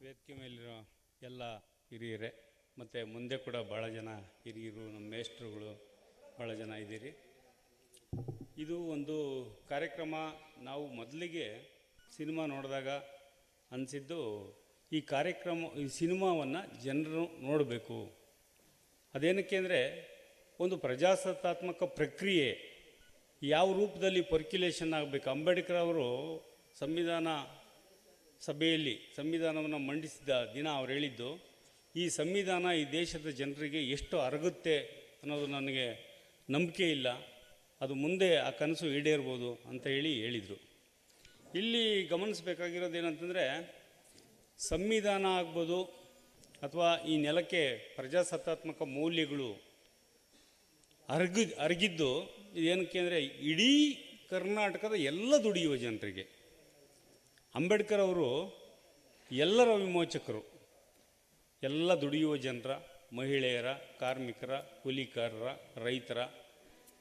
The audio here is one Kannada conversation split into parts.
ವೇದಿಕೆ ಮೇಲಿರೋ ಎಲ್ಲ ಹಿರಿಯರೇ ಮತ್ತು ಮುಂದೆ ಕೂಡ ಭಾಳ ಜನ ಹಿರಿಯರು ನಮ್ಮ ಮೇಷ್ಟ್ರುಗಳು ಭಾಳ ಜನ ಇದ್ದೀರಿ. ಇದು ಒಂದು ಕಾರ್ಯಕ್ರಮ. ನಾವು ಮೊದಲಿಗೆ ಸಿನಿಮಾ ನೋಡಿದಾಗ ಅನಿಸಿದ್ದು ಈ ಈ ಸಿನಿಮಾವನ್ನು ಜನರು ನೋಡಬೇಕು. ಅದೇನಕ್ಕೆ ಅಂದರೆ ಒಂದು ಪ್ರಜಾಸತ್ತಾತ್ಮಕ ಪ್ರಕ್ರಿಯೆ ಯಾವ ರೂಪದಲ್ಲಿ ಪರ್ಕ್ಯುಲೇಷನ್ ಆಗಬೇಕು. ಅಂಬೇಡ್ಕರ್ ಅವರು ಸಂವಿಧಾನ ಸಭೆಯಲ್ಲಿ ಸಂವಿಧಾನವನ್ನು ಮಂಡಿಸಿದ ದಿನ ಅವ್ರು ಹೇಳಿದ್ದು, ಈ ಸಂವಿಧಾನ ಈ ದೇಶದ ಜನರಿಗೆ ಎಷ್ಟು ಅರಗುತ್ತೆ ಅನ್ನೋದು ನನಗೆ ನಂಬಿಕೆ ಇಲ್ಲ, ಅದು ಮುಂದೆ ಆ ಕನಸು ಈಡೇರ್ಬೋದು ಅಂತ ಹೇಳಿದರು. ಇಲ್ಲಿ ಗಮನಿಸಬೇಕಾಗಿರೋದು ಏನಂತಂದರೆ, ಸಂವಿಧಾನ ಆಗ್ಬೋದು ಅಥವಾ ಈ ನೆಲಕ್ಕೆ ಪ್ರಜಾಸತ್ತಾತ್ಮಕ ಮೌಲ್ಯಗಳು ಅರಗಿದ್ದು ಏನಕ್ಕೆ ಅಂದರೆ ಇಡೀ ಕರ್ನಾಟಕದ ಎಲ್ಲ ದುಡಿಯುವ ಜನರಿಗೆ. ಅಂಬೇಡ್ಕರ್ ಅವರು ಎಲ್ಲರ ವಿಮೋಚಕರು, ಎಲ್ಲ ದುಡಿಯುವ ಜನರ, ಮಹಿಳೆಯರ, ಕಾರ್ಮಿಕರ, ಕೂಲಿಕಾರರ, ರೈತರ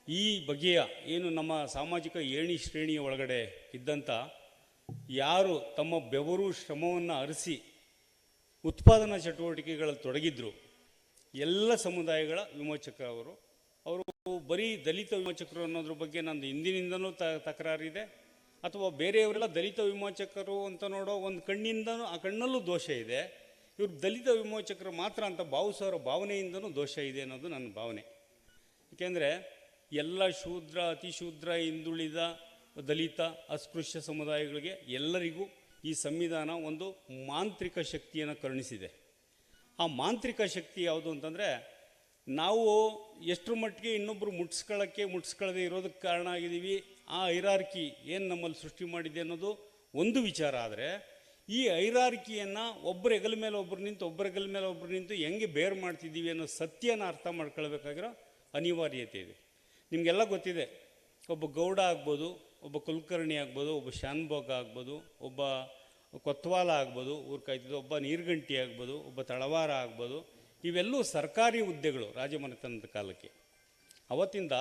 ಈ ಬಗೆಯ ಏನು ನಮ್ಮ ಸಾಮಾಜಿಕ ಏಣಿ ಶ್ರೇಣಿಯ ಒಳಗಡೆ ಇದ್ದಂಥ ಯಾರು ತಮ್ಮ ಬೆವರು ಶ್ರಮವನ್ನು ಹರಿಸಿ ಉತ್ಪಾದನಾ ಚಟುವಟಿಕೆಗಳಲ್ಲಿ ತೊಡಗಿದ್ರು ಎಲ್ಲ ಸಮುದಾಯಗಳ ವಿಮೋಚಕರು ಅವರು. ಬರೀ ದಲಿತ ವಿಮೋಚಕರು ಅನ್ನೋದ್ರ ಬಗ್ಗೆ ನಂದು ಹಿಂದಿನಿಂದನೂ ತಕರಾರಿದೆ. ಅಥವಾ ಬೇರೆಯವರೆಲ್ಲ ದಲಿತ ವಿಮೋಚಕರು ಅಂತ ನೋಡೋ ಒಂದು ಕಣ್ಣಿಂದನೂ ಆ ಕಣ್ಣಲ್ಲೂ ದೋಷ ಇದೆ. ಇವರು ದಲಿತ ವಿಮೋಚಕರು ಮಾತ್ರ ಅಂತ ಭಾವಿಸೋರ ಭಾವನೆಯಿಂದನೂ ದೋಷ ಇದೆ ಅನ್ನೋದು ನನ್ನ ಭಾವನೆ. ಏಕೆಂದರೆ ಎಲ್ಲ ಶೂದ್ರ, ಅತಿಶೂದ್ರ, ಹಿಂದುಳಿದ, ದಲಿತ, ಅಸ್ಪೃಶ್ಯ ಸಮುದಾಯಗಳಿಗೆ ಎಲ್ಲರಿಗೂ ಈ ಸಂವಿಧಾನ ಒಂದು ಮಾಂತ್ರಿಕ ಶಕ್ತಿಯನ್ನು ಕರುಣಿಸಿದೆ. ಆ ಮಾಂತ್ರಿಕ ಶಕ್ತಿ ಯಾವುದು ಅಂತಂದರೆ, ನಾವು ಎಷ್ಟರ ಮಟ್ಟಿಗೆ ಇನ್ನೊಬ್ಬರು ಮುಟ್ಸ್ಕೊಳ್ಳದೆ ಇರೋದಕ್ಕೆ ಕಾರಣ ಆಗಿದ್ದೀವಿ. ಆ ಹೈರಾರ್ಕಿ ಏನು ನಮ್ಮಲ್ಲಿ ಸೃಷ್ಟಿ ಮಾಡಿದೆ ಅನ್ನೋದು ಒಂದು ವಿಚಾರ. ಆದರೆ ಈ ಹೈರಾರ್ಕಿಯನ್ನು ಒಬ್ಬರ ಹೆಗಲ ಮೇಲೆ ಒಬ್ಬರು ನಿಂತು ಹೆಂಗೆ ಬೇರ್ ಮಾಡ್ತಿದ್ದೀವಿ ಅನ್ನೋ ಸತ್ಯನ ಅರ್ಥ ಮಾಡ್ಕೊಳ್ಬೇಕಾಗಿರೋ ಅನಿವಾರ್ಯತೆ ಇದೆ. ನಿಮಗೆಲ್ಲ ಗೊತ್ತಿದೆ, ಒಬ್ಬ ಗೌಡ ಆಗ್ಬೋದು, ಒಬ್ಬ ಕುಲಕರ್ಣಿ ಆಗ್ಬೋದು, ಒಬ್ಬ ಶಾನ್ಭೋಗ ಆಗ್ಬೋದು, ಒಬ್ಬ ಕೊತ್ವಾಲ ಆಗ್ಬೋದು, ಊರು ಕಾಯ್ತಿದ್ದು, ಒಬ್ಬ ನೀರ್ಗಂಟಿ ಆಗ್ಬೋದು, ಒಬ್ಬ ತಳವಾರ ಆಗ್ಬೋದು. ಇವೆಲ್ಲೂ ಸರ್ಕಾರಿ ಹುದ್ದೆಗಳು ರಾಜಮನೆತನದ ಕಾಲಕ್ಕೆ. ಅವತ್ತಿಂದ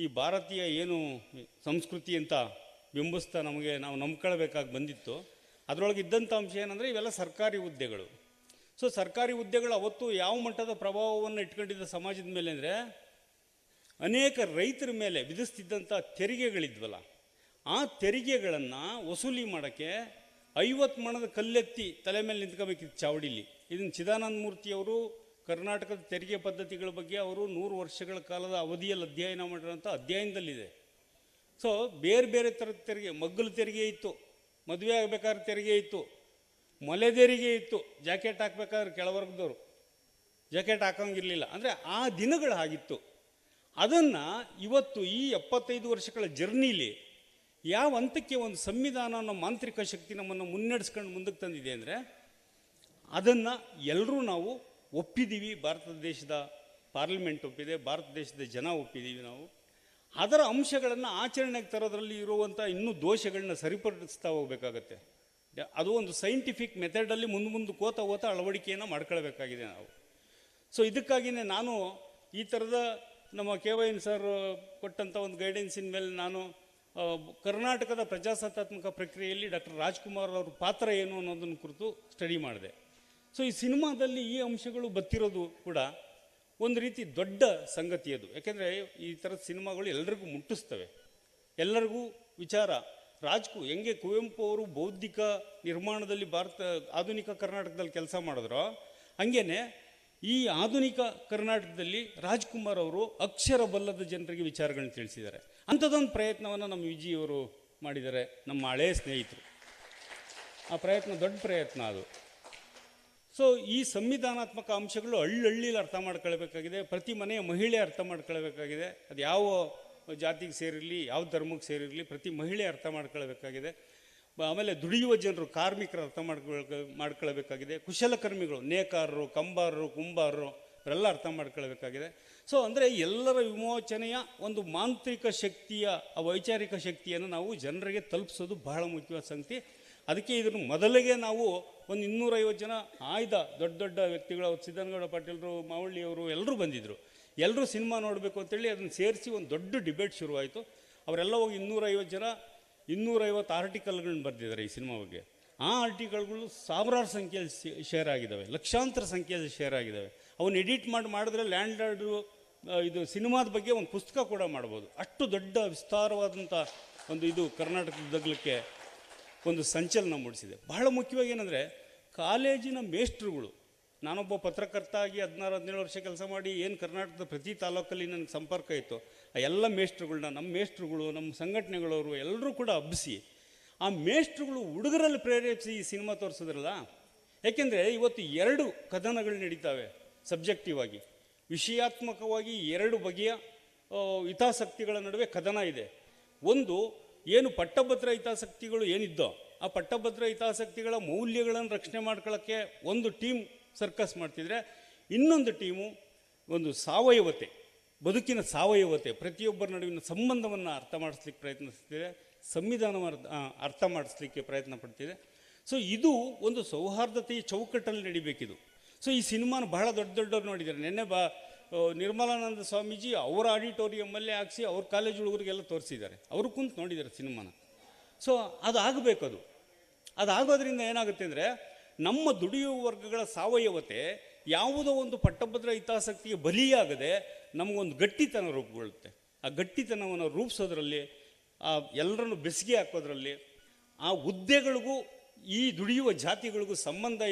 ಈ ಭಾರತೀಯ ಏನು ಸಂಸ್ಕೃತಿ ಅಂತ ಬಿಂಬಿಸ್ತಾ ನಾವು ನಂಬ್ಕೊಳ್ಬೇಕಾಗಿ ಬಂದಿತ್ತು, ಅದರೊಳಗೆ ಇದ್ದಂಥ ಅಂಶ ಏನಂದರೆ ಇವೆಲ್ಲ ಸರ್ಕಾರಿ ಹುದ್ದೆಗಳು. ಸೊ ಸರ್ಕಾರಿ ಹುದ್ದೆಗಳು ಅವತ್ತು ಯಾವ ಮಟ್ಟದ ಪ್ರಭಾವವನ್ನು ಇಟ್ಕೊಂಡಿದ್ದ ಸಮಾಜದ ಮೇಲೆ ಅಂದರೆ, ಅನೇಕ ರೈತರ ಮೇಲೆ ವಿಧಿಸ್ತಿದ್ದಂಥ ತೆರಿಗೆಗಳಿದ್ವಲ್ಲ, ಆ ತೆರಿಗೆಗಳನ್ನು ವಸೂಲಿ ಮಾಡೋಕ್ಕೆ 50 ಮಣದ ಕಲ್ಲೆತ್ತಿ ತಲೆ ಮೇಲೆ ನಿಂತ್ಕೋಬೇಕಿತ್ತು ಚಾವಡಿಲಿ. ಇದನ್ನು ಚಿದಾನಂದ ಮೂರ್ತಿಯವರು ಕರ್ನಾಟಕದ ತೆರಿಗೆ ಪದ್ಧತಿಗಳ ಬಗ್ಗೆ ಅವರು 100 ವರ್ಷಗಳ ಕಾಲದ ಅವಧಿಯಲ್ಲಿ ಅಧ್ಯಯನ ಮಾಡಿರೋಂಥ ಅಧ್ಯಯನದಲ್ಲಿದೆ. ಸೊ ಬೇರೆ ಬೇರೆ ಥರದ ತೆರಿಗೆ, ಮಗ್ಗಲು ತೆರಿಗೆ ಇತ್ತು, ಮದುವೆ ಆಗಬೇಕಾದ್ರೆ ತೆರಿಗೆ ಇತ್ತು, ಮೊಲೆ ತೆರಿಗೆ ಇತ್ತು, ಜಾಕೆಟ್ ಹಾಕ್ಬೇಕಾದ್ರೆ ಕೆಳವರ್ಗದವರು ಜಾಕೆಟ್ ಹಾಕೋಂಗಿರಲಿಲ್ಲ. ಅಂದರೆ ಆ ದಿನಗಳು ಆಗಿತ್ತು. ಅದನ್ನು ಇವತ್ತು ಈ 75 ವರ್ಷಗಳ ಜರ್ನಿಲಿ ಯಾವ ಹಂತಕ್ಕೆ ಒಂದು ಸಂವಿಧಾನ ಅನ್ನೋ ಮಾಂತ್ರಿಕ ಶಕ್ತಿ ನಮ್ಮನ್ನು ಮುನ್ನಡೆಸ್ಕೊಂಡು ಮುಂದಕ್ಕೆ ತಂದಿದೆ ಅಂದರೆ, ಅದನ್ನು ಎಲ್ಲರೂ ನಾವು ಒಪ್ಪಿದ್ದೀವಿ. ಭಾರತ ದೇಶದ ಪಾರ್ಲಿಮೆಂಟ್ ಒಪ್ಪಿದೆ, ಭಾರತ ದೇಶದ ಜನ ಒಪ್ಪಿದ್ದೀವಿ. ನಾವು ಅದರ ಅಂಶಗಳನ್ನು ಆಚರಣೆಗೆ ತರೋದ್ರಲ್ಲಿ ಇರುವಂಥ ಇನ್ನೂ ದೋಷಗಳನ್ನ ಸರಿಪಡಿಸ್ತಾ ಹೋಗಬೇಕಾಗತ್ತೆ. ಅದು ಒಂದು ಸೈಂಟಿಫಿಕ್ ಮೆಥಡಲ್ಲಿ ಮುಂದೆ ಹೋತ ಅಳವಡಿಕೆಯನ್ನು ಮಾಡ್ಕೊಳ್ಬೇಕಾಗಿದೆ ನಾವು. ಸೊ ಇದಕ್ಕಾಗಿಯೇ ನಾನು ಈ ಥರದ ನಮ್ಮ KYN ಸರ್ ಕೊಟ್ಟಂಥ ಒಂದು ಗೈಡೆನ್ಸಿನ ಮೇಲೆ ನಾನು ಕರ್ನಾಟಕದ ಪ್ರಜಾಸತ್ತಾತ್ಮಕ ಪ್ರಕ್ರಿಯೆಯಲ್ಲಿ ಡಾಕ್ಟರ್ ರಾಜ್ಕುಮಾರ್ ಅವ್ರ ಪಾತ್ರ ಏನು ಅನ್ನೋದನ್ನು ಕುರಿತು ಸ್ಟಡಿ ಮಾಡಿದೆ. ಸೊ ಈ ಸಿನಿಮಾದಲ್ಲಿ ಈ ಅಂಶಗಳು ಬತ್ತಿರೋದು ಕೂಡ ಒಂದು ರೀತಿ ದೊಡ್ಡ ಸಂಗತಿ ಅದು. ಯಾಕೆಂದರೆ ಈ ಥರದ ಸಿನಿಮಾಗಳು ಎಲ್ಲರಿಗೂ ಮುಟ್ಟಿಸ್ತವೆ, ಎಲ್ಲರಿಗೂ ವಿಚಾರ. ಹೆಂಗೆ ಕುವೆಂಪು ಅವರು ಬೌದ್ಧಿಕ ನಿರ್ಮಾಣದಲ್ಲಿ ಆಧುನಿಕ ಕರ್ನಾಟಕದಲ್ಲಿ ಕೆಲಸ ಮಾಡಿದ್ರೋ, ಹಂಗೇ ಈ ಆಧುನಿಕ ಕರ್ನಾಟಕದಲ್ಲಿ ರಾಜ್ಕುಮಾರ್ ಅವರು ಅಕ್ಷರ ಬಲ್ಲದ ಜನರಿಗೆ ವಿಚಾರಗಳನ್ನ ತಿಳಿಸಿದ್ದಾರೆ. ಅಂಥದ್ದೊಂದು ಪ್ರಯತ್ನವನ್ನು ನಮ್ಮ ವಿಜಿಯವರು ಮಾಡಿದ್ದಾರೆ, ನಮ್ಮ ಹಳೆಯ ಸ್ನೇಹಿತರು. ಆ ಪ್ರಯತ್ನ ದೊಡ್ಡ ಪ್ರಯತ್ನ ಅದು. ಸೊ ಈ ಸಂವಿಧಾನಾತ್ಮಕ ಅಂಶಗಳು ಹಳ್ಳಿಲಿ ಅರ್ಥ ಮಾಡ್ಕೊಳ್ಬೇಕಾಗಿದೆ. ಪ್ರತಿ ಮನೆಯ ಮಹಿಳೆ ಅರ್ಥ ಮಾಡ್ಕೊಳ್ಬೇಕಾಗಿದೆ. ಅದು ಯಾವ ಜಾತಿಗೆ ಸೇರಿರಲಿ, ಯಾವ ಧರ್ಮಕ್ಕೆ ಸೇರಿರಲಿ, ಪ್ರತಿ ಮಹಿಳೆ ಅರ್ಥ ಮಾಡ್ಕೊಳ್ಬೇಕಾಗಿದೆ. ಆಮೇಲೆ ದುಡಿಯುವ ಜನರು, ಕಾರ್ಮಿಕರು ಅರ್ಥ ಮಾಡ್ಕೊಳ್ಬೇಕಾಗಿದೆ. ಕುಶಲಕರ್ಮಿಗಳು, ನೇಕಾರರು, ಕಂಬಾರರು, ಕುಂಬಾರರು ಇವರೆಲ್ಲ ಅರ್ಥ ಮಾಡ್ಕೊಳ್ಬೇಕಾಗಿದೆ. ಸೊ ಅಂದರೆ ಎಲ್ಲರ ವಿಮೋಚನೆಯ ಒಂದು ಮಾಂತ್ರಿಕ ಶಕ್ತಿಯ, ಆ ವೈಚಾರಿಕ ಶಕ್ತಿಯನ್ನು ನಾವು ಜನರಿಗೆ ತಲುಪಿಸೋದು ಬಹಳ ಮುಖ್ಯವಾದ ಸಂಗತಿ. ಅದಕ್ಕೆ ಇದನ್ನು ಮೊದಲಿಗೆ ನಾವು ಒಂದು 250 ಜನ ಆಯ್ದ ದೊಡ್ಡ ವ್ಯಕ್ತಿಗಳು, ಸಿದ್ದನಗೌಡ ಪಾಟೀಲರು, ಮಾವಳ್ಳಿಯವರು ಎಲ್ಲರೂ ಬಂದಿದ್ದರು. ಎಲ್ಲರೂ ಸಿನಿಮಾ ನೋಡಬೇಕು ಅಂತೇಳಿ ಅದನ್ನು ಸೇರಿಸಿ ಒಂದು ದೊಡ್ಡ ಡಿಬೇಟ್ ಶುರುವಾಯಿತು. ಅವರೆಲ್ಲ ಹೋಗಿ 250 ಜನ 250 ಆರ್ಟಿಕಲ್ಗಳನ್ನ ಬರೆದಿದ್ದಾರೆ ಈ ಸಿನಿಮಾ ಬಗ್ಗೆ. ಆ ಆರ್ಟಿಕಲ್ಗಳು ಸಾವಿರಾರು ಸಂಖ್ಯೆಯಲ್ಲಿ ಶೇರ್ ಆಗಿದ್ದಾವೆ, ಲಕ್ಷಾಂತರ ಸಂಖ್ಯೆಯಲ್ಲಿ ಶೇರ್ ಆಗಿದ್ದಾವೆ. ಅವನ್ನ ಎಡಿಟ್ ಮಾಡಿದ್ರೆ ಲ್ಯಾಂಡ್ ಲಾರ್ಡು ಇದು ಸಿನಿಮಾದ ಬಗ್ಗೆ ಒಂದು ಪುಸ್ತಕ ಕೂಡ ಮಾಡ್ಬೋದು. ಅಷ್ಟು ದೊಡ್ಡ ವಿಸ್ತಾರವಾದಂಥ ಒಂದು ಇದು ಕರ್ನಾಟಕದಗ್ಲಿಕ್ಕೆ ಒಂದು ಸಂಚಲನ ಮೂಡಿಸಿದೆ. ಬಹಳ ಮುಖ್ಯವಾಗಿ ಏನಂದರೆ ಕಾಲೇಜಿನ ಮೇಷ್ಟ್ರುಗಳು, ನಾನೊಬ್ಬ ಪತ್ರಕರ್ತ ಆಗಿ 16-17 ವರ್ಷ ಕೆಲಸ ಮಾಡಿ ಏನು ಕರ್ನಾಟಕದ ಪ್ರತಿ ತಾಲೂಕಲ್ಲಿ ನನಗೆ ಸಂಪರ್ಕ ಇತ್ತು, ಆ ಎಲ್ಲ ಮೇಷ್ಟ್ರುಗಳನ್ನ ನಮ್ಮ ಮೇಷ್ಟ್ರುಗಳು, ನಮ್ಮ ಸಂಘಟನೆಗಳವರು ಎಲ್ಲರೂ ಕೂಡ ಹಬ್ಬಿಸಿ ಆ ಮೇಷ್ಟ್ರುಗಳು ಹುಡುಗರಲ್ಲಿ ಪ್ರೇರೇಪಿಸಿ ಈ ಸಿನಿಮಾ ತೋರಿಸಿದ್ರಲ್ಲ. ಯಾಕೆಂದರೆ ಇವತ್ತು 2 ಕಥನಗಳು ನಡೀತಾವೆ ಸಬ್ಜೆಕ್ಟಿವ್ ಆಗಿ, ವಿಷಯಾತ್ಮಕವಾಗಿ 2 ಬಗೆಯ ಹಿತಾಸಕ್ತಿಗಳ ನಡುವೆ ಕಥನ ಇದೆ. ಒಂದು ಏನು ಪಟ್ಟಭದ್ರ ಹಿತಾಸಕ್ತಿಗಳು ಏನಿದ್ದೋ ಆ ಪಟ್ಟಭದ್ರ ಹಿತಾಸಕ್ತಿಗಳ ಮೌಲ್ಯಗಳನ್ನು ರಕ್ಷಣೆ ಮಾಡ್ಕೊಳ್ಳೋಕ್ಕೆ ಒಂದು ಟೀಮ್ ಸರ್ಕಸ್ ಮಾಡ್ತಿದ್ರೆ, ಇನ್ನೊಂದು ಟೀಮು ಒಂದು ಸಾವಯವತೆ, ಬದುಕಿನ ಸಾವಯವತೆ, ಪ್ರತಿಯೊಬ್ಬರ ನಡುವಿನ ಸಂಬಂಧವನ್ನು ಅರ್ಥ ಮಾಡಿಸ್ಲಿಕ್ಕೆ ಪ್ರಯತ್ನಿಸ್ತಿದೆ, ಸಂವಿಧಾನವನ್ನು ಅರ್ಥ ಮಾಡಿಸ್ಲಿಕ್ಕೆ ಪ್ರಯತ್ನ ಪಡ್ತಿದೆ. ಸೊ ಇದು ಒಂದು ಸೌಹಾರ್ದತೆಯ ಚೌಕಟ್ಟಲ್ಲಿ ನಡಿಬೇಕಿದು. ಸೊ ಈ ಸಿನಿಮಾನ ಬಹಳ ದೊಡ್ಡವ್ರು ನೋಡಿದ್ದಾರೆ. ನಿನ್ನೆ ನಿರ್ಮಲಾನಂದ ಸ್ವಾಮೀಜಿ ಅವರ ಆಡಿಟೋರಿಯಮ್ಮಲ್ಲೇ ಹಾಕ್ಸಿ ಅವ್ರ ಕಾಲೇಜ್ ಹುಡುಗರಿಗೆಲ್ಲ ತೋರಿಸಿದ್ದಾರೆ, ಅವರು ಕುಂತು ನೋಡಿದ್ದಾರೆ ಸಿನಿಮಾನ. ಸೊ ಅದಾಗೋದ್ರಿಂದ ಏನಾಗುತ್ತೆ ಅಂದರೆ ನಮ್ಮ ದುಡಿಯುವ ವರ್ಗಗಳ ಸಾವಯವತೆ ಯಾವುದೋ ಒಂದು ಪಟ್ಟಭದ್ರ ಹಿತಾಸಕ್ತಿಗೆ ಬಲಿಯಾಗದೆ ನಮಗೊಂದು ಗಟ್ಟಿತನ ರೂಪುಗೊಳ್ಳುತ್ತೆ. ಆ ಗಟ್ಟಿತನವನ್ನು ರೂಪಿಸೋದ್ರಲ್ಲಿ, ಆ ಎಲ್ಲರನ್ನು ಬೆಸಿಗೆ ಹಾಕೋದ್ರಲ್ಲಿ, ಆ ಹುದ್ದೆಗಳಿಗೂ ಈ ದುಡಿಯುವ ಜಾತಿಗಳಿಗೂ ಸಂಬಂಧ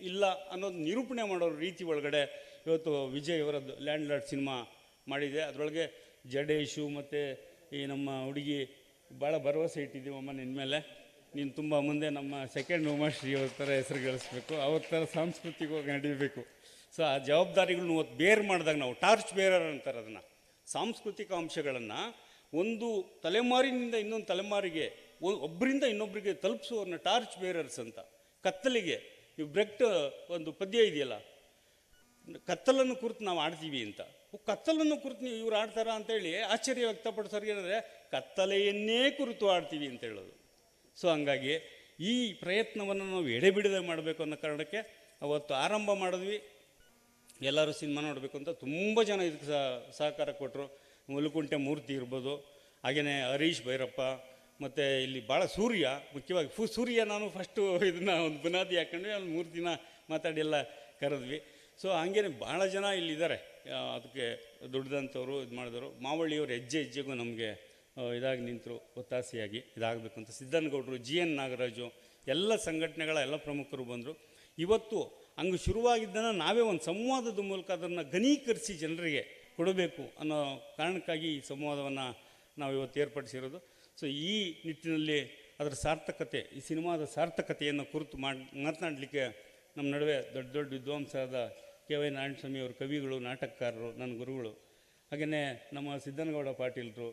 ಇಲ್ಲ ಅನ್ನೋದು ನಿರೂಪಣೆ ಮಾಡೋ ರೀತಿ ಒಳಗಡೆ ಇವತ್ತು ವಿಜಯ್ ಅವರದ್ದು ಲ್ಯಾಂಡ್ ಲಾರ್ಡ್ ಸಿನಿಮಾ ಮಾಡಿದೆ. ಅದರೊಳಗೆ ಜಡೇಶು ಮತ್ತು ಈ ನಮ್ಮ ಹುಡುಗಿ ಭಾಳ ಭರವಸೆ ಇಟ್ಟಿದ್ದೀವಮ್ಮ ನಿನ್ನ ಮೇಲೆ, ನೀನು ತುಂಬ ಮುಂದೆ ನಮ್ಮ ಸೆಕೆಂಡ್ ಉಮಾಶ್ರೀ ಅವ್ರ ಥರ ಹೆಸರು ಗಳಿಸ್ಬೇಕು, ಅವ್ರ ಥರ ಸಾಂಸ್ಕೃತಿಕವಾಗಿ ನಡೀಬೇಕು. ಸೊ ಆ ಜವಾಬ್ದಾರಿಗಳನ್ನ ಇವತ್ತು ಬೇರ್ ಮಾಡಿದಾಗ ನಾವು ಟಾರ್ಚ್ ಬೇರರ್ ಅಂತಾರೆ ಅದನ್ನು, ಸಾಂಸ್ಕೃತಿಕ ಅಂಶಗಳನ್ನು ಒಂದು ತಲೆಮಾರಿನಿಂದ ಇನ್ನೊಂದು ತಲೆಮಾರಿಗೆ, ಒಬ್ಬರಿಂದ ಇನ್ನೊಬ್ಬರಿಗೆ ತಲುಪಿಸುವವ್ರನ್ನ ಟಾರ್ಚ್ ಬೇರರ್ಸ್ ಅಂತ. ಕತ್ತಲಿಗೆ ಇವು ಬ್ರೆಕ್ಟ್ ಒಂದು ಪದ್ಯ ಇದೆಯಲ್ಲ, ಕತ್ತಲನ್ನು ಕುರಿತು ನಾವು ಆಡ್ತೀವಿ ಅಂತ. ಕತ್ತಲನ್ನು ಕುರಿತು ನೀವು ಇವ್ರು ಆಡ್ತಾರಾ ಅಂತೇಳಿ ಆಶ್ಚರ್ಯ ವ್ಯಕ್ತಪಡಿಸೋರಿಗೆ ಏನಂದರೆ ಕತ್ತಲೆಯನ್ನೇ ಕುರಿತು ಆಡ್ತೀವಿ ಅಂತ ಹೇಳೋದು. ಸೊ ಹಂಗಾಗಿ ಈ ಪ್ರಯತ್ನವನ್ನು ನಾವು ಎಡೆಬಿಡದೆ ಮಾಡಬೇಕು ಅನ್ನೋ ಕಾರಣಕ್ಕೆ ಅವತ್ತು ಆರಂಭ ಮಾಡಿದ್ವಿ. ಎಲ್ಲರೂ ಸಿನಿಮಾ ನೋಡಬೇಕು ಅಂತ ತುಂಬ ಜನ ಇದಕ್ಕೆ ಸಹಕಾರ ಕೊಟ್ಟರು. ಮುಲುಕುಂಟೆ ಮೂರ್ತಿ ಇರ್ಬೋದು, ಹಾಗೆಯೇ ಹರೀಶ್ ಭೈರಪ್ಪ, ಮತ್ತು ಇಲ್ಲಿ ಭಾಳ ಸೂರ್ಯ, ಮುಖ್ಯವಾಗಿ ಸೂರ್ಯ ನಾನು ಫಸ್ಟು ಇದನ್ನು ಒಂದು ಬುನಾದಿ ಹಾಕೊಂಡ್ವಿ, ಅಲ್ಲಿ 3 ದಿನ ಮಾತಾಡಿ ಎಲ್ಲ ಕರೆದ್ವಿ. ಸೊ ಹಂಗೇನೆ ಭಾಳ ಜನ ಇಲ್ಲಿದ್ದಾರೆ ಅದಕ್ಕೆ ದುಡ್ದಂಥವ್ರು, ಇದು ಮಾಡಿದವರು. ಮಾವಳ್ಳಿಯವರು ಹೆಜ್ಜೆಗೂ ನಮಗೆ ಇದಾಗಿ ನಿಂತರು, ಒತ್ತಾಸೆಯಾಗಿ ಇದಾಗಬೇಕು ಅಂತ. ಸಿದ್ದನಗೌಡರು, GN ನಾಗರಾಜು, ಎಲ್ಲ ಸಂಘಟನೆಗಳ ಎಲ್ಲ ಪ್ರಮುಖರು ಬಂದರು. ಇವತ್ತು ಹಂಗೆ ಶುರುವಾಗಿದ್ದನ್ನು ನಾವೇ ಒಂದು ಸಂವಾದದ ಮೂಲಕ ಅದನ್ನು ಘನೀಕರಿಸಿ ಜನರಿಗೆ ಕೊಡಬೇಕು ಅನ್ನೋ ಕಾರಣಕ್ಕಾಗಿ ಈ ಸಂವಾದವನ್ನು ನಾವು ಇವತ್ತು ಏರ್ಪಡಿಸಿರೋದು. ಸೊ ಈ ನಿಟ್ಟಿನಲ್ಲಿ ಅದರ ಸಾರ್ಥಕತೆ, ಈ ಸಿನಿಮಾದ ಸಾರ್ಥಕತೆಯನ್ನು ಕುರಿತು ಮಾತನಾಡಲಿಕ್ಕೆ ನಮ್ಮ ನಡುವೆ ದೊಡ್ಡ ವಿದ್ವಾಂಸರಾದ KY ನಾರಾಯಣಸ್ವಾಮಿ ಅವರು, ಕವಿಗಳು, ನಾಟಕಕಾರರು, ನನ್ನ ಗುರುಗಳು, ಹಾಗೆಯೇ ನಮ್ಮ ಸಿದ್ದನಗೌಡ ಪಾಟೀಲರು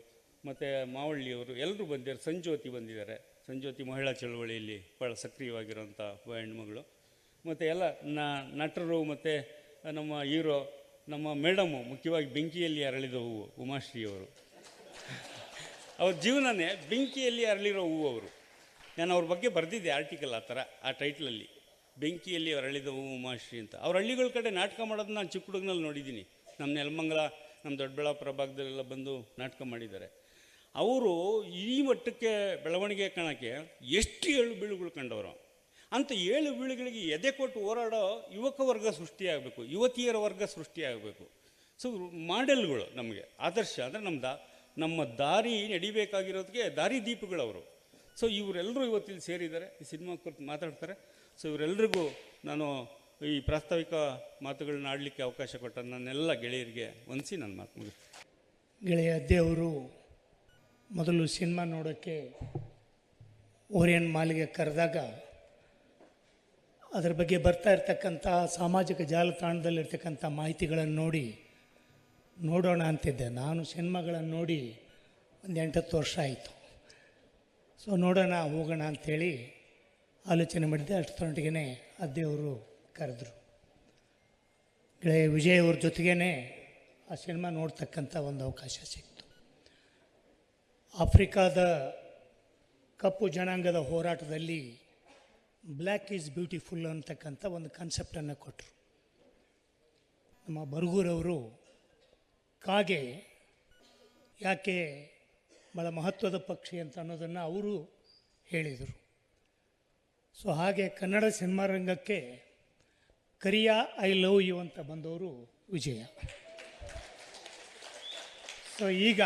ಮತ್ತು ಮಾವಳ್ಳಿಯವರು ಎಲ್ಲರೂ ಬಂದಿದ್ದಾರೆ. ಸಂಜ್ಯೋತಿ ಬಂದಿದ್ದಾರೆ. ಸಂಜ್ಯೋತಿ ಮಹಿಳಾ ಚಳವಳಿಯಲ್ಲಿ ಭಾಳ ಸಕ್ರಿಯವಾಗಿರೋಂಥ ಹೆಣ್ಮಗಳು. ಮತ್ತು ಎಲ್ಲ ನಟರು ಮತ್ತು ನಮ್ಮ ಹೀರೋ, ನಮ್ಮ ಮೇಡಮು, ಮುಖ್ಯವಾಗಿ ಬೆಂಕಿಯಲ್ಲಿ ಅರಳಿದ ಹೂವು ಉಮಾಶ್ರೀಯವರು. ಅವ್ರ ಜೀವನನೇ ಬೆಂಕಿಯಲ್ಲಿ ಅರಳಿರೋ ಹೂವು ಅವರು. ನಾನು ಅವ್ರ ಬಗ್ಗೆ ಬರೆದಿದ್ದೆ ಆರ್ಟಿಕಲ್, ಆ ಥರ ಆ ಟೈಟ್ಲಲ್ಲಿ, ಬೆಂಕಿಯಲ್ಲಿ ಅರಳಿದ ಹೂವು ಉಮಾಶ್ರೀ ಅಂತ. ಅವ್ರ ಹಳ್ಳಿಗಳ ಕಡೆ ನಾಟಕ ಮಾಡೋದು ನಾನು ಚಿಕ್ಕ ಹುಡುಗನಲ್ಲಿ ನೋಡಿದ್ದೀನಿ. ನಮ್ಮ ನೆಲಮಂಗಲ, ನಮ್ಮ ದೊಡ್ಡಬಳ್ಳಾಪುರ ಭಾಗದಲ್ಲೆಲ್ಲ ಬಂದು ನಾಟಕ ಮಾಡಿದ್ದಾರೆ. ಅವರು ಈ ಮಟ್ಟಕ್ಕೆ ಬೆಳವಣಿಗೆ ಕಾಣೋಕ್ಕೆ ಎಷ್ಟು ಏಳು ಬೀಳುಗಳು ಕಂಡವರು. ಅಂಥ ಏಳು ಬೀಳುಗಳಿಗೆ ಎದೆ ಕೊಟ್ಟು ಹೋರಾಡೋ ಯುವಕ ವರ್ಗ ಸೃಷ್ಟಿಯಾಗಬೇಕು, ಯುವತಿಯರ ವರ್ಗ ಸೃಷ್ಟಿಯಾಗಬೇಕು. ಸೊ ಮಾಡೆಲ್ಗಳು ನಮಗೆ ಆದರ್ಶ, ಅಂದರೆ ನಮ್ಮ ದಾರಿ ನಡಿಬೇಕಾಗಿರೋದಕ್ಕೆ ದಾರಿ ದೀಪಗಳವರು. ಸೊ ಇವರೆಲ್ಲರೂ ಇವತ್ತಿಲ್ಲಿ ಸೇರಿದ್ದಾರೆ, ಈ ಸಿನಿಮಾ ಕುರಿತು ಮಾತಾಡ್ತಾರೆ. ಸೊ ಇವರೆಲ್ಲರಿಗೂ ನಾನು ಈ ಪ್ರಾಸ್ತಾವಿಕ ಮಾತುಗಳನ್ನ ಆಡಲಿಕ್ಕೆ ಅವಕಾಶ ಕೊಟ್ಟ ನನ್ನೆಲ್ಲ ಗೆಳೆಯರಿಗೆ ವಂದಿಸಿ ನನ್ನ ಮಾತು ಮುಗಿಸ್ತೀನಿ. ಗೆಳೆಯ ಅದ್ದೆಯವರು ಮೊದಲು ಸಿನಿಮಾ ನೋಡೋಕ್ಕೆ ಓರಿಯನ್ ಮಾಲಿಗೆ ಕರೆದಾಗ ಅದರ ಬಗ್ಗೆ ಬರ್ತಾ ಇರ್ತಕ್ಕಂಥ ಸಾಮಾಜಿಕ ಜಾಲತಾಣದಲ್ಲಿರ್ತಕ್ಕಂಥ ಮಾಹಿತಿಗಳನ್ನು ನೋಡೋಣ ಅಂತಿದ್ದೆ. ನಾನು ಸಿನಿಮಾಗಳನ್ನು ನೋಡಿ ಒಂದು 8-10 ವರ್ಷ ಆಯಿತು. ಸೊ ನೋಡೋಣ, ಹೋಗೋಣ ಅಂಥೇಳಿ ಆಲೋಚನೆ ಮಾಡಿದ್ದೆ. ಅಷ್ಟೊಟ್ಟಿಗೆ ಅದ್ದೆಯವರು ಕರೆದ್ರು. ಗೆಳೆಯ ವಿಜಯ್ ಅವ್ರ ಜೊತೆಗೇ ಆ ಸಿನಿಮಾ ನೋಡ್ತಕ್ಕಂಥ ಒಂದು ಅವಕಾಶ ಸಿಕ್ತು. ಆಫ್ರಿಕಾದ ಕಪ್ಪು ಜನಾಂಗದ ಹೋರಾಟದಲ್ಲಿ ಬ್ಲ್ಯಾಕ್ ಈಸ್ ಬ್ಯೂಟಿಫುಲ್ ಅಂತಕ್ಕಂಥ ಒಂದು ಕಾನ್ಸೆಪ್ಟನ್ನು ಕೊಟ್ಟರು. ನಮ್ಮ ಬರಗೂರವರು ಕಾಗೆ ಯಾಕೆ ಭಾಳ ಮಹತ್ವದ ಪಕ್ಷಿ ಅಂತ ಅನ್ನೋದನ್ನು ಅವರು ಹೇಳಿದರು. ಸೊ ಹಾಗೆ ಕನ್ನಡ ಸಿನಿಮಾ ರಂಗಕ್ಕೆ ಕರಿಯ ಐ ಲವ್ ಯು ಅಂತ ಬಂದವರು ವಿಜಯ. ಸೊ ಈಗ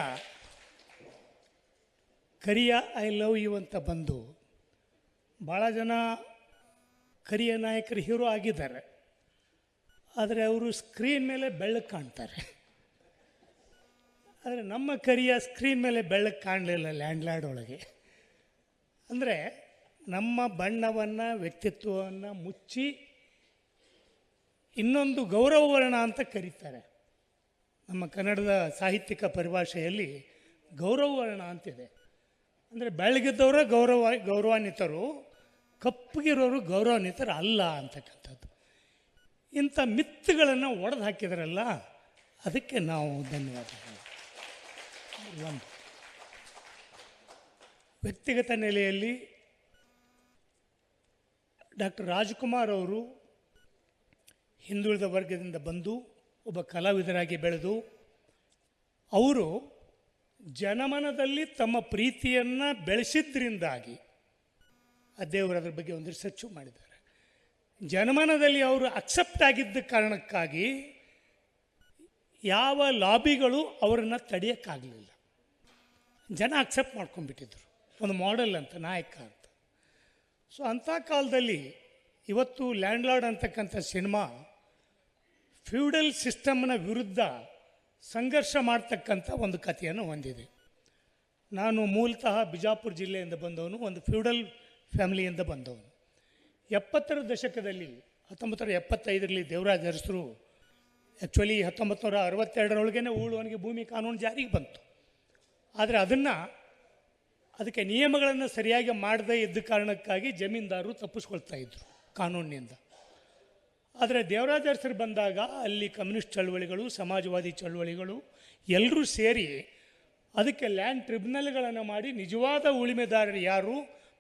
ಕರಿಯ ಐ ಲವ್ ಯು ಅಂತ ಬಂದು ಭಾಳ ಜನ ಕರಿಯ ನಾಯಕರು ಹೀರೋ ಆಗಿದ್ದಾರೆ, ಆದರೆ ಅವರು ಸ್ಕ್ರೀನ್ ಮೇಲೆ ಬೆಳ್ಳಗೆ ಕಾಣ್ತಾರೆ. ಆದರೆ ನಮ್ಮ ಕರಿಯ ಸ್ಕ್ರೀನ್ ಮೇಲೆ ಬೆಳ್ಳಗೆ ಕಾಣಲಿಲ್ಲ ಲ್ಯಾಂಡ್ಲಾರ್ಡ್ ಒಳಗೆ. ಅಂದರೆ ನಮ್ಮ ಬಣ್ಣವನ್ನು ವ್ಯಕ್ತಿತ್ವವನ್ನು ಮುಚ್ಚಿ ಇನ್ನೊಂದು ಗೌರವವರ್ಣ ಅಂತ ಕರೀತಾರೆ. ನಮ್ಮ ಕನ್ನಡದ ಸಾಹಿತ್ಯಿಕ ಪರಿಭಾಷೆಯಲ್ಲಿ ಗೌರವವರ್ಣ ಅಂತಿದೆ. ಅಂದರೆ ಬೆಳಗಿದ್ದವರು ಗೌರವಾನ್ವಿತರು, ಕಪ್ಪಗಿರೋರು ಗೌರವಾನ್ವಿತರು ಅಲ್ಲ ಅಂತಕ್ಕಂಥದ್ದು. ಇಂಥ ಮಿತ್ತುಗಳನ್ನು ಒಡೆದು ಹಾಕಿದ್ರಲ್ಲ, ಅದಕ್ಕೆ ನಾವು ಧನ್ಯವಾದಗಳು. ಒಂದು ವ್ಯಕ್ತಿಗತ ನೆಲೆಯಲ್ಲಿ ಡಾಕ್ಟರ್ ರಾಜ್ಕುಮಾರ್ ಅವರು ಹಿಂದುಳಿದ ವರ್ಗದಿಂದ ಬಂದು ಒಬ್ಬ ಕಲಾವಿದರಾಗಿ ಬೆಳೆದು ಅವರು ಜನಮನದಲ್ಲಿ ತಮ್ಮ ಪ್ರೀತಿಯನ್ನು ಬೆಳೆಸಿದ್ರಿಂದಾಗಿ ಆ ದೇವರು ಅದರ ಬಗ್ಗೆ ಒಂದು ರಿಸರ್ಚು ಮಾಡಿದ್ದಾರೆ. ಜನಮನದಲ್ಲಿ ಅವರು ಅಕ್ಸೆಪ್ಟ್ ಆಗಿದ್ದ ಕಾರಣಕ್ಕಾಗಿ ಯಾವ ಲಾಬಿಗಳು ಅವರನ್ನು ತಡೆಯೋಕ್ಕಾಗಲಿಲ್ಲ. ಜನ ಅಕ್ಸೆಪ್ಟ್ ಮಾಡ್ಕೊಂಡ್ಬಿಟ್ಟಿದ್ರು, ಒಂದು ಮಾಡೆಲ್ ಅಂತ, ನಾಯಕ ಅಂತ. ಸೊ ಅಂಥ ಕಾಲದಲ್ಲಿ ಇವತ್ತು ಲ್ಯಾಂಡ್ಲಾರ್ಡ್ ಅಂತಕ್ಕಂಥ ಸಿನಿಮಾ ಫ್ಯೂಡಲ್ ಸಿಸ್ಟಮ್ನ ವಿರುದ್ಧ ಸಂಘರ್ಷ ಮಾಡ್ತಕ್ಕಂಥ ಒಂದು ಕಥೆಯನ್ನು ಹೊಂದಿದೆ. ನಾನು ಮೂಲತಃ ಬಿಜಾಪುರ ಜಿಲ್ಲೆಯಿಂದ ಬಂದವನು, ಒಂದು ಫ್ಯೂಡಲ್ ಫ್ಯಾಮಿಲಿಯಿಂದ ಬಂದವನು. 70ರ ದಶಕದಲ್ಲಿ 1975ರಲ್ಲಿ ದೇವರಾಜ ಅರಸರು ಆ್ಯಕ್ಚುಲಿ 1962ರೊಳಗೇ ಉಳುವವನಿಗೆ ಭೂಮಿ ಕಾನೂನು ಜಾರಿಗೆ ಬಂತು. ಆದರೆ ಅದಕ್ಕೆ ನಿಯಮಗಳನ್ನು ಸರಿಯಾಗಿ ಮಾಡದೇ ಇದ್ದ ಕಾರಣಕ್ಕಾಗಿ ಜಮೀನ್ದಾರರು ತಪ್ಪಿಸ್ಕೊಳ್ತಾ ಇದ್ದರು ಕಾನೂನಿನಿಂದ. ಆದರೆ ದೇವರಾಜ ಅರಸರು ಬಂದಾಗ ಅಲ್ಲಿ ಕಮ್ಯುನಿಸ್ಟ್ ಚಳವಳಿಗಳು, ಸಮಾಜವಾದಿ ಚಳವಳಿಗಳು ಎಲ್ಲರೂ ಸೇರಿ ಅದಕ್ಕೆ ಲ್ಯಾಂಡ್ ಟ್ರಿಬ್ಯುನಲ್ಗಳನ್ನು ಮಾಡಿ ನಿಜವಾದ ಉಳಿಮೆದಾರರು ಯಾರು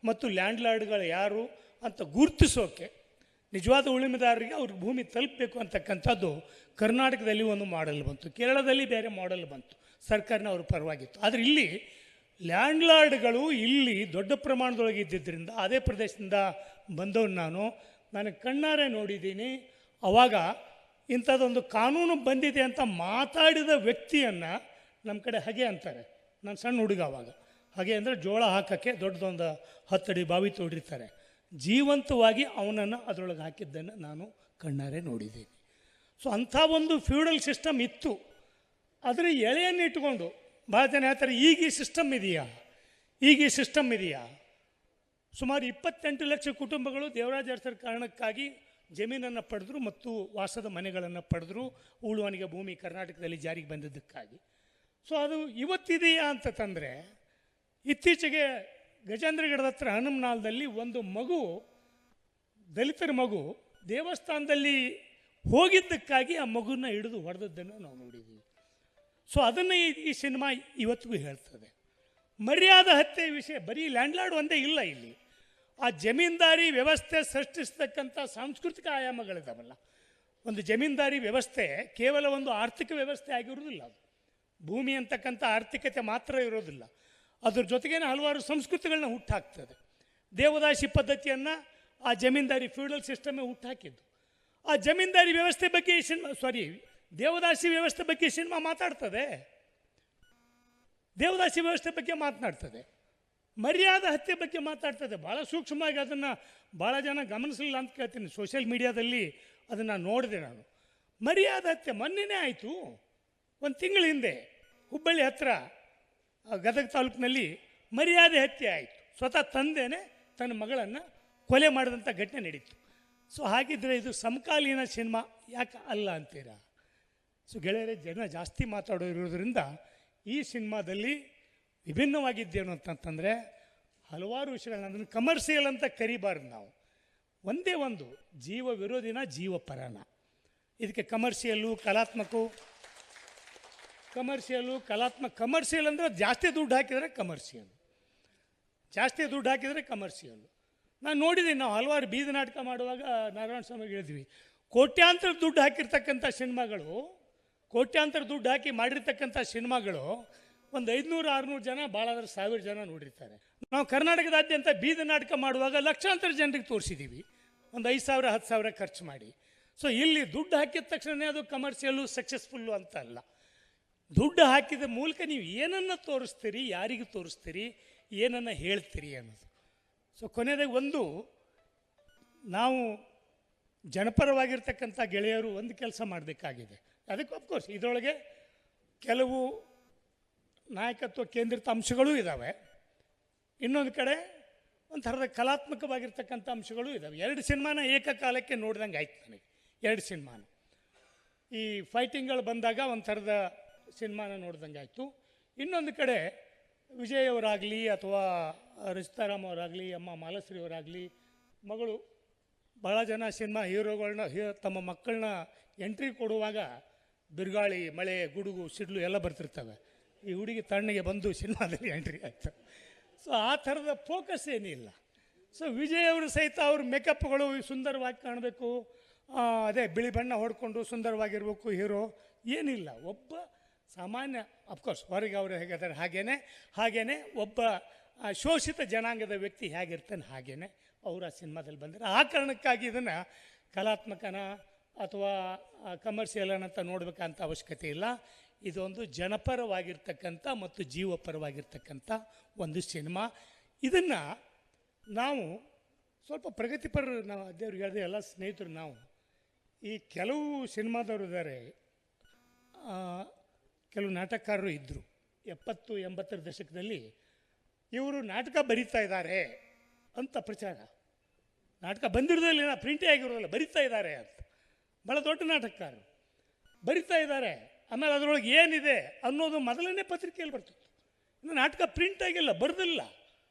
ಮತ್ತು ಲ್ಯಾಂಡ್ಲಾರ್ಡ್ಗಳು ಯಾರು ಅಂತ ಗುರುತಿಸೋಕೆ, ನಿಜವಾದ ಉಳಿಮೆದಾರರಿಗೆ ಅವ್ರಿಗೆ ಭೂಮಿ ತಲುಪಬೇಕು ಅಂತಕ್ಕಂಥದ್ದು ಕರ್ನಾಟಕದಲ್ಲಿ ಒಂದು ಮಾಡೆಲ್ ಬಂತು. ಕೇರಳದಲ್ಲಿ ಬೇರೆ ಮಾಡೆಲ್ ಬಂತು, ಸರ್ಕಾರನ ಅವ್ರ ಪರವಾಗಿತ್ತು. ಆದರೆ ಇಲ್ಲಿ ಲ್ಯಾಂಡ್ಲಾರ್ಡ್ಗಳು ಇಲ್ಲಿ ದೊಡ್ಡ ಪ್ರಮಾಣದೊಳಗೆ ಇದ್ದಿದ್ದರಿಂದ, ಅದೇ ಪ್ರದೇಶದಿಂದ ಬಂದವನು ನಾನು ಕಣ್ಣಾರೆ ನೋಡಿದ್ದೀನಿ. ಆವಾಗ ಇಂಥದ್ದೊಂದು ಕಾನೂನು ಬಂದಿದೆ ಅಂತ ಮಾತಾಡಿದ ವ್ಯಕ್ತಿಯನ್ನು ನಮ್ಮ ಕಡೆ ಹಗೆ ಅಂತಾರೆ. ನಾನು ಸಣ್ಣ ಹುಡುಗ ಆವಾಗ. ಹಾಗೆ ಅಂದರೆ ಜೋಳ ಹಾಕೋಕ್ಕೆ ದೊಡ್ಡದೊಂದು 10 ಅಡಿ ಬಾವಿ ತೋಡಿರ್ತಾರೆ. ಜೀವಂತವಾಗಿ ಅವನನ್ನು ಅದರೊಳಗೆ ಹಾಕಿದ್ದನ್ನು ನಾನು ಕಣ್ಣಾರೆ ನೋಡಿದ್ದೀನಿ. ಸೊ ಅಂಥ ಒಂದು ಫ್ಯೂಡಲ್ ಸಿಸ್ಟಮ್ ಇತ್ತು. ಅದರ ಎಳೆಯನ್ನು ಇಟ್ಕೊಂಡು ಭಾಳ ಜನ ಹೇಳ್ತಾರೆ, ಈಗ ಈ ಸಿಸ್ಟಮ್ ಇದೆಯಾ. ಸುಮಾರು 28 ಲಕ್ಷ ಕುಟುಂಬಗಳು ದೇವರಾಜ ಅರಸರ ಕಾರಣಕ್ಕಾಗಿ ಜಮೀನನ್ನು ಪಡೆದ್ರು ಮತ್ತು ವಾಸದ ಮನೆಗಳನ್ನು ಪಡೆದ್ರು, ಉಳುವವನಿಗೆ ಭೂಮಿ ಕರ್ನಾಟಕದಲ್ಲಿ ಜಾರಿಗೆ ಬಂದಿದ್ದಕ್ಕಾಗಿ. ಸೊ ಅದು ಇವತ್ತಿದೆಯಾ ಅಂತ ತಂದರೆ, ಇತ್ತೀಚೆಗೆ ಗಜೇಂದ್ರಗಢದ ಹತ್ರ ಹನುಮನಾಳದಲ್ಲಿ ಒಂದು ಮಗು, ದಲಿತರ ಮಗು ದೇವಸ್ಥಾನದಲ್ಲಿ ಹೋಗಿದ್ದಕ್ಕಾಗಿ ಆ ಮಗುನ ಹಿಡಿದು ಹೊಡೆದದ್ದನ್ನು ನಾವು ನೋಡಿದ್ದೀವಿ. ಸೊ ಅದನ್ನು ಈ ಸಿನಿಮಾ ಇವತ್ತಿಗೂ ಹೇಳ್ತದೆ. ಮರ್ಯಾದಾ ಹತ್ಯೆ ವಿಷಯ ಬರೀ ಲ್ಯಾಂಡ್ಲಾರ್ಡ್ ಒಂದೇ ಇಲ್ಲ, ಇಲ್ಲಿ ಆ ಜಮೀನ್ದಾರಿ ವ್ಯವಸ್ಥೆ ಸೃಷ್ಟಿಸ್ತಕ್ಕಂಥ ಸಾಂಸ್ಕೃತಿಕ ಆಯಾಮಗಳಿದಾವಲ್ಲ. ಒಂದು ಜಮೀನ್ದಾರಿ ವ್ಯವಸ್ಥೆ ಕೇವಲ ಒಂದು ಆರ್ಥಿಕ ವ್ಯವಸ್ಥೆ ಆಗಿರೋದಿಲ್ಲ, ಅದು ಭೂಮಿ ಅಂತಕ್ಕಂಥ ಆರ್ಥಿಕತೆ ಮಾತ್ರ ಇರೋದಿಲ್ಲ, ಅದ್ರ ಜೊತೆಗೇನೆ ಹಲವಾರು ಸಂಸ್ಕೃತಿಗಳನ್ನ ಹುಟ್ಟಾಕ್ತದೆ. ದೇವದಾಸಿ ಪದ್ಧತಿಯನ್ನು ಆ ಜಮೀನ್ದಾರಿ ಫ್ಯೂಡಲ್ ಸಿಸ್ಟಮೇ ಹುಟ್ಟಾಕಿದ್ದು. ಆ ಜಮೀನ್ದಾರಿ ವ್ಯವಸ್ಥೆ ಬಗ್ಗೆ ದೇವದಾಸಿ ವ್ಯವಸ್ಥೆ ಬಗ್ಗೆ ಸಿನಿಮಾ ಮಾತಾಡ್ತದೆ, ದೇವದಾಸಿ ವ್ಯವಸ್ಥೆ ಬಗ್ಗೆ ಮಾತನಾಡ್ತದೆ, ಮರ್ಯಾದಾ ಹತ್ಯೆ ಬಗ್ಗೆ ಮಾತಾಡ್ತದೆ. ಭಾಳ ಸೂಕ್ಷ್ಮವಾಗಿ ಅದನ್ನು ಭಾಳ ಜನ ಗಮನಿಸಲಿಲ್ಲ ಅಂತ ಕೇಳ್ತೀನಿ. ಸೋಷಿಯಲ್ ಮೀಡಿಯಾದಲ್ಲಿ ಅದನ್ನು ನೋಡಿದೆ ನಾನು. ಮರ್ಯಾದಾ ಹತ್ಯೆ ಮೊನ್ನೆನೇ ಆಯಿತು, ಒಂದು ತಿಂಗಳ ಹಿಂದೆ ಹುಬ್ಬಳ್ಳಿ ಹತ್ರ ಗದಗ ತಾಲೂಕಿನಲ್ಲಿ ಮರ್ಯಾದೆ ಹತ್ಯೆ ಆಯಿತು. ಸ್ವತಃ ತಂದೆನೇ ತನ್ನ ಮಗಳನ್ನು ಕೊಲೆ ಮಾಡಿದಂಥ ಘಟನೆ ನಡೀತು. ಸೊ ಹಾಗಿದ್ದರೆ ಇದು ಸಮಕಾಲೀನ ಸಿನಿಮಾ ಯಾಕೆ ಅಲ್ಲ ಅಂತೀರಾ? ಸೊ ಗೆಳೆಯರೇ, ಜನ ಜಾಸ್ತಿ ಮಾತಾಡೋರಿರೋದ್ರಿಂದ ಈ ಸಿನಿಮಾದಲ್ಲಿ ವಿಭಿನ್ನವಾಗಿದ್ದೇನು ಅಂತಂತಂದರೆ ಹಲವಾರು ವಿಷಯಗಳನ್ನ, ಅದನ್ನು ಕಮರ್ಷಿಯಲ್ ಅಂತ ಕರಿಬಾರ್ದು ನಾವು. ಒಂದೇ ಒಂದು ಜೀವ ವಿರೋಧಿನ, ಜೀವ ಪರನ. ಇದಕ್ಕೆ ಕಮರ್ಷಿಯಲ್ಲು ಕಮರ್ಷಿಯಲ್ ಅಂದರೆ ಜಾಸ್ತಿ ದುಡ್ಡು ಹಾಕಿದರೆ ಕಮರ್ಷಿಯಲ್. ನಾನು ನೋಡಿದ್ದೀನಿ, ನಾವು ಹಲವಾರು ಬೀದಿ ನಾಟಕ ಮಾಡುವಾಗ ನಾರಾಯಣ ಸ್ವಾಮಿಗೆ ಹೇಳಿದ್ವಿ, ಕೋಟ್ಯಾಂತರ ದುಡ್ಡು ಹಾಕಿರ್ತಕ್ಕಂಥ ಸಿನಿಮಾಗಳು, ಕೋಟ್ಯಾಂತರ ದುಡ್ಡು ಹಾಕಿ ಮಾಡಿರ್ತಕ್ಕಂಥ ಸಿನಿಮಾಗಳು ಒಂದು 500-600 ಜನ, ಭಾಳ ಅಂದ್ರೆ 1000 ಜನ ನೋಡಿರ್ತಾರೆ. ನಾವು ಕರ್ನಾಟಕದಾದ್ಯಂತ ಬೀದಿ ನಾಟಕ ಮಾಡುವಾಗ ಲಕ್ಷಾಂತರ ಜನರಿಗೆ ತೋರಿಸಿದ್ದೀವಿ, ಒಂದು 5,000 10,000 ಖರ್ಚು ಮಾಡಿ. ಸೊ ಇಲ್ಲಿ ದುಡ್ಡು ಹಾಕಿದ ತಕ್ಷಣ ಅದು ಕಮರ್ಷಿಯಲ್ಲು ಸಕ್ಸಸ್ಫುಲ್ಲು ಅಂತ ಅಲ್ಲ. ದುಡ್ಡು ಹಾಕಿದ ಮೂಲಕ ನೀವು ಏನನ್ನು ತೋರಿಸ್ತೀರಿ, ಯಾರಿಗೆ ತೋರಿಸ್ತೀರಿ, ಏನನ್ನು ಹೇಳ್ತೀರಿ ಅನ್ನೋದು. ಸೊ ಕೊನೆಯದಾಗಿ ಒಂದು, ನಾವು ಜನಪರವಾಗಿರ್ತಕ್ಕಂಥ ಗೆಳೆಯರು ಒಂದು ಕೆಲಸ ಮಾಡಬೇಕಾಗಿದೆ. ಅದಕ್ಕೆ ಅಫ್ಕೋರ್ಸ್ ಇದರೊಳಗೆ ಕೆಲವು ನಾಯಕತ್ವ ಕೇಂದ್ರಿತ ಅಂಶಗಳೂ ಇದ್ದಾವೆ, ಇನ್ನೊಂದು ಕಡೆ ಒಂಥರದ ಕಲಾತ್ಮಕವಾಗಿರ್ತಕ್ಕಂಥ ಅಂಶಗಳೂ ಇದ್ದಾವೆ. 2 ಸಿನಿಮಾನ ಏಕಕಾಲಕ್ಕೆ ನೋಡ್ದಂಗೆ ಆಯ್ತು ನನಗೆ. 2 ಸಿನಿಮಾನ ಈ ಫೈಟಿಂಗ್ಗಳು ಬಂದಾಗ ಒಂಥರದ ಸಿನಿಮಾನ ನೋಡ್ದಂಗೆ ಆಯಿತು. ಇನ್ನೊಂದು ಕಡೆ ವಿಜಯ್ ಅವರಾಗಲಿ ಅಥವಾ ರಚಿತಾರಾಮ್ ಅವರಾಗಲಿ, ಅಮ್ಮ ಮಾಲಶ್ರೀ ಅವರಾಗಲಿ, ಮಗಳು ಭಾಳ ಜನ ಸಿನಿಮಾ ಹೀರೋಗಳನ್ನ ತಮ್ಮ ಮಕ್ಕಳನ್ನ ಎಂಟ್ರಿ ಕೊಡುವಾಗ ಬಿರುಗಾಳಿ, ಮಳೆ, ಗುಡುಗು, ಸಿಡ್ಲು ಎಲ್ಲ ಬರ್ತಿರ್ತವೆ. ಈ ಹುಡುಗಿ ತಣ್ಣಗೆ ಬಂದು ಸಿನಿಮಾದಲ್ಲಿ ಎಂಟ್ರಿ ಆಯಿತು. ಸೊ ಆ ಥರದ ಫೋಕಸ್ ಏನಿಲ್ಲ. ಸೊ ವಿಜಯ್ ಅವರು ಸಹಿತ ಅವ್ರ ಮೇಕಪ್ಗಳು ಸುಂದರವಾಗಿ ಕಾಣಬೇಕು, ಅದೇ ಬಿಳಿ ಬಣ್ಣ ಹೊಡ್ಕೊಂಡು ಸುಂದರವಾಗಿರ್ಬೇಕು ಹೀರೋ, ಏನಿಲ್ಲ. ಒಬ್ಬ ಸಾಮಾನ್ಯ, ಅಫ್ಕೋರ್ಸ್ ಹೊರಗೆ ಅವರು ಹೇಗಿದ್ದಾರೆ ಹಾಗೇನೆ ಒಬ್ಬ ಶೋಷಿತ ಜನಾಂಗದ ವ್ಯಕ್ತಿ ಹೇಗಿರ್ತಾನೆ ಹಾಗೇನೆ ಅವರು ಆ ಸಿನಿಮಾದಲ್ಲಿ ಬಂದರೆ. ಆ ಕಾರಣಕ್ಕಾಗಿ ಇದನ್ನು ಕಲಾತ್ಮಕನ ಅಥವಾ ಕಮರ್ಷಿಯಲ್ ಅಂತ ನೋಡಬೇಕಂತ ಅವಶ್ಯಕತೆ ಇಲ್ಲ. ಇದೊಂದು ಜನಪರವಾಗಿರ್ತಕ್ಕಂಥ ಮತ್ತು ಜೀವಪರವಾಗಿರ್ತಕ್ಕಂಥ ಒಂದು ಸಿನಿಮಾ. ಇದನ್ನು ನಾವು ಸ್ವಲ್ಪ ಪ್ರಗತಿಪರ, ನಾವು ಅದೇವ್ರಿಗೆ ಹೇಳಿದೆ, ಎಲ್ಲ ಸ್ನೇಹಿತರು ನಾವು ಈ ಕೆಲವು ಸಿನಿಮಾದವರು ಇದ್ದಾರೆ, ಕೆಲವು ನಾಟಕಕಾರರು ಇದ್ದರು 70-80ರ ದಶಕದಲ್ಲಿ. ಇವರು ನಾಟಕ ಬರೀತಾ ಇದ್ದಾರೆ ಅಂತ ಪ್ರಚಾರ, ನಾಟಕ ಬಂದಿರೋದಿಲ್ಲ, ಪ್ರಿಂಟೇ ಆಗಿರೋದಿಲ್ಲ, ಬರಿತಾ ಇದ್ದಾರೆ ಅಂತ. ಭಾಳ ದೊಡ್ಡ ನಾಟಕಕಾರರು ಬರಿತಾ ಇದ್ದಾರೆ. ಆಮೇಲೆ ಅದರೊಳಗೆ ಏನಿದೆ ಅನ್ನೋದು ಮೊದಲನೇ ಪತ್ರಿಕೆಯಲ್ಲಿ ಬರ್ತಿತ್ತು. ಇನ್ನು ನಾಟಕ ಪ್ರಿಂಟ್ ಆಗಿಲ್ಲ, ಬರೆದಿಲ್ಲ,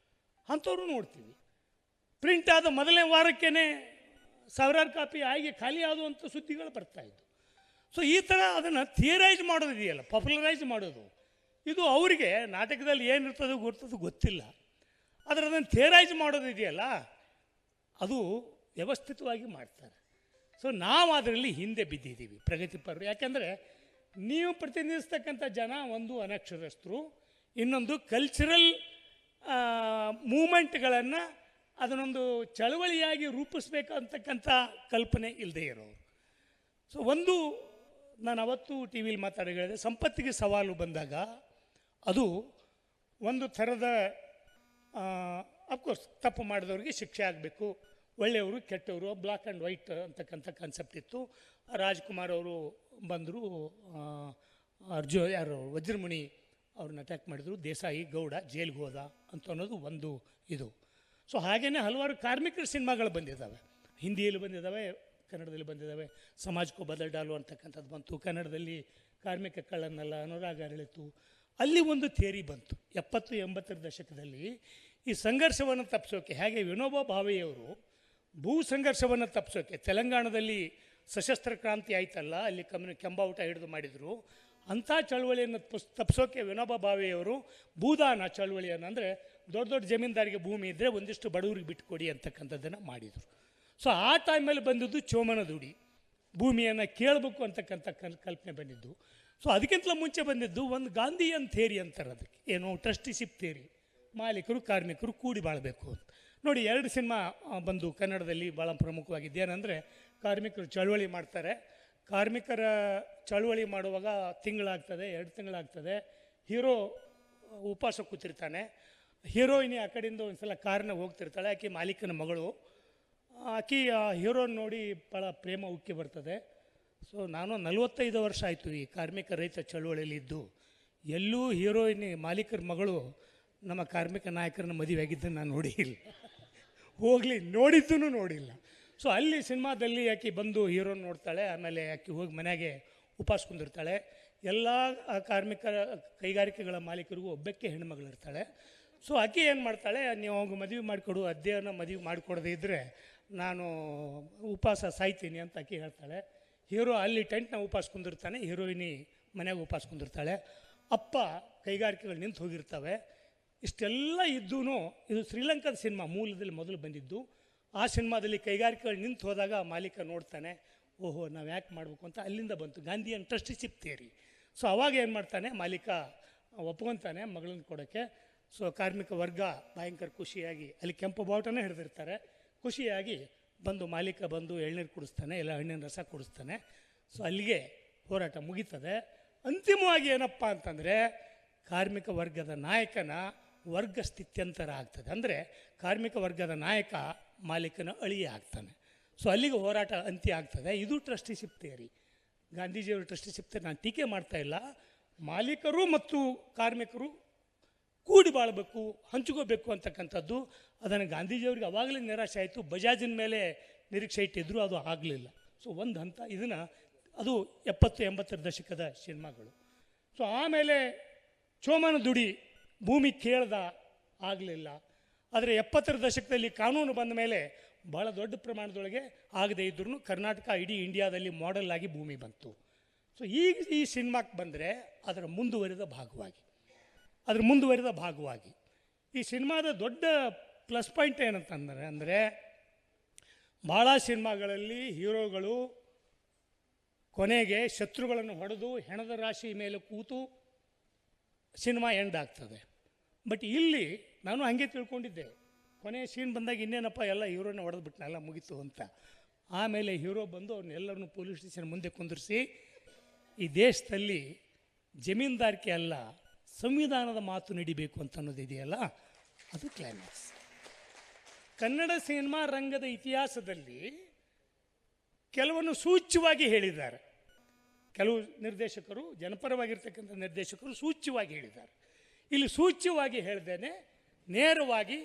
ಅಂಥವ್ರು ನೋಡ್ತೀವಿ. ಪ್ರಿಂಟ್ ಆದ ಮೊದಲನೇ ವಾರಕ್ಕೇ 1000 ಕಾಪಿ ಆಗಿ ಖಾಲಿ ಆಗುವಂಥ ಸುದ್ದಿಗಳು ಬರ್ತಾಯಿದ್ದು. ಸೊ ಈ ಥರ ಅದನ್ನು ಥಿಯರೈಸ್ ಮಾಡೋದಿದೆಯಲ್ಲ, ಪಾಪ್ಯುಲರೈಸ್ ಮಾಡೋದು, ಇದು ಅವರಿಗೆ ನಾಟಕದಲ್ಲಿ ಏನಿರ್ತದೆ ಗೊತ್ತಿಲ್ಲ. ಆದರೆ ಅದನ್ನು ಥಿಯರೈಸ್ ಮಾಡೋದಿದೆಯಲ್ಲ, ಅದು ವ್ಯವಸ್ಥಿತವಾಗಿ ಮಾಡ್ತಾರೆ. ಸೊ ನಾವು ಅದರಲ್ಲಿ ಹಿಂದೆ ಬಿದ್ದಿದ್ದೀವಿ ಪ್ರಗತಿಪರರು. ಯಾಕೆಂದರೆ ನೀವು ಪ್ರತಿನಿಧಿಸ್ತಕ್ಕಂಥ ಜನ ಒಂದು ಅನಕ್ಷರಸ್ಥರು, ಇನ್ನೊಂದು ಕಲ್ಚರಲ್ ಮೂಮೆಂಟ್ಗಳನ್ನು ಅದನ್ನೊಂದು ಚಳವಳಿಯಾಗಿ ರೂಪಿಸ್ಬೇಕಂತಕ್ಕಂಥ ಕಲ್ಪನೆ ಇಲ್ಲದೆ ಇರೋರು. ಸೊ ಒಂದು, ನಾನು ಅವತ್ತು ಟಿ ವಿಲಿ ಮಾತಾಡಿ ಹೇಳಿದೆ, ಸಂಪತ್ತಿಗೆ ಸವಾಲು ಬಂದಾಗ ಅದು ಒಂದು ಥರದ ಅಫ್ಕೋರ್ಸ್ ತಪ್ಪು ಮಾಡಿದವ್ರಿಗೆ ಶಿಕ್ಷೆ ಆಗಬೇಕು, ಒಳ್ಳೆಯವರು ಕೆಟ್ಟವರು, ಬ್ಲ್ಯಾಕ್ ಆ್ಯಂಡ್ ವೈಟ್ ಅಂತಕ್ಕಂಥ ಕಾನ್ಸೆಪ್ಟ್ ಇತ್ತು. ರಾಜ್ಕುಮಾರ್ ಅವರು ಬಂದರು, ವಜ್ರಮುನಿ ಅವ್ರನ್ನ ಅಟ್ಯಾಕ್ ಮಾಡಿದರು, ದೇಸಾಯಿ ಗೌಡ ಜೈಲಿಗೆ ಹೋದ ಅಂತ ಅನ್ನೋದು ಒಂದು ಇದು. ಸೊ ಹಾಗೆಯೇ ಹಲವಾರು ಕಾರ್ಮಿಕರ ಸಿನಿಮಾಗಳು ಬಂದಿದ್ದಾವೆ, ಹಿಂದಿಯಲ್ಲಿ ಬಂದಿದ್ದಾವೆ, ಕನ್ನಡದಲ್ಲಿ ಬಂದಿದ್ದಾವೆ. ಸಮಾಜಕ್ಕೂ ಬದಲ್ ಡಾಲು ಅಂತಕ್ಕಂಥದ್ದು ಬಂತು, ಕನ್ನಡದಲ್ಲಿ ಕಾರ್ಮಿಕ ಕಳ್ಳನಲ್ಲ, ಅನುರಾಗ ಅರಳಿತು. ಅಲ್ಲಿ ಒಂದು ಥಿಯರಿ ಬಂತು 70-80ರ ದಶಕದಲ್ಲಿ. ಈ ಸಂಘರ್ಷವನ್ನು ತಪ್ಪಿಸೋಕೆ ಹೇಗೆ ವಿನೋಬಾ ಭಾವೆಯವರು ಭೂ ಸಂಘರ್ಷವನ್ನು ತಪ್ಪಿಸೋಕೆ ತೆಲಂಗಾಣದಲ್ಲಿ ಸಶಸ್ತ್ರ ಕ್ರಾಂತಿ ಆಯ್ತಲ್ಲ, ಅಲ್ಲಿ ಕೆಂಬಾವುಟ ಹಿಡಿದು ಮಾಡಿದರು, ಅಂಥ ಚಳವಳಿಯನ್ನು ತಪ್ಪಿಸೋಕೆ ವಿನೋಬಾ ಭಾವೆಯವರು ಭೂದಾನ ಚಳವಳಿಯನ್ನು, ಅಂದರೆ ದೊಡ್ಡ ದೊಡ್ಡ ಜಮೀನ್ದಾರಿಗೆ ಭೂಮಿ ಇದ್ದರೆ ಒಂದಿಷ್ಟು ಬಡವರಿಗೆ ಬಿಟ್ಟುಕೊಡಿ ಅಂತಕ್ಕಂಥದ್ದನ್ನು ಮಾಡಿದರು. ಸೊ ಆ ಟೈಮಲ್ಲಿ ಬಂದಿದ್ದು ಚೋಮನ ದುಡಿ, ಭೂಮಿಯನ್ನು ಕೇಳಬೇಕು ಅಂತಕ್ಕಂಥ ಕಲ್ಪನೆ ಬಂದಿದ್ದು. ಸೊ ಅದಕ್ಕಿಂತಲೂ ಮುಂಚೆ ಬಂದಿದ್ದು ಒಂದು ಗಾಂಧಿಯನ್ ಥೇರಿ ಅಂತಾರೆ, ಅದಕ್ಕೆ ಏನು ಟ್ರಸ್ಟಿಶಿಪ್ ಥೇರಿ, ಮಾಲೀಕರು ಕಾರ್ಮಿಕರು ಕೂಡಿ ಬಾಳಬೇಕು ಅಂತ. ನೋಡಿ 2 ಸಿನಿಮಾ ಬಂದು ಕನ್ನಡದಲ್ಲಿ ಭಾಳ ಪ್ರಮುಖವಾಗಿದ್ದು. ಏನಂದರೆ ಕಾರ್ಮಿಕರು ಚಳವಳಿ ಮಾಡ್ತಾರೆ, ಕಾರ್ಮಿಕರ ಚಳವಳಿ ಮಾಡುವಾಗ ತಿಂಗಳಾಗ್ತದೆ, 2 ತಿಂಗಳಾಗ್ತದೆ, ಹೀರೋ ಉಪವಾಸ ಕೂತಿರ್ತಾನೆ, ಹೀರೋಯಿನಿ ಆ ಕಡೆಯಿಂದ ಒಂದು ಸಲ ಕಾರನ್ನ ಹೋಗ್ತಿರ್ತಾಳೆ, ಆಕೆ ಮಾಲೀಕನ ಮಗಳು. ಆಕೆ ಆ ಹೀರೋನ ನೋಡಿ ಭಾಳ ಪ್ರೇಮ ಉಕ್ಕಿ ಬರ್ತದೆ. ಸೊ ನಾನು 45 ವರ್ಷ ಆಯಿತು ಈ ಕಾರ್ಮಿಕ ರೈತ ಚಳವಳಿಯಲ್ಲಿ ಇದ್ದು, ಎಲ್ಲೂ ಹೀರೋಯಿನಿ ಮಾಲೀಕರ ಮಗಳು ನಮ್ಮ ಕಾರ್ಮಿಕ ನಾಯಕರನ್ನ ಮದುವೆ ಆಗಿದ್ದನ್ನು ನಾನು ನೋಡಿಲ್ಲ, ಹೋಗಲಿ ನೋಡಿದ್ದೂ ನೋಡಿಲ್ಲ. ಸೊ ಅಲ್ಲಿ ಸಿನಿಮಾದಲ್ಲಿ ಆಕೆ ಬಂದು ಹೀರೋನ ನೋಡ್ತಾಳೆ, ಆಮೇಲೆ ಆಕೆ ಹೋಗಿ ಮನೆಗೆ ಉಪವಾಸ ಕುಂದಿರ್ತಾಳೆ. ಎಲ್ಲ ಕಾರ್ಮಿಕರ ಕೈಗಾರಿಕೆಗಳ ಮಾಲೀಕರಿಗೂ ಒಬ್ಬಕ್ಕೆ ಹೆಣ್ಮಗಳಿರ್ತಾಳೆ. ಸೊ ಆಕೆ ಏನು ಮಾಡ್ತಾಳೆ, ನೀವು ಅವ್ಗೆ ಮದುವೆ ಮಾಡಿಕೊಡು, ಅಧ್ಯಯನ ಮದುವೆ ಮಾಡಿಕೊಡದೇ ಇದ್ದರೆ ನಾನು ಉಪವಾಸ ಸಾಯ್ತೀನಿ ಅಂತ ಆಕೆ ಹೇಳ್ತಾಳೆ. ಹೀರೋ ಅಲ್ಲಿ ಟೆಂಟ್ನ ಉಪವಾಸ ಕುಂದಿರ್ತಾನೆ, ಹೀರೋಯಿನಿ ಮನೆಗೆ ಉಪವಾಸ ಕುಂದಿರ್ತಾಳೆ. ಅಪ್ಪ ಕೈಗಾರಿಕೆಗಳು ನಿಂತು ಹೋಗಿರ್ತವೆ. ಇಷ್ಟೆಲ್ಲ ಇದ್ದೂ ಇದು ಶ್ರೀಲಂಕಾದ ಸಿನಿಮಾ ಮೂಲದಲ್ಲಿ ಮೊದಲು ಬಂದಿದ್ದು. ಆ ಸಿನಿಮಾದಲ್ಲಿ ಕೈಗಾರಿಕೆಗಳು ನಿಂತು ಹೋದಾಗ ಮಾಲೀಕ ನೋಡ್ತಾನೆ, ಓಹೋ ನಾವು ಯಾಕೆ ಮಾಡಬೇಕು ಅಂತ ಅಲ್ಲಿಂದ ಬಂತು ಗಾಂಧಿಯನ್ ಟ್ರಸ್ಟಿಶಿಪ್ ಥಿಯರಿ. ಸೊ ಅವಾಗ ಏನು ಮಾಡ್ತಾನೆ ಮಾಲೀಕ, ಒಪ್ಕೊತಾನೆ ಮಗಳನ್ನ ಕೊಡೋಕ್ಕೆ. ಸೊ ಕಾರ್ಮಿಕ ವರ್ಗ ಭಯಂಕರ ಖುಷಿಯಾಗಿ, ಅಲ್ಲಿ ಕೆಂಪು ಬಾವುಟನೇ ಹಿಡಿದಿರ್ತಾರೆ, ಖುಷಿಯಾಗಿ ಬಂದು ಮಾಲೀಕ ಬಂದು ಎಳ್ನೀರು ಕುಡಿಸ್ತಾನೆ, ಇಲ್ಲ ಹಣ್ಣಿನ ರಸ ಕುಡಿಸ್ತಾನೆ. ಸೊ ಅಲ್ಲಿಗೆ ಹೋರಾಟ ಮುಗೀತದೆ. ಅಂತಿಮವಾಗಿ ಏನಪ್ಪ ಅಂತಂದರೆ ಕಾರ್ಮಿಕ ವರ್ಗದ ನಾಯಕನ ವರ್ಗ ಸ್ಥಿತ್ಯಂತರ ಆಗ್ತದೆ. ಅಂದರೆ ಕಾರ್ಮಿಕ ವರ್ಗದ ನಾಯಕ ಮಾಲೀಕನ ಅಳಿಯ ಆಗ್ತಾನೆ. ಸೊ ಅಲ್ಲಿಗೆ ಹೋರಾಟ ಅಂತ್ಯ ಆಗ್ತದೆ. ಇದು ಟ್ರಸ್ಟಿಶಿಪ್ ಥಿಯರಿ. ಗಾಂಧೀಜಿಯವರು ಟ್ರಸ್ಟಿಶಿಪ್ ಥಿಯರಿ ನಾನು ಟೀಕೆ ಮಾಡ್ತಾ ಇಲ್ಲ. ಮಾಲೀಕರು ಮತ್ತು ಕಾರ್ಮಿಕರು ಕೂಡಿ ಬಾಳಬೇಕು, ಹಂಚ್ಕೋಬೇಕು ಅಂತಕ್ಕಂಥದ್ದು. ಅದನ್ನು ಗಾಂಧೀಜಿಯವ್ರಿಗೆ ಅವಾಗಲೇ ನಿರಾಶೆ ಆಯಿತು. ಬಜಾಜಿನ ಮೇಲೆ ನಿರೀಕ್ಷೆ ಇಟ್ಟಿದ್ರು, ಅದು ಆಗಲಿಲ್ಲ. ಸೊ ಒಂದು ಹಂತ ಇದನ್ನು, ಅದು 70-80 ದಶಕದ ಸಿನಿಮಾಗಳು. ಸೊ ಆಮೇಲೆ ಚೋಮನ ದುಡಿ ಭೂಮಿ ಕೇಳ್ದ, ಆಗಲಿಲ್ಲ. ಆದರೆ 70ರ ದಶಕದಲ್ಲಿ ಕಾನೂನು ಬಂದ ಮೇಲೆ ಭಾಳ ದೊಡ್ಡ ಪ್ರಮಾಣದೊಳಗೆ ಆಗದೇ ಇದ್ರೂ ಕರ್ನಾಟಕ ಇಡೀ ಇಂಡಿಯಾದಲ್ಲಿ ಮಾಡೆಲ್ ಆಗಿ ಭೂಮಿ ಬಂತು. ಸೊ ಈಗ ಈ ಸಿನಿಮಾಕ್ಕೆ ಬಂದರೆ ಅದರ ಮುಂದುವರಿದ ಭಾಗವಾಗಿ ಈ ಸಿನಿಮಾದ ದೊಡ್ಡ ಪ್ಲಸ್ ಪಾಯಿಂಟ್ ಏನಂತಂದರೆ ಅಂದರೆ ಭಾಳ ಸಿನಿಮಾಗಳಲ್ಲಿ ಹೀರೋಗಳು ಕೊನೆಗೆ ಶತ್ರುಗಳನ್ನು ಹೊಡೆದು ಹೆಣದ ರಾಶಿ ಮೇಲೆ ಕೂತು ಸಿನಿಮಾ ಎಂಡ್ ಆಗ್ತದೆ. ಬಟ್ ಇಲ್ಲಿ ನಾನು ಹಾಗೆ ತಿಳ್ಕೊಂಡಿದ್ದೆ, ಕೊನೆಯ ಸೀನ್ ಬಂದಾಗ ಇನ್ನೇನಪ್ಪ ಎಲ್ಲ ಹೀರೋನ ಹೊಡೆದ್ಬಿಟ್ನಲ್ಲ, ಮುಗೀತು ಅಂತ. ಆಮೇಲೆ ಹೀರೋ ಬಂದು ಅವ್ರನ್ನೆಲ್ಲರನ್ನು ಪೊಲೀಸ್ ಸ್ಟೇಷನ್ ಮುಂದೆ ಕುಂದಿರಿಸಿ ಈ ದೇಶದಲ್ಲಿ ಜಮೀನ್ದಾರಿಕೆ ಅಲ್ಲ, ಸಂವಿಧಾನದ ಮಾತು ನಡಿಬೇಕು ಅಂತ ಅನ್ನೋದಿದೆಯಲ್ಲ, ಅದು ಕ್ಲೈಮ್ಯಾಕ್ಸ್. ಕನ್ನಡ ಸಿನಿಮಾ ರಂಗದ ಇತಿಹಾಸದಲ್ಲಿ ಕೆಲವನ್ನು ಸೂಚ್ಯವಾಗಿ ಹೇಳಿದ್ದಾರೆ. ಕೆಲವು ನಿರ್ದೇಶಕರು, ಜನಪರವಾಗಿರ್ತಕ್ಕಂಥ ನಿರ್ದೇಶಕರು ಸೂಚ್ಯವಾಗಿ ಹೇಳಿದ್ದಾರೆ. ಇಲ್ಲಿ ಸೂಚ್ಯವಾಗಿ ಹೇಳ್ದೇನೆ ನೇರವಾಗಿ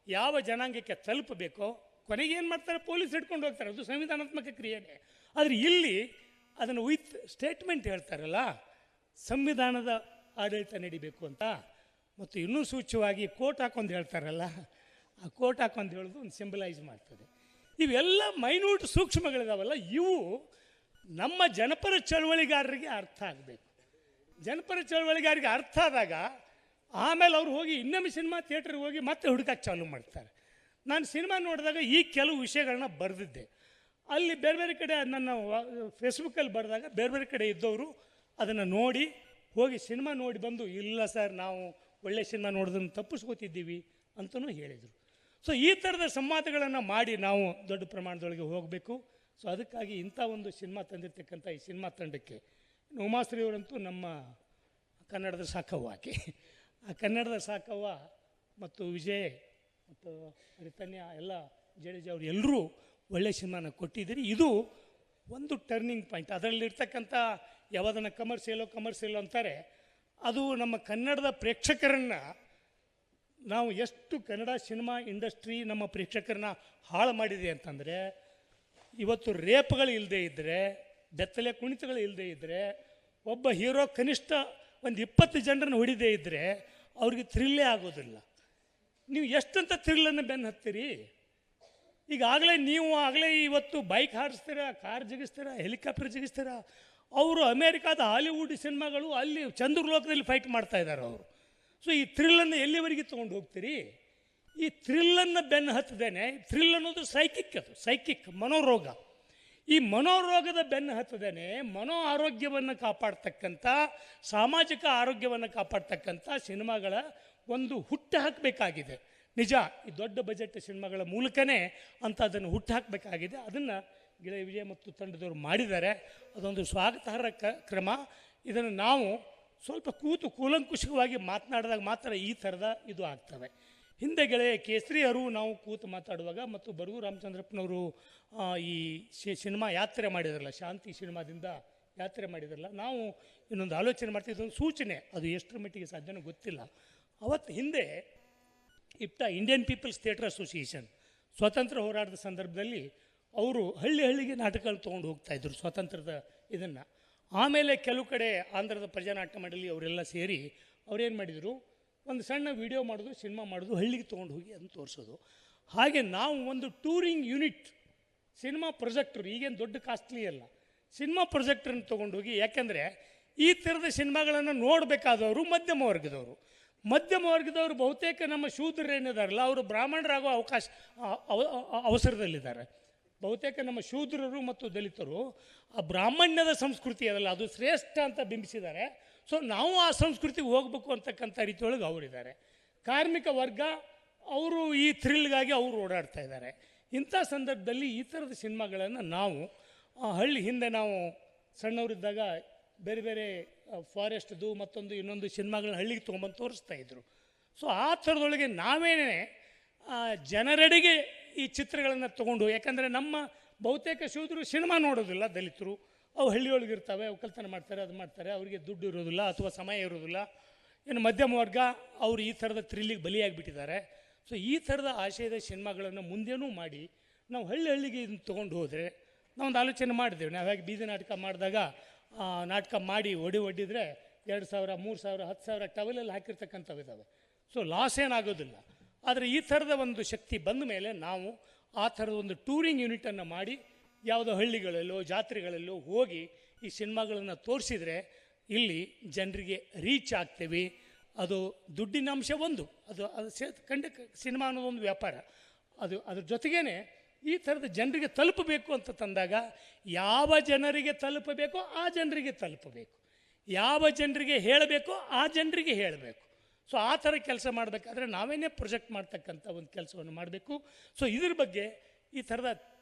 ಯಾವ ಜನಾಂಗಕ್ಕೆ ತಲುಪಬೇಕೋ ಕೊನೆಗೆ ಏನು ಮಾಡ್ತಾರೆ, ಪೊಲೀಸ್ ಹಿಡ್ಕೊಂಡು ಹೋಗ್ತಾರೆ, ಅದು ಸಂವಿಧಾನಾತ್ಮಕ ಕ್ರಿಯೆನೇ. ಆದರೆ ಇಲ್ಲಿ ಅದನ್ನು ವಿತ್ ಸ್ಟೇಟ್ಮೆಂಟ್ ಹೇಳ್ತಾರಲ್ಲ, ಸಂವಿಧಾನದ ಆಡಳಿತ ನಡಿಬೇಕು ಅಂತ. ಮತ್ತು ಇನ್ನೂ ಸೂಚ್ಯವಾಗಿ ಕೋಟ್ ಹಾಕೊಂಡು ಹೇಳ್ತಾರಲ್ಲ, ಆ ಕೋಟ್ ಹಾಕೊಂಡು ಹೇಳೋದು ಒಂದು ಸಿಂಬಲೈಸ್ ಮಾಡ್ತದೆ. ಇವೆಲ್ಲ ಮೈನ್ಯೂಟ್ ಸೂಕ್ಷ್ಮಗಳಿದಾವಲ್ಲ, ಇವು ನಮ್ಮ ಜನಪರ ಚಳವಳಿಗಾರರಿಗೆ ಅರ್ಥ ಆಗಬೇಕು. ಜನಪರ ಚಳವಳಿಗಾರರಿಗೆ ಅರ್ಥ ಆದಾಗ ಆಮೇಲೆ ಅವ್ರು ಹೋಗಿ ಇನ್ನೊಮ್ಮೆ ಸಿನಿಮಾ ಥಿಯೇಟ್ರಿಗೆ ಹೋಗಿ ಮತ್ತೆ ಹುಡುಕಕ್ಕೆ ಚಾಲೂ ಮಾಡ್ತಾರೆ. ನಾನು ಸಿನಿಮಾ ನೋಡಿದಾಗ ಈ ಕೆಲವು ವಿಷಯಗಳನ್ನ ಬರೆದಿದ್ದೆ. ಅಲ್ಲಿ ಬೇರೆ ಬೇರೆ ಕಡೆ ನನ್ನ ಫೇಸ್ಬುಕ್ಕಲ್ಲಿ ಬರೆದಾಗ ಬೇರೆ ಬೇರೆ ಕಡೆ ಇದ್ದವರು ಅದನ್ನು ನೋಡಿ ಹೋಗಿ ಸಿನಿಮಾ ನೋಡಿ ಬಂದು, ಇಲ್ಲ ಸರ್ ನಾವು ಒಳ್ಳೆ ಸಿನಿಮಾ ನೋಡೋದನ್ನು ತಪ್ಪಿಸ್ಕೋತಿದ್ದೀವಿ ಅಂತಲೂ ಹೇಳಿದರು. ಸೊ ಈ ಥರದ ಸಂವಾದಗಳನ್ನು ಮಾಡಿ ನಾವು ದೊಡ್ಡ ಪ್ರಮಾಣದೊಳಗೆ ಹೋಗಬೇಕು. ಸೊ ಅದಕ್ಕಾಗಿ ಇಂಥ ಒಂದು ಸಿನಿಮಾ ತಂದಿರ್ತಕ್ಕಂಥ ಈ ಸಿನಿಮಾ ತಂಡಕ್ಕೆ ಉಮಾಶ್ರೀಯವರಂತೂ ನಮ್ಮ ಕನ್ನಡದ ಸಾಕವ್ವ. ಆಕೆ ಆ ಕನ್ನಡದ ಸಾಕವ್ವ ಮತ್ತು ವಿಜಯ್ ಮತ್ತು ರಿತನ್ಯ ಎಲ್ಲ ಜಡೇಜಾ ಅವರು ಎಲ್ಲರೂ ಒಳ್ಳೆಯ ಸಿನಿಮಾನ ಕೊಟ್ಟಿದ್ದೀರಿ. ಇದು ಒಂದು ಟರ್ನಿಂಗ್ ಪಾಯಿಂಟ್. ಅದರಲ್ಲಿರ್ತಕ್ಕಂಥ ಯಾವುದನ್ನು ಕಮರ್ಷಿಯಲು ಅಂತಾರೆ, ಅದು ನಮ್ಮ ಕನ್ನಡದ ಪ್ರೇಕ್ಷಕರನ್ನು, ನಾವು ಎಷ್ಟು ಕನ್ನಡ ಸಿನಿಮಾ ಇಂಡಸ್ಟ್ರಿ ನಮ್ಮ ಪ್ರೇಕ್ಷಕರನ್ನ ಹಾಳು ಮಾಡಿದೆ ಅಂತಂದರೆ, ಇವತ್ತು ರೇಪ್ಗಳು ಇಲ್ಲದೆ ಇದ್ದರೆ, ಬೆತ್ತಲೆ ಕುಣಿತಗಳು ಇಲ್ಲದೆ ಇದ್ದರೆ, ಒಬ್ಬ ಹೀರೋ ಕನಿಷ್ಠ ಒಂದು 20 ಜನರನ್ನು ಹೊಡಿದೇ ಇದ್ದರೆ ಅವ್ರಿಗೆ ಥ್ರಿಲ್ಲೇ ಆಗೋದಿಲ್ಲ. ನೀವು ಎಷ್ಟಂತ ಥ್ರಿಲ್ಲನ್ನು ಬೆನ್ನು ಹತ್ತೀರಿ? ಈಗಾಗಲೇ ಇವತ್ತು ಬೈಕ್ ಹಾರಿಸ್ತೀರಾ, ಕಾರ್ ಜಿಗಿಸ್ತೀರಾ, ಹೆಲಿಕಾಪ್ಟರ್ ಜಿಗಿಸ್ತೀರಾ. ಅವರು ಅಮೇರಿಕಾದ ಹಾಲಿವುಡ್ ಸಿನಿಮಾಗಳು ಅಲ್ಲಿ ಚಂದ್ರಲೋಕದಲ್ಲಿ ಫೈಟ್ ಮಾಡ್ತಾ ಇದ್ದಾರೆ ಅವರು. ಸೊ ಈ ಥ್ರಿಲ್ಲನ್ನು ಎಲ್ಲಿವರೆಗೆ ತೊಗೊಂಡು ಹೋಗ್ತೀರಿ? ಈ ಥ್ರಿಲ್ಲನ್ನು ಬೆನ್ನು ಹತ್ತದೇನೆ, ಥ್ರಿಲ್ ಅನ್ನೋದು ಸೈಕಿಕ್ ಮನೋರೋಗ. ಈ ಮನೋರೋಗದ ಬೆನ್ನು ಹತ್ತದೇನೆ ಮನೋ ಆರೋಗ್ಯವನ್ನು ಕಾಪಾಡ್ತಕ್ಕಂಥ, ಸಾಮಾಜಿಕ ಆರೋಗ್ಯವನ್ನು ಕಾಪಾಡ್ತಕ್ಕಂಥ ಸಿನಿಮಾಗಳ ಒಂದು ಹುಟ್ಟು ಹಾಕಬೇಕಾಗಿದೆ. ನಿಜ, ಈ ದೊಡ್ಡ ಬಜೆಟ್ ಸಿನಿಮಾಗಳ ಮೂಲಕನೇ ಅಂಥದ್ದನ್ನು ಹುಟ್ಟು ಹಾಕಬೇಕಾಗಿದೆ. ಅದನ್ನು ಗೆಳೆಯ ವಿಜಯ ಮತ್ತು ತಂಡದವರು ಮಾಡಿದ್ದಾರೆ. ಅದೊಂದು ಸ್ವಾಗತಾರ್ಹ ಕ್ರಮ. ಇದನ್ನು ನಾವು ಸ್ವಲ್ಪ ಕೂಲಂಕುಷವಾಗಿ ಮಾತನಾಡಿದಾಗ ಮಾತ್ರ ಈ ಥರದ ಇದು ಆಗ್ತವೆ. ಹಿಂದೆ ಗೆಳೆಯ ಕೇಸರಿ ಅರಿವು ನಾವು ಕೂತು ಮಾತಾಡುವಾಗ ಮತ್ತು ಬರಗು ರಾಮಚಂದ್ರಪ್ಪನವರು ಈ ಸಿನಿಮಾ ಯಾತ್ರೆ ಮಾಡಿದ್ರಲ್ಲ, ಶಾಂತಿ ಸಿನಿಮಾದಿಂದ ಯಾತ್ರೆ ಮಾಡಿದ್ರಲ್ಲ, ನಾವು ಇನ್ನೊಂದು ಆಲೋಚನೆ ಮಾಡ್ತಿದ್ದ ಒಂದು ಸೂಚನೆ, ಅದು ಎಷ್ಟರ ಮಟ್ಟಿಗೆ ಸಾಧ್ಯನೋ ಗೊತ್ತಿಲ್ಲ. ಅವತ್ತು ಹಿಂದೆ ಇಂಡಿಯನ್ ಪೀಪಲ್ಸ್ ಥಿಯೇಟರ್ ಅಸೋಸಿಯೇಷನ್ ಸ್ವಾತಂತ್ರ್ಯ ಹೋರಾಟದ ಸಂದರ್ಭದಲ್ಲಿ ಅವರು ಹಳ್ಳಿಗೆ ನಾಟಕಗಳು ತೊಗೊಂಡು ಹೋಗ್ತಾಯಿದ್ರು ಸ್ವಾತಂತ್ರ್ಯದ ಇದನ್ನು. ಆಮೇಲೆ ಕೆಲವು ಕಡೆ ಆಂಧ್ರದ ಪ್ರಜಾನಾಟ್ಯ ಮಂಡಳಿ ಅವರೆಲ್ಲ ಸೇರಿ ಅವ್ರೇನು ಮಾಡಿದರು, ಒಂದು ಸಣ್ಣ ವಿಡಿಯೋ ಮಾಡೋದು, ಸಿನಿಮಾ ಮಾಡೋದು, ಹಳ್ಳಿಗೆ ತೊಗೊಂಡು ಹೋಗಿ ಅದನ್ನು ತೋರಿಸೋದು. ಹಾಗೆ ನಾವು ಒಂದು ಟೂರಿಂಗ್ ಯೂನಿಟ್, ಸಿನಿಮಾ ಪ್ರೊಜೆಕ್ಟರ್, ಈಗೇನು ದೊಡ್ಡ ಕಾಸ್ಟ್ಲಿ ಅಲ್ಲ, ಸಿನಿಮಾ ಪ್ರೊಜೆಕ್ಟ್ರನ್ನು ತೊಗೊಂಡು ಹೋಗಿ, ಯಾಕೆಂದರೆ ಈ ಥರದ ಸಿನಿಮಾಗಳನ್ನು ನೋಡಬೇಕಾದವರು ಮಧ್ಯಮ ವರ್ಗದವರು ಬಹುತೇಕ ನಮ್ಮ ಶೂದ್ರರೇನಿದಾರಲ್ಲ ಅವರು ಬ್ರಾಹ್ಮಣರಾಗೋ ಅವಸರದಲ್ಲಿದ್ದಾರೆ. ಬಹುತೇಕ ನಮ್ಮ ಶೂದ್ರರು ಮತ್ತು ದಲಿತರು ಆ ಬ್ರಾಹ್ಮಣ್ಯದ ಸಂಸ್ಕೃತಿ ಅದಲ್ಲ, ಅದು ಶ್ರೇಷ್ಠ ಅಂತ ಬಿಂಬಿಸಿದ್ದಾರೆ. ಸೊ ನಾವು ಆ ಸಂಸ್ಕೃತಿಗೆ ಹೋಗ್ಬೇಕು ಅಂತಕ್ಕಂಥ ರೀತಿಯೊಳಗೆ ಅವರಿದ್ದಾರೆ. ಕಾರ್ಮಿಕ ವರ್ಗ ಅವರು ಈ ಥ್ರಿಲ್ಗಾಗಿ ಅವರು ಓಡಾಡ್ತಾ ಇದ್ದಾರೆ. ಇಂಥ ಸಂದರ್ಭದಲ್ಲಿ ಈ ಥರದ ಸಿನಿಮಾಗಳನ್ನು ನಾವು ಹಿಂದೆ ನಾವು ಸಣ್ಣವರಿದ್ದಾಗ ಬೇರೆ ಬೇರೆ ಫಾರೆಸ್ಟ್ದು ಮತ್ತೊಂದು ಇನ್ನೊಂದು ಸಿನಿಮಾಗಳನ್ನ ಹಳ್ಳಿಗೆ ತೊಗೊಂಬಂದು ತೋರಿಸ್ತಾ ಇದ್ರು. ಸೊ ಆ ಥರದೊಳಗೆ ನಾವೇನೇ ಜನರೆಡೆಗೆ ಈ ಚಿತ್ರಗಳನ್ನು ತೊಗೊಂಡು, ಯಾಕಂದರೆ ನಮ್ಮ ಬಹುತೇಕ ಶೂದ್ರರು ಸಿನಿಮಾ ನೋಡೋದಿಲ್ಲ, ದಲಿತರು ಅವು ಹಳ್ಳಿಯೊಳಗಿರ್ತವೆ, ಅವು ಕಲ್ತನ ಮಾಡ್ತಾರೆ, ಅದು ಮಾಡ್ತಾರೆ, ಅವರಿಗೆ ದುಡ್ಡು ಇರೋದಿಲ್ಲ ಅಥವಾ ಸಮಯ ಇರೋದಿಲ್ಲ. ಇನ್ನು ಮಧ್ಯಮ ವರ್ಗ ಅವರು ಈ ಥರದ ಥ್ರಿಲ್ಲಿಗೆ ಬಲಿಯಾಗಿಬಿಟ್ಟಿದ್ದಾರೆ. ಸೊ ಈ ಥರದ ಆಶಯದ ಸಿನಿಮಾಗಳನ್ನು ಮುಂದೇನೂ ಮಾಡಿ ನಾವು ಹಳ್ಳಿಗೆ ಇದನ್ನು ತೊಗೊಂಡು ಹೋದರೆ, ನಾವೊಂದು ಆಲೋಚನೆ ಮಾಡಿದ್ದೇವೆ. ನಾವು ಹೇಗೆ ಬೀದಿ ನಾಟಕ ಮಾಡಿದಾಗ ನಾಟಕ ಮಾಡಿ ಒಡ್ಡಿದ್ರೆ 2,000, 3,000, 10,000 ಟವೆಲಲ್ಲಿ ಹಾಕಿರ್ತಕ್ಕಂಥವು ಇದ್ದಾವೆ. ಸೊ ಲಾಸ್ ಏನಾಗೋದಿಲ್ಲ. ಆದರೆ ಈ ಥರದ ಒಂದು ಶಕ್ತಿ ಬಂದ ಮೇಲೆ ನಾವು ಆ ಥರದ ಒಂದು ಟೂರಿಂಗ್ ಯೂನಿಟನ್ನು ಮಾಡಿ ಯಾವುದೋ ಹಳ್ಳಿಗಳಲ್ಲೋ ಜಾತ್ರೆಗಳಲ್ಲೋ ಹೋಗಿ ಈ ಸಿನಿಮಾಗಳನ್ನು ತೋರಿಸಿದರೆ ಇಲ್ಲಿ ಜನರಿಗೆ ರೀಚ್ ಆಗ್ತೇವೆ. ಅದು ದುಡ್ಡಿನ ಅಂಶ ಒಂದು, ಅದು ಸಿನಿಮಾ ಅನ್ನೋದೊಂದು ವ್ಯಾಪಾರ. ಅದ್ರ ಜೊತೆಗೇ ಈ ಥರದ ಜನರಿಗೆ ತಲುಪಬೇಕು ಅಂತ ತಂದಾಗ ಯಾವ ಜನರಿಗೆ ತಲುಪಬೇಕೋ ಆ ಜನರಿಗೆ ತಲುಪಬೇಕು, ಯಾವ ಜನರಿಗೆ ಹೇಳಬೇಕೋ ಆ ಜನರಿಗೆ ಹೇಳಬೇಕು. ಸೊ ಆ ಥರ ಕೆಲಸ ಮಾಡಬೇಕಾದ್ರೆ ನಾವೇನೇ ಪ್ರೊಜೆಕ್ಟ್ ಮಾಡ್ತಕ್ಕಂಥ ಒಂದು ಕೆಲಸವನ್ನು ಮಾಡಬೇಕು. ಸೊ ಇದ್ರ ಬಗ್ಗೆ ಈ ಥರದ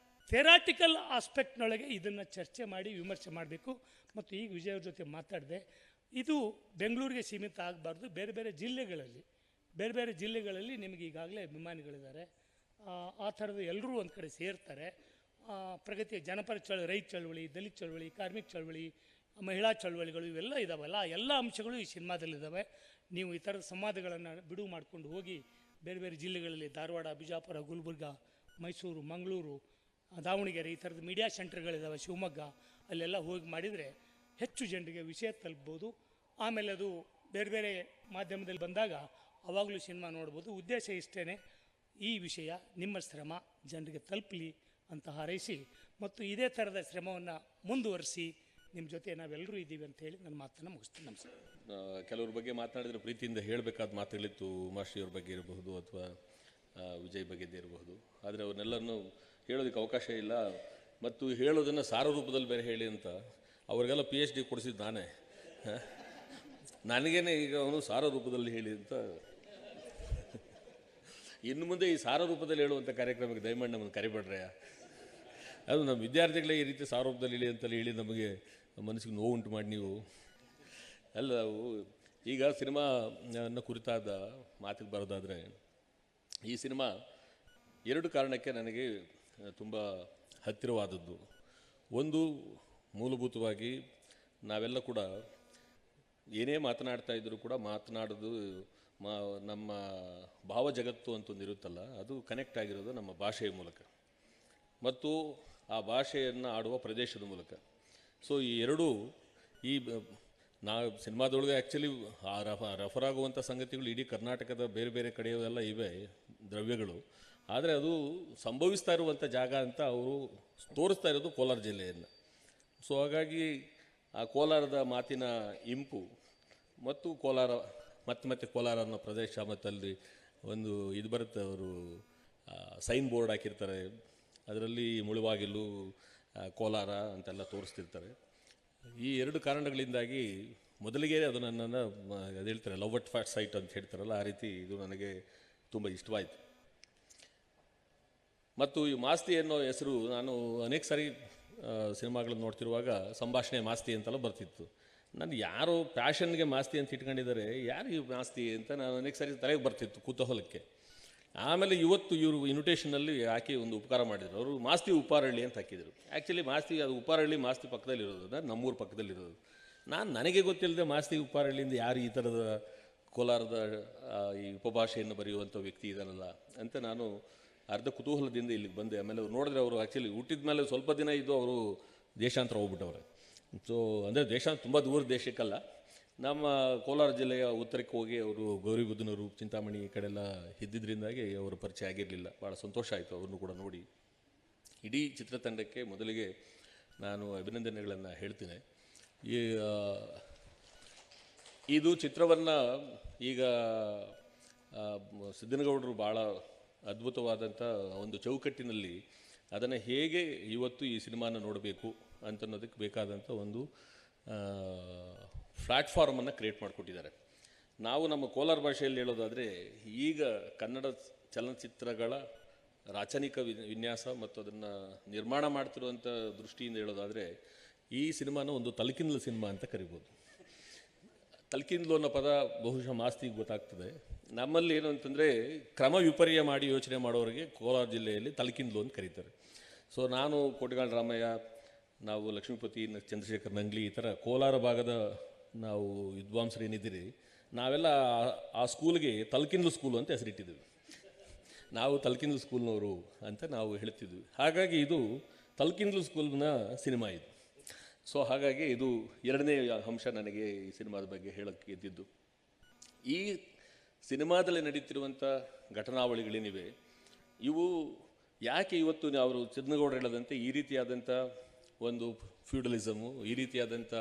ಥೆರಾಟಿಕಲ್ ಆಸ್ಪೆಕ್ಟ್ನೊಳಗೆ ಇದನ್ನು ಚರ್ಚೆ ಮಾಡಿ ವಿಮರ್ಶೆ ಮಾಡಬೇಕು. ಮತ್ತು ಈಗ ವಿಜಯವ್ರ ಜೊತೆ ಮಾತಾಡಿದೆ, ಇದು ಬೆಂಗಳೂರಿಗೆ ಸೀಮಿತ ಆಗಬಾರ್ದು. ಬೇರೆ ಬೇರೆ ಜಿಲ್ಲೆಗಳಲ್ಲಿ ನಿಮಗೆ ಈಗಾಗಲೇ ಅಭಿಮಾನಿಗಳಿದ್ದಾರೆ. ಆ ಥರದ ಎಲ್ಲರೂ ಒಂದು ಕಡೆ ಸೇರ್ತಾರೆ. ಪ್ರಗತಿಯ ಜನಪರ ರೈತ ಚಳವಳಿ, ದಲಿತ ಚಳವಳಿ, ಕಾರ್ಮಿಕ ಚಳವಳಿ, ಮಹಿಳಾ ಚಳವಳಿಗಳು ಇವೆಲ್ಲ ಇದ್ದಾವಲ್ಲ, ಎಲ್ಲ ಅಂಶಗಳು ಈ ಸಿನಿಮಾದಲ್ಲಿದ್ದಾವೆ. ನೀವು ಈ ಥರದ ಸಂವಾದಗಳನ್ನು ಬಿಡುವು ಮಾಡ್ಕೊಂಡು ಹೋಗಿ ಬೇರೆ ಬೇರೆ ಜಿಲ್ಲೆಗಳಲ್ಲಿ ಧಾರವಾಡ, ಬಿಜಾಪುರ, ಗುಲ್ಬರ್ಗ, ಮೈಸೂರು, ಮಂಗಳೂರು, ದಾವಣಗೆರೆ ಈ ಥರದ ಮೀಡಿಯಾ ಸೆಂಟರ್ಗಳಿದ್ದಾವೆ, ಶಿವಮೊಗ್ಗ, ಅಲ್ಲೆಲ್ಲ ಹೋಗಿ ಮಾಡಿದರೆ ಹೆಚ್ಚು ಜನರಿಗೆ ವಿಷಯ ತಲುಪ್ಬೋದು. ಆಮೇಲೆ ಅದು ಬೇರೆ ಬೇರೆ ಮಾಧ್ಯಮದಲ್ಲಿ ಬಂದಾಗ ಅವಾಗಲೂ ಸಿನಿಮಾ ನೋಡ್ಬೋದು. ಉದ್ದೇಶ ಇಷ್ಟೇ, ಈ ವಿಷಯ ನಿಮ್ಮ ಶ್ರಮ ಜನರಿಗೆ ತಲುಪಲಿ ಅಂತ ಹಾರೈಸಿ ಮತ್ತು ಇದೇ ಥರದ ಶ್ರಮವನ್ನು ಮುಂದುವರಿಸಿ ನಿಮ್ಮ ಜೊತೆ ನಾವೆಲ್ಲರೂ ಇದ್ದೀವಿ ಅಂತ ಹೇಳಿ ನನ್ನ ಮಾತನ್ನು ಮುಗಿಸ್ತೀನಿ. ನಮಸ್ಕಾರ. ಕೆಲವ್ರ ಬಗ್ಗೆ ಮಾತನಾಡಿದ್ರೆ ಪ್ರೀತಿಯಿಂದ ಹೇಳಬೇಕಾದ ಮಾತುಗಳಿತ್ತು, ಉಮಾಶ್ರೀ ಅವ್ರ ಬಗ್ಗೆ ಇರಬಹುದು ಅಥವಾ ವಿಜಯ್ ಬಗ್ಗೆದೇ ಇರಬಹುದು. ಆದರೆ ಅವನ್ನೆಲ್ಲನೂ ಹೇಳೋದಕ್ಕೆ ಅವಕಾಶ ಇಲ್ಲ. ಮತ್ತು ಹೇಳೋದನ್ನು ಸಾರ ರೂಪದಲ್ಲಿ ಬೇರೆ ಹೇಳಿ ಅಂತ ಅವ್ರಿಗೆಲ್ಲ PhD ಕೊಡಿಸಿದ್ದು ನಾನೇ. ನನಗೇನೆ ಈಗ ಅವನು ಸಾರ ರೂಪದಲ್ಲಿ ಹೇಳಿ ಅಂತ. ಇನ್ನು ಮುಂದೆ ಈ ಸಾರ ರೂಪದಲ್ಲಿ ಹೇಳುವಂಥ ಕಾರ್ಯಕ್ರಮಕ್ಕೆ ದಯಮಾಡಿ ನಮ್ಮನ್ನು ಕರಿಬೇಡ್ರೆ. ಅದು ನಮ್ಮ ವಿದ್ಯಾರ್ಥಿಗಳೇ ಈ ರೀತಿ ಸಾರ ರೂಪದಲ್ಲಿ ಹೇಳಿ ಅಂತಲೇ ಹೇಳಿ ನಮಗೆ ಮನಸ್ಸಿಗೆ ನೋವು ಉಂಟು ಮಾಡಿ ನೀವು ಅಲ್ಲ. ಈಗ ಸಿನಿಮಾನ ಕುರಿತಾದ ಮಾತಿಗೆ ಬರೋದಾದರೆ, ಈ ಸಿನಿಮಾ 2 ಕಾರಣಕ್ಕೆ ನನಗೆ ತುಂಬ ಹತ್ತಿರವಾದದ್ದು. ಒಂದು, ಮೂಲಭೂತವಾಗಿ ನಾವೆಲ್ಲ ಕೂಡ ಏನೇ ಮಾತನಾಡ್ತಾ ಇದ್ದರೂ ಕೂಡ ಮಾತನಾಡೋದು ನಮ್ಮ ಭಾವ ಜಗತ್ತು ಅಂತೊಂದು ಇರುತ್ತಲ್ಲ, ಅದು ಕನೆಕ್ಟ್ ಆಗಿರೋದು ನಮ್ಮ ಭಾಷೆಯ ಮೂಲಕ ಮತ್ತು ಆ ಭಾಷೆಯನ್ನು ಆಡುವ ಪ್ರದೇಶದ ಮೂಲಕ. ಸೊ ಈ ಎರಡೂ ಸಿನಿಮಾದೊಳಗೆ ಆ್ಯಕ್ಚುಲಿ ರೆಫರ್ ಆಗುವಂಥ ಸಂಗತಿಗಳು ಇಡೀ ಕರ್ನಾಟಕದ ಬೇರೆ ಬೇರೆ ಕಡೆಯೆಲ್ಲ ಇವೆ ದ್ರವ್ಯಗಳು. ಆದರೆ ಅದು ಸಂಭವಿಸ್ತಾ ಇರುವಂಥ ಜಾಗ ಅಂತ ಅವರು ತೋರಿಸ್ತಾ ಇರೋದು ಕೋಲಾರ ಜಿಲ್ಲೆಯನ್ನು. ಸೊ ಹಾಗಾಗಿ ಆ ಕೋಲಾರದ ಮಾತಿನ ಇಂಪು ಮತ್ತು ಕೋಲಾರ ಮತ್ತೆ ಕೋಲಾರ ಅನ್ನೋ ಪ್ರದೇಶ, ಮತ್ತು ಅಲ್ಲಿ ಒಂದು ಇದು ಬರುತ್ತೆ, ಅವರು ಸೈನ್ ಬೋರ್ಡ್ ಹಾಕಿರ್ತಾರೆ, ಅದರಲ್ಲಿ ಮುಳುವಾಗಿಲು ಕೋಲಾರ ಅಂತೆಲ್ಲ ತೋರಿಸ್ತಿರ್ತಾರೆ. ಈ 2 ಕಾರಣಗಳಿಂದಾಗಿ ಮೊದಲಿಗೆ ಅದು ನನ್ನನ್ನು ಅದು ಹೇಳ್ತಾರೆ ಲವ್ ಅಟ್ ಫಸ್ಟ್ ಸೈಟ್ ಅಂತ ಹೇಳ್ತಾರಲ್ಲ, ಆ ರೀತಿ ಇದು ನನಗೆ ತುಂಬ ಇಷ್ಟವಾಯಿತು. ಮತ್ತು ಈ ಮಾಸ್ತಿ ಅನ್ನೋ ಹೆಸರು ನಾನು ಅನೇಕ ಸಾರಿ ಸಿನಿಮಾಗಳನ್ನು ನೋಡ್ತಿರುವಾಗ ಸಂಭಾಷಣೆ ಮಾಸ್ತಿ ಅಂತೆಲ್ಲ ಬರ್ತಿತ್ತು. ನಾನು ಯಾರೋ ಪ್ಯಾಷನ್ಗೆ ಮಾಸ್ತಿ ಅಂತ ಇಟ್ಕೊಂಡಿದ್ದಾರೆ, ಯಾರು ಈ ಮಾಸ್ತಿ ಅಂತ ನಾನು ಅನೇಕ ಸಾರಿ ತಲೆಗೆ ಬರ್ತಿತ್ತು ಕುತೂಹಲಕ್ಕೆ. ಆಮೇಲೆ ಇವತ್ತು ಇವರು ಇನ್ವಿಟೇಷನಲ್ಲಿ ಹಾಕಿ ಒಂದು ಉಪಕಾರ ಮಾಡಿದರು. ಅವರು ಮಾಸ್ತಿ ಉಪ್ಪಾರಳ್ಳಿ ಅಂತ ಹಾಕಿದರು. ಆ್ಯಕ್ಚುಲಿ ಮಾಸ್ತಿ ಅದು ಉಪ್ಪಾರಳ್ಳಿ ಮಾಸ್ತಿ ಪಕ್ಕದಲ್ಲಿರೋದು, ನಮ್ಮೂರು ಪಕ್ಕದಲ್ಲಿರೋದು. ನನಗೆ ಗೊತ್ತಿಲ್ಲದೆ ಮಾಸ್ತಿ ಉಪ್ಪಾರಳ್ಳಿಯಿಂದ ಯಾರು ಈ ಥರದ ಕೋಲಾರದ ಈ ಉಪಭಾಷೆಯನ್ನು ಬರೆಯುವಂಥ ವ್ಯಕ್ತಿ ಇದ್ದಾನಲ್ಲ ಅಂತ ನಾನು ಅರ್ಧ ಕುತೂಹಲದಿಂದ ಇಲ್ಲಿಗೆ ಬಂದೆ. ಆಮೇಲೆ ಅವ್ರು ನೋಡಿದ್ರೆ ಅವರು ಆ್ಯಕ್ಚುಲಿ ಹುಟ್ಟಿದ ಮೇಲೆ ಸ್ವಲ್ಪ ದಿನ ಇದ್ದು ಅವರು ದೇಶಾಂತರ ಹೋಗ್ಬಿಟ್ಟವ್ರೆ. ಸೊ ಅಂದರೆ ದೇಶಾಂತರ ತುಂಬ ದೂರದ ದೇಶಕ್ಕಲ್ಲ, ನಮ್ಮ ಕೋಲಾರ ಜಿಲ್ಲೆಯ ಉತ್ತರಕ್ಕೆ ಹೋಗಿ ಅವರು ಗೌರಿಬಿದನೂರು, ಚಿಂತಾಮಣಿ ಈ ಕಡೆಲ್ಲ ಇದ್ದಿದ್ದರಿಂದಾಗಿ ಅವರ ಪರಿಚಯ ಆಗಿರಲಿಲ್ಲ. ಭಾಳ ಸಂತೋಷ ಆಯಿತು ಅವ್ರನ್ನೂ ಕೂಡ ನೋಡಿ. ಇಡೀ ಚಿತ್ರತಂಡಕ್ಕೆ ಮೊದಲಿಗೆ ನಾನು ಅಭಿನಂದನೆಗಳನ್ನು ಹೇಳ್ತೀನಿ. ಇದು ಚಿತ್ರವನ್ನು ಈಗ ಸಿದ್ದನಗೌಡರು ಭಾಳ ಅದ್ಭುತವಾದಂಥ ಒಂದು ಚೌಕಟ್ಟಿನಲ್ಲಿ ಅದನ್ನು ಹೇಗೆ ಇವತ್ತು ಈ ಸಿನಿಮಾನ ನೋಡಬೇಕು ಅಂತನ್ನೋದಕ್ಕೆ ಬೇಕಾದಂಥ ಒಂದು ಪ್ಲ್ಯಾಟ್ಫಾರ್ಮನ್ನು ಕ್ರಿಯೇಟ್ ಮಾಡಿಕೊಟ್ಟಿದ್ದಾರೆ. ನಾವು ನಮ್ಮ ಕೋಲಾರ ಭಾಷೆಯಲ್ಲಿ ಹೇಳೋದಾದರೆ, ಈಗ ಕನ್ನಡ ಚಲನಚಿತ್ರಗಳ ರಾಚನಿಕ ವಿನ್ಯಾಸ ಮತ್ತು ಅದನ್ನು ನಿರ್ಮಾಣ ಮಾಡ್ತಿರುವಂಥ ದೃಷ್ಟಿಯಿಂದ ಹೇಳೋದಾದರೆ, ಈ ಸಿನಿಮಾನ ಒಂದು ತಲಕಿಂದ್ಲು ಸಿನಿಮಾ ಅಂತ ಕರಿಬೋದು. ತಲಕಿಂದ್ಲು ಅನ್ನೋ ಪದ ಬಹುಶಃ ಮಾಸ್ತಿಗೆ ಗೊತ್ತಾಗ್ತದೆ. ನಮ್ಮಲ್ಲಿ ಏನು ಅಂತಂದರೆ, ಕ್ರಮ ವಿಪರ್ಯ ಮಾಡಿ ಯೋಚನೆ ಮಾಡೋರಿಗೆ ಕೋಲಾರ ಜಿಲ್ಲೆಯಲ್ಲಿ ತಲಕಿಂದ್ಲು ಅಂತ ಕರೀತಾರೆ. ಸೊ ನಾನು ಕೋಟೆಗಾಳ ರಾಮಯ್ಯ, ನಾವು ಲಕ್ಷ್ಮೀಪತಿ, ಚಂದ್ರಶೇಖರ್ ನಂಗ್ಲಿ, ಈ ಥರ ಕೋಲಾರ ಭಾಗದ ನಾವು ವಿದ್ವಾಂಸರು ಏನಿದ್ದೀರಿ, ನಾವೆಲ್ಲ ಆ ಸ್ಕೂಲ್ಗೆ ತಲಕಿಂದ್ಲು ಸ್ಕೂಲು ಅಂತ ಹೆಸರಿಟ್ಟಿದ್ದೀವಿ. ನಾವು ತಲಕಿಂದ್ಲು ಸ್ಕೂಲ್ನವರು ಅಂತ ನಾವು ಹೇಳ್ತಿದ್ವಿ. ಹಾಗಾಗಿ ಇದು ತಲಕಿಂದ್ಲು ಸ್ಕೂಲ್ನ ಸಿನಿಮಾ ಇದು. ಸೊ ಹಾಗಾಗಿ ಇದು ಎರಡನೇ ಅಂಶ ನನಗೆ ಈ ಸಿನಿಮಾದ ಬಗ್ಗೆ ಹೇಳೋಕ್ಕೆ ಇದ್ದಿದ್ದು. ಈ ಸಿನಿಮಾದಲ್ಲಿ ನಡೀತಿರುವಂಥ ಘಟನಾವಳಿಗಳೇನಿವೆ, ಇವು ಯಾಕೆ ಇವತ್ತು ಅವರು ಸಿದ್ನಗೌಡರು ಹೇಳದಂತೆ ಈ ರೀತಿಯಾದಂಥ ಒಂದು ಫ್ಯೂಡಲಿಸಮು, ಈ ರೀತಿಯಾದಂಥ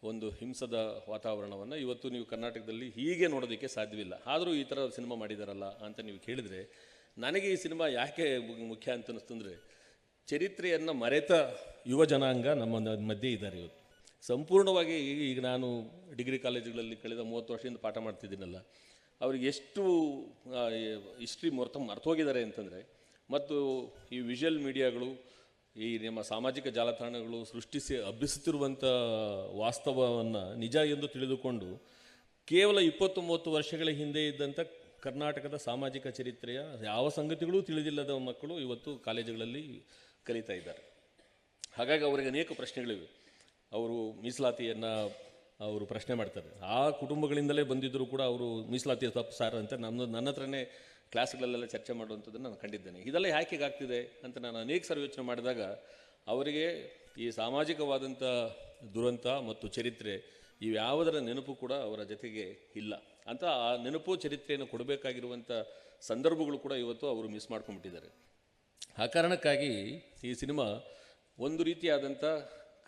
ಒಂದು ಹಿಂಸದ ವಾತಾವರಣವನ್ನು ಇವತ್ತು ನೀವು ಕರ್ನಾಟಕದಲ್ಲಿ ಹೀಗೆ ನೋಡೋದಕ್ಕೆ ಸಾಧ್ಯವಿಲ್ಲ. ಆದರೂ ಈ ಥರ ಸಿನಿಮಾ ಮಾಡಿದಾರಲ್ಲ ಅಂತ ನೀವು ಕೇಳಿದರೆ, ನನಗೆ ಈ ಸಿನಿಮಾ ಯಾಕೆ ಮುಖ್ಯ ಅಂತ ಅನ್ನಿಸ್ತಂದರೆ, ಚರಿತ್ರೆಯನ್ನು ಮರೆತ ಯುವ ಜನಾಂಗ ನಮ್ಮ ಮಧ್ಯೆ ಇದ್ದಾರೆ ಇವತ್ತು. ಸಂಪೂರ್ಣವಾಗಿ ಈಗ ನಾನು ಡಿಗ್ರಿ ಕಾಲೇಜುಗಳಲ್ಲಿ ಕಳೆದ 30 ವರ್ಷದಿಂದ ಪಾಠ ಮಾಡ್ತಿದ್ದೀನಲ್ಲ, ಅವ್ರಿಗೆ ಎಷ್ಟು ಹಿಸ್ಟ್ರಿ ಮರ್ತೋಗಿದ್ದಾರೆ ಅಂತಂದರೆ, ಮತ್ತು ಈ ವಿಷುವಲ್ ಮೀಡಿಯಾಗಳು, ಈ ನಮ್ಮ ಸಾಮಾಜಿಕ ಜಾಲತಾಣಗಳು ಸೃಷ್ಟಿಸಿ ಹಬ್ಬಿಸುತ್ತಿರುವಂಥ ವಾಸ್ತವವನ್ನು ನಿಜ ಎಂದು ತಿಳಿದುಕೊಂಡು ಕೇವಲ 20-30 ವರ್ಷಗಳ ಹಿಂದೆ ಇದ್ದಂಥ ಕರ್ನಾಟಕದ ಸಾಮಾಜಿಕ ಚರಿತ್ರೆಯ ಯಾವ ಸಂಗತಿಗಳೂ ತಿಳಿದಿಲ್ಲದ ಮಕ್ಕಳು ಇವತ್ತು ಕಾಲೇಜುಗಳಲ್ಲಿ ಕಲಿತಾ ಇದ್ದಾರೆ. ಹಾಗಾಗಿ ಅವರಿಗೆ ಅನೇಕ ಪ್ರಶ್ನೆಗಳಿವೆ. ಅವರು ಮೀಸಲಾತಿಯನ್ನು ಅವರು ಪ್ರಶ್ನೆ ಮಾಡ್ತಾರೆ. ಆ ಕುಟುಂಬಗಳಿಂದಲೇ ಬಂದಿದ್ದರೂ ಕೂಡ ಅವರು ಮೀಸಲಾತಿ ತಪ್ಪು ಸಾರ್ ಅಂತ ನನ್ನ ಹತ್ರನೇ ಕ್ಲಾಸ್ಗಳಲ್ಲೆಲ್ಲ ಚರ್ಚೆ ಮಾಡುವಂಥದ್ದನ್ನು ನಾನು ಕಂಡಿದ್ದೇನೆ. ಇದೆಲ್ಲ ಯಾಕೆ ಆಗ್ತಿದೆ ಅಂತ ನಾನು ಅನೇಕ ಸಾರಿ ಯೋಚನೆ ಮಾಡಿದಾಗ, ಅವರಿಗೆ ಈ ಸಾಮಾಜಿಕವಾದಂಥ ದುರಂತ ಮತ್ತು ಚರಿತ್ರೆ ಇವ್ಯಾವುದರ ನೆನಪು ಕೂಡ ಅವರ ಜೊತೆಗೆ ಇಲ್ಲ ಅಂತ, ಆ ನೆನಪು ಚರಿತ್ರೆಯನ್ನು ಕೊಡಬೇಕಾಗಿರುವಂಥ ಸಂದರ್ಭಗಳು ಕೂಡ ಇವತ್ತು ಅವರು ಮಿಸ್ ಮಾಡ್ಕೊಂಡ್ಬಿಟ್ಟಿದ್ದಾರೆ. ಆ ಕಾರಣಕ್ಕಾಗಿ ಈ ಸಿನಿಮಾ ಒಂದು ರೀತಿಯಾದಂಥ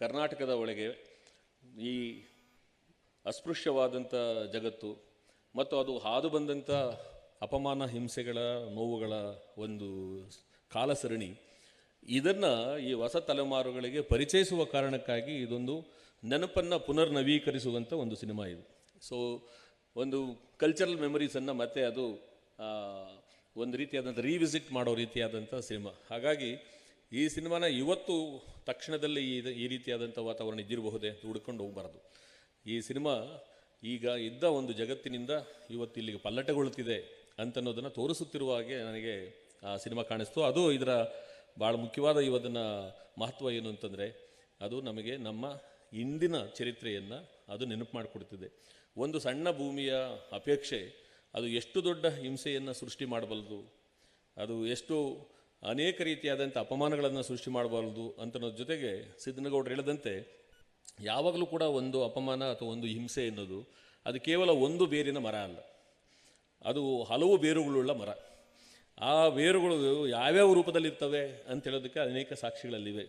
ಕರ್ನಾಟಕದ ಒಳಗೆ ಈ ಅಸ್ಪೃಶ್ಯವಾದಂಥ ಜಗತ್ತು ಮತ್ತು ಅದು ಹಾದು ಬಂದಂಥ ಅಪಮಾನ, ಹಿಂಸೆಗಳ, ನೋವುಗಳ ಒಂದು ಕಾಲಸರಣಿ, ಇದನ್ನು ಈ ಹೊಸ ತಲೆಮಾರುಗಳಿಗೆ ಪರಿಚಯಿಸುವ ಕಾರಣಕ್ಕಾಗಿ ಇದೊಂದು ನೆನಪನ್ನು ಪುನರ್ನವೀಕರಿಸುವಂಥ ಒಂದು ಸಿನಿಮಾ ಇದು. ಸೊ ಒಂದು ಕಲ್ಚರಲ್ ಮೆಮರೀಸನ್ನು ಮತ್ತೆ ಅದು ಒಂದು ರೀತಿಯಾದಂಥ ರೀವಿಸಿಟ್ ಮಾಡೋ ರೀತಿಯಾದಂಥ ಸಿನಿಮಾ. ಹಾಗಾಗಿ ಈ ಸಿನಿಮಾನ ಇವತ್ತು ತಕ್ಷಣದಲ್ಲಿ ಈ ರೀತಿಯಾದಂಥ ವಾತಾವರಣ ಇದ್ದಿರಬಹುದೇ ಹುಡ್ಕೊಂಡು ಹೋಗಬಾರ್ದು. ಈ ಸಿನಿಮಾ ಈಗ ಇದ್ದ ಒಂದು ಜಗತ್ತಿನಿಂದ ಇವತ್ತು ಇಲ್ಲಿಗೆ ಪಲ್ಲಟಗೊಳ್ಳುತ್ತಿದೆ ಅಂತನ್ನೋದನ್ನು ತೋರಿಸುತ್ತಿರುವ ಹಾಗೆ ನನಗೆ ಆ ಸಿನಿಮಾ ಕಾಣಿಸ್ತು. ಅದು ಇದರ ಭಾಳ ಮುಖ್ಯವಾದ ಇವತ್ತಿನ ಮಹತ್ವ ಏನು ಅಂತಂದರೆ, ಅದು ನಮಗೆ ನಮ್ಮ ಇಂದಿನ ಚರಿತ್ರೆಯನ್ನು ಅದು ನೆನಪು ಮಾಡಿಕೊಡ್ತಿದೆ. ಒಂದು ಸಣ್ಣ ಭೂಮಿಯ ಅಪೇಕ್ಷೆ ಅದು ಎಷ್ಟು ದೊಡ್ಡ ಹಿಂಸೆಯನ್ನು ಸೃಷ್ಟಿ ಮಾಡಬಲ್ಲದು, ಅದು ಎಷ್ಟು ಅನೇಕ ರೀತಿಯಾದಂಥ ಅಪಮಾನಗಳನ್ನು ಸೃಷ್ಟಿ ಮಾಡಬಾರ್ದು ಅಂತನ್ನೋದ್ರ ಜೊತೆಗೆ, ಸಿದ್ನಗೌಡರು ಹೇಳಿದಂತೆ ಯಾವಾಗಲೂ ಕೂಡ ಒಂದು ಅಪಮಾನ ಅಥವಾ ಒಂದು ಹಿಂಸೆ ಎನ್ನುವುದು ಅದು ಕೇವಲ ಒಂದು ಬೇರಿನ ಮರ ಅಲ್ಲ, ಅದು ಹಲವು ಬೇರುಗಳುಳ್ಳ ಮರ. ಆ ಬೇರುಗಳು ಯಾವ್ಯಾವ ರೂಪದಲ್ಲಿರ್ತವೆ ಅಂತ ಹೇಳೋದಕ್ಕೆ ಅನೇಕ ಸಾಕ್ಷಿಗಳಲ್ಲಿವೆ.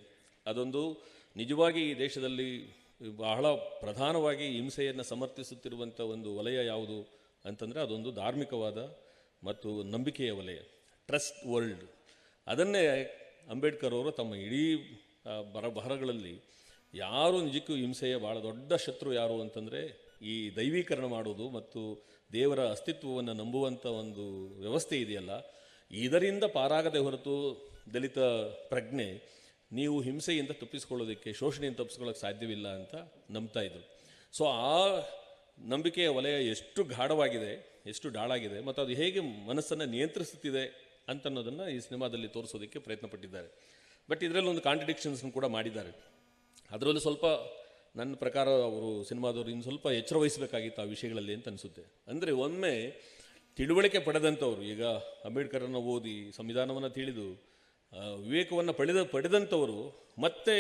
ಅದೊಂದು ನಿಜವಾಗಿ ಈ ದೇಶದಲ್ಲಿ ಬಹಳ ಪ್ರಧಾನವಾಗಿ ಹಿಂಸೆಯನ್ನು ಸಮರ್ಥಿಸುತ್ತಿರುವಂಥ ಒಂದು ವಲಯ ಯಾವುದು ಅಂತಂದರೆ, ಅದೊಂದು ಧಾರ್ಮಿಕವಾದ ಮತ್ತು ನಂಬಿಕೆಯ ವಲಯ, ಟ್ರಸ್ಟ್ ವರ್ಲ್ಡ್. ಅದನ್ನೇ ಅಂಬೇಡ್ಕರ್ ಅವರು ತಮ್ಮ ಇಡೀ ಬರಹಗಳಲ್ಲಿ ಯಾರು ನಿಜಕ್ಕೂ ಹಿಂಸೆಯ ಭಾಳ ದೊಡ್ಡ ಶತ್ರು ಯಾರು ಅಂತಂದರೆ, ಈ ದೈವೀಕರಣ ಮಾಡೋದು ಮತ್ತು ದೇವರ ಅಸ್ತಿತ್ವವನ್ನು ನಂಬುವಂಥ ಒಂದು ವ್ಯವಸ್ಥೆ ಇದೆಯಲ್ಲ, ಇದರಿಂದ ಪಾರಾಗದೆ ಹೊರತು ದಲಿತ ಪ್ರಜ್ಞೆ ನೀವು ಹಿಂಸೆಯಿಂದ ತಪ್ಪಿಸ್ಕೊಳ್ಳೋದಕ್ಕೆ, ಶೋಷಣೆಯಿಂದ ತಪ್ಪಿಸ್ಕೊಳ್ಳೋಕ್ಕೆ ಸಾಧ್ಯವಿಲ್ಲ ಅಂತ ನಂಬ್ತಾ ಇದ್ರು. ಸೊ ಆ ನಂಬಿಕೆಯ ವಲಯ ಎಷ್ಟು ಗಾಢವಾಗಿದೆ, ಎಷ್ಟು ಡಾಳಾಗಿದೆ ಮತ್ತು ಅದು ಹೇಗೆ ಮನಸ್ಸನ್ನು ನಿಯಂತ್ರಿಸುತ್ತಿದೆ ಅಂತನ್ನೋದನ್ನು ಈ ಸಿನಿಮಾದಲ್ಲಿ ತೋರಿಸೋದಕ್ಕೆ ಪ್ರಯತ್ನ ಪಟ್ಟಿದ್ದಾರೆ. ಬಟ್ ಇದರಲ್ಲಿ ಒಂದು ಕಾಂಟ್ರಡಿಕ್ಷನ್ಸ್ನ ಕೂಡ ಮಾಡಿದ್ದಾರೆ. ಅದರಲ್ಲಿ ಸ್ವಲ್ಪ ನನ್ನ ಪ್ರಕಾರ ಅವರು ಸಿನಿಮಾದವರು ಇನ್ನು ಸ್ವಲ್ಪ ಎಚ್ಚರ ವಹಿಸಬೇಕಾಗಿತ್ತು ಆ ವಿಷಯಗಳಲ್ಲಿ ಅಂತ ಅನಿಸುತ್ತೆ. ಅಂದರೆ ಒಮ್ಮೆ ತಿಳುವಳಿಕೆ ಪಡೆದಂಥವ್ರು, ಈಗ ಅಂಬೇಡ್ಕರನ್ನು ಓದಿ ಸಂವಿಧಾನವನ್ನು ತಿಳಿದು ವಿವೇಕವನ್ನು ಪಡೆದಂಥವರು ಮತ್ತೆ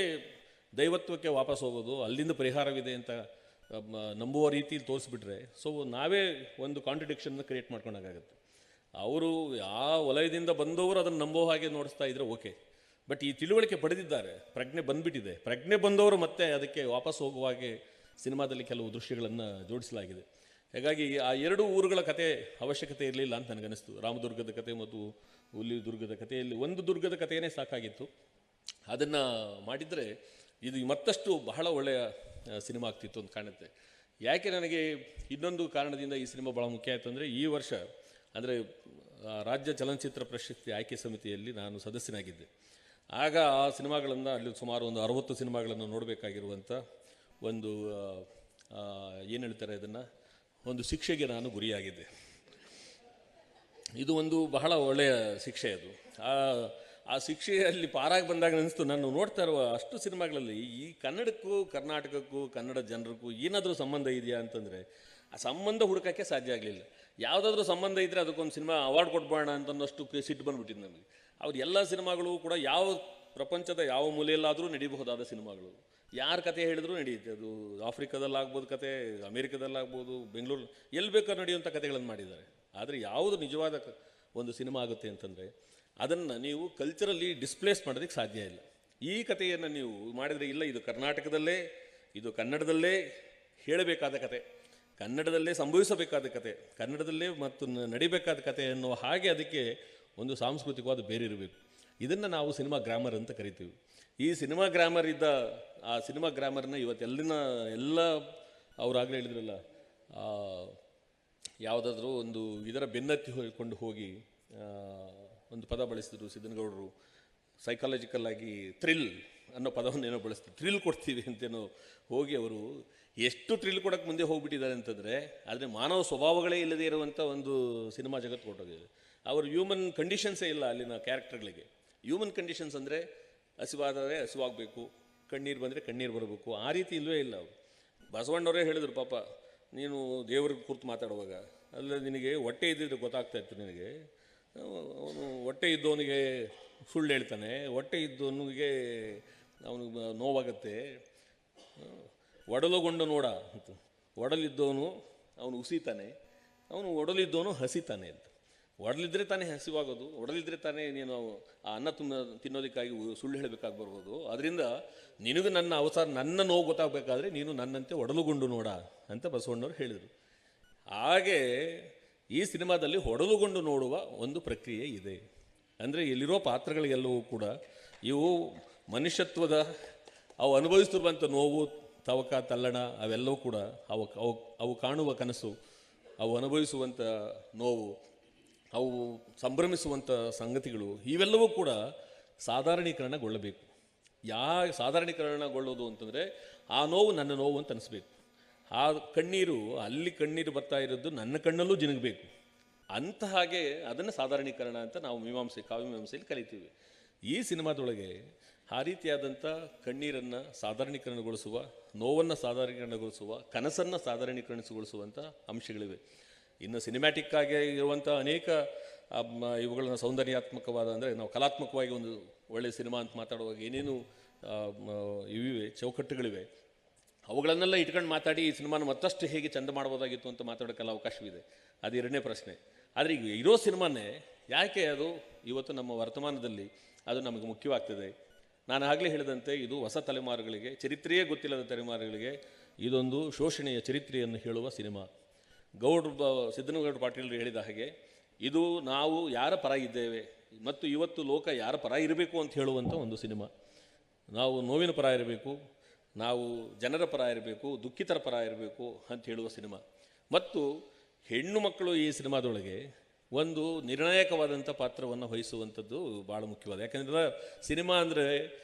ದೈವತ್ವಕ್ಕೆ ವಾಪಸ್ ಹೋಗೋದು, ಅಲ್ಲಿಂದ ಪರಿಹಾರವಿದೆ ಅಂತ ನಂಬುವ ರೀತಿ ತೋರಿಸ್ಬಿಟ್ರೆ, ಸೊ ನಾವೇ ಒಂದು ಕಾಂಟ್ರಡಿಕ್ಷನ್ನ ಕ್ರಿಯೇಟ್ ಮಾಡ್ಕೊಂಡಾಗುತ್ತೆ. ಅವರು ಆ ವಲಯದಿಂದ ಬಂದವರು ಅದನ್ನು ನಂಬೋ ಹಾಗೆ ನೋಡಿಸ್ತಾ ಇದ್ರೆ ಓಕೆ, ಬಟ್ ಈ ತಿಳುವಳಿಕೆ ಪಡೆದಿದ್ದಾರೆ, ಪ್ರಜ್ಞೆ ಬಂದುಬಿಟ್ಟಿದೆ, ಪ್ರಜ್ಞೆ ಬಂದವರು ಮತ್ತೆ ಅದಕ್ಕೆ ವಾಪಸ್ ಹೋಗುವ ಹಾಗೆ ಸಿನಿಮಾದಲ್ಲಿ ಕೆಲವು ದೃಶ್ಯಗಳನ್ನು ಜೋಡಿಸಲಾಗಿದೆ. ಹಾಗಾಗಿ ಆ ಎರಡು ಊರುಗಳ ಕತೆ ಅವಶ್ಯಕತೆ ಇರಲಿಲ್ಲ ಅಂತ ನನಗನ್ನಿಸ್ತು. ರಾಮದುರ್ಗದ ಕತೆ ಮತ್ತು ಹುಲಿ ದುರ್ಗದ ಕಥೆಯಲ್ಲಿ ಒಂದು ದುರ್ಗದ ಕಥೆಯೇ ಸಾಕಾಗಿತ್ತು. ಅದನ್ನು ಮಾಡಿದರೆ ಇದು ಮತ್ತಷ್ಟು ಬಹಳ ಒಳ್ಳೆಯ ಸಿನಿಮಾ ಆಗ್ತಿತ್ತು ಅಂತ ಕಾಣುತ್ತೆ. ಯಾಕೆ ನನಗೆ ಇನ್ನೊಂದು ಕಾರಣದಿಂದ ಈ ಸಿನಿಮಾ ಭಾಳ ಮುಖ್ಯ ಆಯಿತು ಅಂದರೆ, ಈ ವರ್ಷ ಅಂದರೆ ರಾಜ್ಯ ಚಲನಚಿತ್ರ ಪ್ರಶಸ್ತಿ ಆಯ್ಕೆ ಸಮಿತಿಯಲ್ಲಿ ನಾನು ಸದಸ್ಯನಾಗಿದ್ದೆ. ಆಗ ಆ ಸಿನಿಮಾಗಳನ್ನು, ಅಲ್ಲಿ ಸುಮಾರು ಒಂದು 60 ಸಿನಿಮಾಗಳನ್ನು ನೋಡಬೇಕಾಗಿರುವಂಥ ಒಂದು ಏನು ಹೇಳ್ತಾರೆ ಅದನ್ನು, ಒಂದು ಶಿಕ್ಷೆಗೆ ನಾನು ಗುರಿಯಾಗಿದ್ದೆ. ಇದು ಒಂದು ಬಹಳ ಒಳ್ಳೆಯ ಶಿಕ್ಷೆ. ಅದು ಆ ಶಿಕ್ಷೆಯಲ್ಲಿ ಪಾರಾಗಿ ಬಂದಾಗ ಅನಿಸ್ತು, ನಾನು ನೋಡ್ತಾ ಇರುವ ಅಷ್ಟು ಸಿನಿಮಾಗಳಲ್ಲಿ ಈ ಕನ್ನಡಕ್ಕೂ ಕರ್ನಾಟಕಕ್ಕೂ ಕನ್ನಡ ಜನರಿಗೂ ಏನಾದರೂ ಸಂಬಂಧ ಇದೆಯಾ ಅಂತಂದರೆ ಆ ಸಂಬಂಧ ಹುಡುಕೋಕ್ಕೆ ಸಾಧ್ಯ ಆಗಲಿಲ್ಲ. ಯಾವುದಾದ್ರೂ ಸಂಬಂಧ ಇದ್ದರೆ ಅದಕ್ಕೊಂದು ಸಿನಿಮಾ ಅವಾರ್ಡ್ ಕೊಟ್ಬೋಣ ಅಂತನ್ನೋಷ್ಟು ಸಿಟ್ಟು ಬಂದುಬಿಟ್ಟಿದ್ದು ನನಗೆ. ಅವ್ರ ಎಲ್ಲ ಸಿನಿಮಾಗಳು ಕೂಡ ಯಾವ ಪ್ರಪಂಚದ ಯಾವ ಮೂಲೆಯಲ್ಲಾದರೂ ನಡೀಬಹುದಾದ ಸಿನಿಮಾಗಳು. ಯಾರ ಕತೆ ಹೇಳಿದ್ರು ನಡೆಯುತ್ತೆ. ಅದು ಆಫ್ರಿಕಾದಲ್ಲಾಗ್ಬೋದು ಕತೆ, ಅಮೇರಿಕಾದಲ್ಲಾಗ್ಬೋದು, ಬೆಂಗಳೂರು, ಎಲ್ಲಿ ಬೇಕಾದ್ರೂ ನಡೆಯುವಂಥ ಕತೆಗಳನ್ನು ಮಾಡಿದ್ದಾರೆ. ಆದರೆ ಯಾವುದು ನಿಜವಾದ ಒಂದು ಸಿನಿಮಾ ಆಗುತ್ತೆ ಅಂತಂದರೆ ಅದನ್ನು ನೀವು ಕಲ್ಚರಲ್ಲಿ ಡಿಸ್ಪ್ಲೇಸ್ ಮಾಡೋದಕ್ಕೆ ಸಾಧ್ಯ ಇಲ್ಲ. ಈ ಕಥೆಯನ್ನು ನೀವು ಮಾಡಿದರೆ, ಇಲ್ಲ ಇದು ಕರ್ನಾಟಕದಲ್ಲೇ, ಇದು ಕನ್ನಡದಲ್ಲೇ ಹೇಳಬೇಕಾದ ಕತೆ, ಕನ್ನಡದಲ್ಲೇ ಸಂಭವಿಸಬೇಕಾದ ಕತೆ, ಕನ್ನಡದಲ್ಲೇ ಮತ್ತು ನಡಿಬೇಕಾದ ಕತೆ ಅನ್ನೋ ಹಾಗೆ ಅದಕ್ಕೆ ಒಂದು ಸಾಂಸ್ಕೃತಿಕವಾದ ಬೇರೆ ಇರಬೇಕು. ಇದನ್ನು ನಾವು ಸಿನಿಮಾ ಗ್ರಾಮರ್ ಅಂತ ಕರಿತೀವಿ. ಈ ಸಿನಿಮಾ ಗ್ರಾಮರ್ ಇದ್ದ ಆ ಸಿನಿಮಾ ಗ್ರಾಮರ್ನ ಎಲ್ಲ ಅವರಾಗಲೇ ಹೇಳಿದ್ರಲ್ಲ, ಯಾವುದಾದ್ರೂ ಒಂದು ಇದರ ಬೆನ್ನತ್ತಿ ಕೊಂಡು ಹೋಗಿ ಒಂದು ಪದ ಬಳಸಿದ್ರು ಸಿದ್ದನಗೌಡರು, ಸೈಕಾಲಜಿಕಲ್ ಆಗಿ ಥ್ರಿಲ್ ಅನ್ನೋ ಪದವನ್ನೇನೋ ಬಳಸ್ತಾರೆ, ಥ್ರಿಲ್ ಕೊಡ್ತೀವಿ ಅಂತೇನೋ ಹೋಗಿ ಅವರು ಎಷ್ಟು ಥ್ರಿಲ್ ಕೊಡೋಕ್ಕೆ ಮುಂದೆ ಹೋಗ್ಬಿಟ್ಟಿದ್ದಾರೆ ಅಂತಂದರೆ, ಆದರೆ ಮಾನವ ಸ್ವಭಾವಗಳೇ ಇಲ್ಲದೇ ಇರುವಂಥ ಒಂದು ಸಿನಿಮಾ ಜಗತ್ತು ಕೊಟ್ಟೋಗಿದೆ. ಅವರು ಹ್ಯೂಮನ್ ಕಂಡೀಷನ್ಸೇ ಇಲ್ಲ ಅಲ್ಲಿನ ಕ್ಯಾರೆಕ್ಟರ್ಗಳಿಗೆ. ಹ್ಯೂಮನ್ ಕಂಡೀಷನ್ಸ್ ಅಂದರೆ ಹಸಿವಾದರೆ ಹಸಿವಾಗಬೇಕು, ಕಣ್ಣೀರು ಬಂದರೆ ಕಣ್ಣೀರು ಬರಬೇಕು, ಆ ರೀತಿ ಇಲ್ಲವೇ ಇಲ್ಲ. ಅವರು ಬಸವಣ್ಣವರೇ ಹೇಳಿದ್ರು, ಪಾಪ ನೀನು ದೇವ್ರಿಗೆ ಕೂರ್ತು ಮಾತಾಡುವಾಗ, ಅಲ್ಲ ನಿನಗೆ ಹೊಟ್ಟೆ ಇದ್ದಿದ್ರೆ ಗೊತ್ತಾಗ್ತಾ ಇತ್ತು ನಿನಗೆ, ಅವನು ಹೊಟ್ಟೆ ಇದ್ದವನಿಗೆ ಸುಳ್ಳು ಹೇಳ್ತಾನೆ, ಹೊಟ್ಟೆ ಇದ್ದವನಿಗೆ ಅವನಿಗೆ ನೋವಾಗತ್ತೆ, ಒಡಲುಗೊಂಡು ನೋಡ ಅಂತ. ಒಡಲಿದ್ದವನು ಅವನು ಉಸಿತಾನೆ, ಅವನು ಒಡಲಿದ್ದವನು ಹಸಿತಾನೆ ಅಂತ. ಒಡಲಿದ್ರೆ ತಾನೇ ಹಸಿವಾಗೋದು, ಒಡಲಿದ್ರೆ ತಾನೇ ನೀನು ಆ ಅನ್ನ ತಿನ್ನೋದಕ್ಕಾಗಿ ಸುಳ್ಳು ಹೇಳಬೇಕಾಗಿ ಬರ್ಬೋದು. ಅದರಿಂದ ನಿನಗೂ ನನ್ನ ಅವಸರ, ನನ್ನ ನೋವು ಗೊತ್ತಾಗಬೇಕಾದ್ರೆ ನೀನು ನನ್ನಂತೆ ಒಡಲುಗೊಂಡು ನೋಡ ಅಂತ ಬಸವಣ್ಣವ್ರು ಹೇಳಿದರು. ಹಾಗೆ ಈ ಸಿನಿಮಾದಲ್ಲಿ ಒಡಲುಗೊಂಡು ನೋಡುವ ಒಂದು ಪ್ರಕ್ರಿಯೆ ಇದೆ. ಅಂದರೆ ಇಲ್ಲಿರೋ ಪಾತ್ರಗಳಿಗೆಲ್ಲವೂ ಕೂಡ ಇವು ಮನುಷ್ಯತ್ವದ, ಅವು ಅನುಭವಿಸ್ತಿರುವಂಥ ನೋವು, ತವಕ, ತಲ್ಲಣ, ಅವೆಲ್ಲವೂ ಕೂಡ ಅವು ಕಾಣುವ ಕನಸು, ಅವು ಅನುಭವಿಸುವಂಥ ನೋವು, ಅವು ಸಂಭ್ರಮಿಸುವಂಥ ಸಂಗತಿಗಳು, ಇವೆಲ್ಲವೂ ಕೂಡ ಸಾಧಾರಣೀಕರಣಗೊಳ್ಳಬೇಕು. ಸಾಧಾರಣೀಕರಣಗೊಳ್ಳೋದು ಅಂತಂದರೆ ಆ ನೋವು ನನ್ನ ನೋವು ಅಂತ ಅನಿಸ್ಬೇಕು. ಆ ಕಣ್ಣೀರು, ಅಲ್ಲಿ ಕಣ್ಣೀರು ಬರ್ತಾ ಇರೋದು ನನ್ನ ಕಣ್ಣಲ್ಲೂ ಜಿನುಗಬೇಕು. ಅಂಥ ಹಾಗೆ ಅದನ್ನು ಸಾಧಾರಣೀಕರಣ ಅಂತ ನಾವು ಕಾವ್ಯಮೀಮಾಂಸೆಯಲ್ಲಿ ಕಲಿತೀವಿ. ಈ ಸಿನಿಮಾದೊಳಗೆ ಆ ರೀತಿಯಾದಂಥ ಕಣ್ಣೀರನ್ನು ಸಾಧಾರಣೀಕರಣಗೊಳಿಸುವ, ನೋವನ್ನು ಸಾಧಾರಣೀಕರಣಗೊಳಿಸುವ, ಕನಸನ್ನು ಸಾಧಾರಣೀಕರಣಗೊಳಿಸುವಂಥ ಅಂಶಗಳಿವೆ. ಇನ್ನು ಸಿನಿಮ್ಯಾಟಿಕ್ ಆಗಿ ಇರುವಂಥ ಅನೇಕ ಇವುಗಳನ್ನ ಸೌಂದರ್ಯಾತ್ಮಕವಾದ, ಅಂದರೆ ನಾವು ಕಲಾತ್ಮಕವಾಗಿ ಒಂದು ಒಳ್ಳೆಯ ಸಿನಿಮಾ ಅಂತ ಮಾತಾಡುವಾಗ ಏನೇನು ಇವಿವೆ, ಚೌಕಟ್ಟುಗಳಿವೆ, ಅವುಗಳನ್ನೆಲ್ಲ ಇಟ್ಕೊಂಡು ಮಾತಾಡಿ ಈ ಸಿನಿಮಾನ ಮತ್ತಷ್ಟು ಹೇಗೆ ಚಂದ ಮಾಡ್ಬೋದಾಗಿತ್ತು ಅಂತ ಮಾತಾಡೋಕ್ಕೆಲ್ಲ ಅವಕಾಶವಿದೆ. ಅದು ಎರಡನೇ ಪ್ರಶ್ನೆ. ಆದರೆ ಈಗ ಇರೋ ಸಿನಿಮಾನೇ ಯಾಕೆ ಅದು ಇವತ್ತು ನಮ್ಮ ವರ್ತಮಾನದಲ್ಲಿ ಅದು ನಮಗೆ ಮುಖ್ಯವಾಗ್ತದೆ? ನಾನು ಆಗಲೇ ಹೇಳಿದಂತೆ, ಇದು ಹೊಸ ತಲೆಮಾರುಗಳಿಗೆ, ಚರಿತ್ರೆಯೇ ಗೊತ್ತಿಲ್ಲದ ತಲೆಮಾರುಗಳಿಗೆ ಇದೊಂದು ಶೋಷಣೆಯ ಚರಿತ್ರೆಯನ್ನು ಹೇಳುವ ಸಿನಿಮಾ. ಸಿದ್ದನಗೌಡ ಪಾಟೀಲರು ಹೇಳಿದ ಹಾಗೆ, ಇದು ನಾವು ಯಾರ ಪರ ಇದ್ದೇವೆ ಮತ್ತು ಇವತ್ತು ಲೋಕ ಯಾರ ಪರ ಇರಬೇಕು ಅಂತ ಹೇಳುವಂಥ ಒಂದು ಸಿನಿಮಾ. ನಾವು ನೋವಿನ ಪರ ಇರಬೇಕು, ನಾವು ಜನರ ಪರ ಇರಬೇಕು, ದುಃಖಿತರ ಪರ ಇರಬೇಕು ಅಂತ ಹೇಳುವ ಸಿನಿಮಾ. ಮತ್ತು ಹೆಣ್ಣು ಮಕ್ಕಳು ಈ ಸಿನಿಮಾದೊಳಗೆ ಒಂದು ನಿರ್ಣಾಯಕವಾದಂಥ ಪಾತ್ರವನ್ನು ವಹಿಸುವಂಥದ್ದು ಭಾಳ ಮುಖ್ಯವಾದ. ಯಾಕೆಂದರೆ ಸಿನಿಮಾ ಅಂದರೆ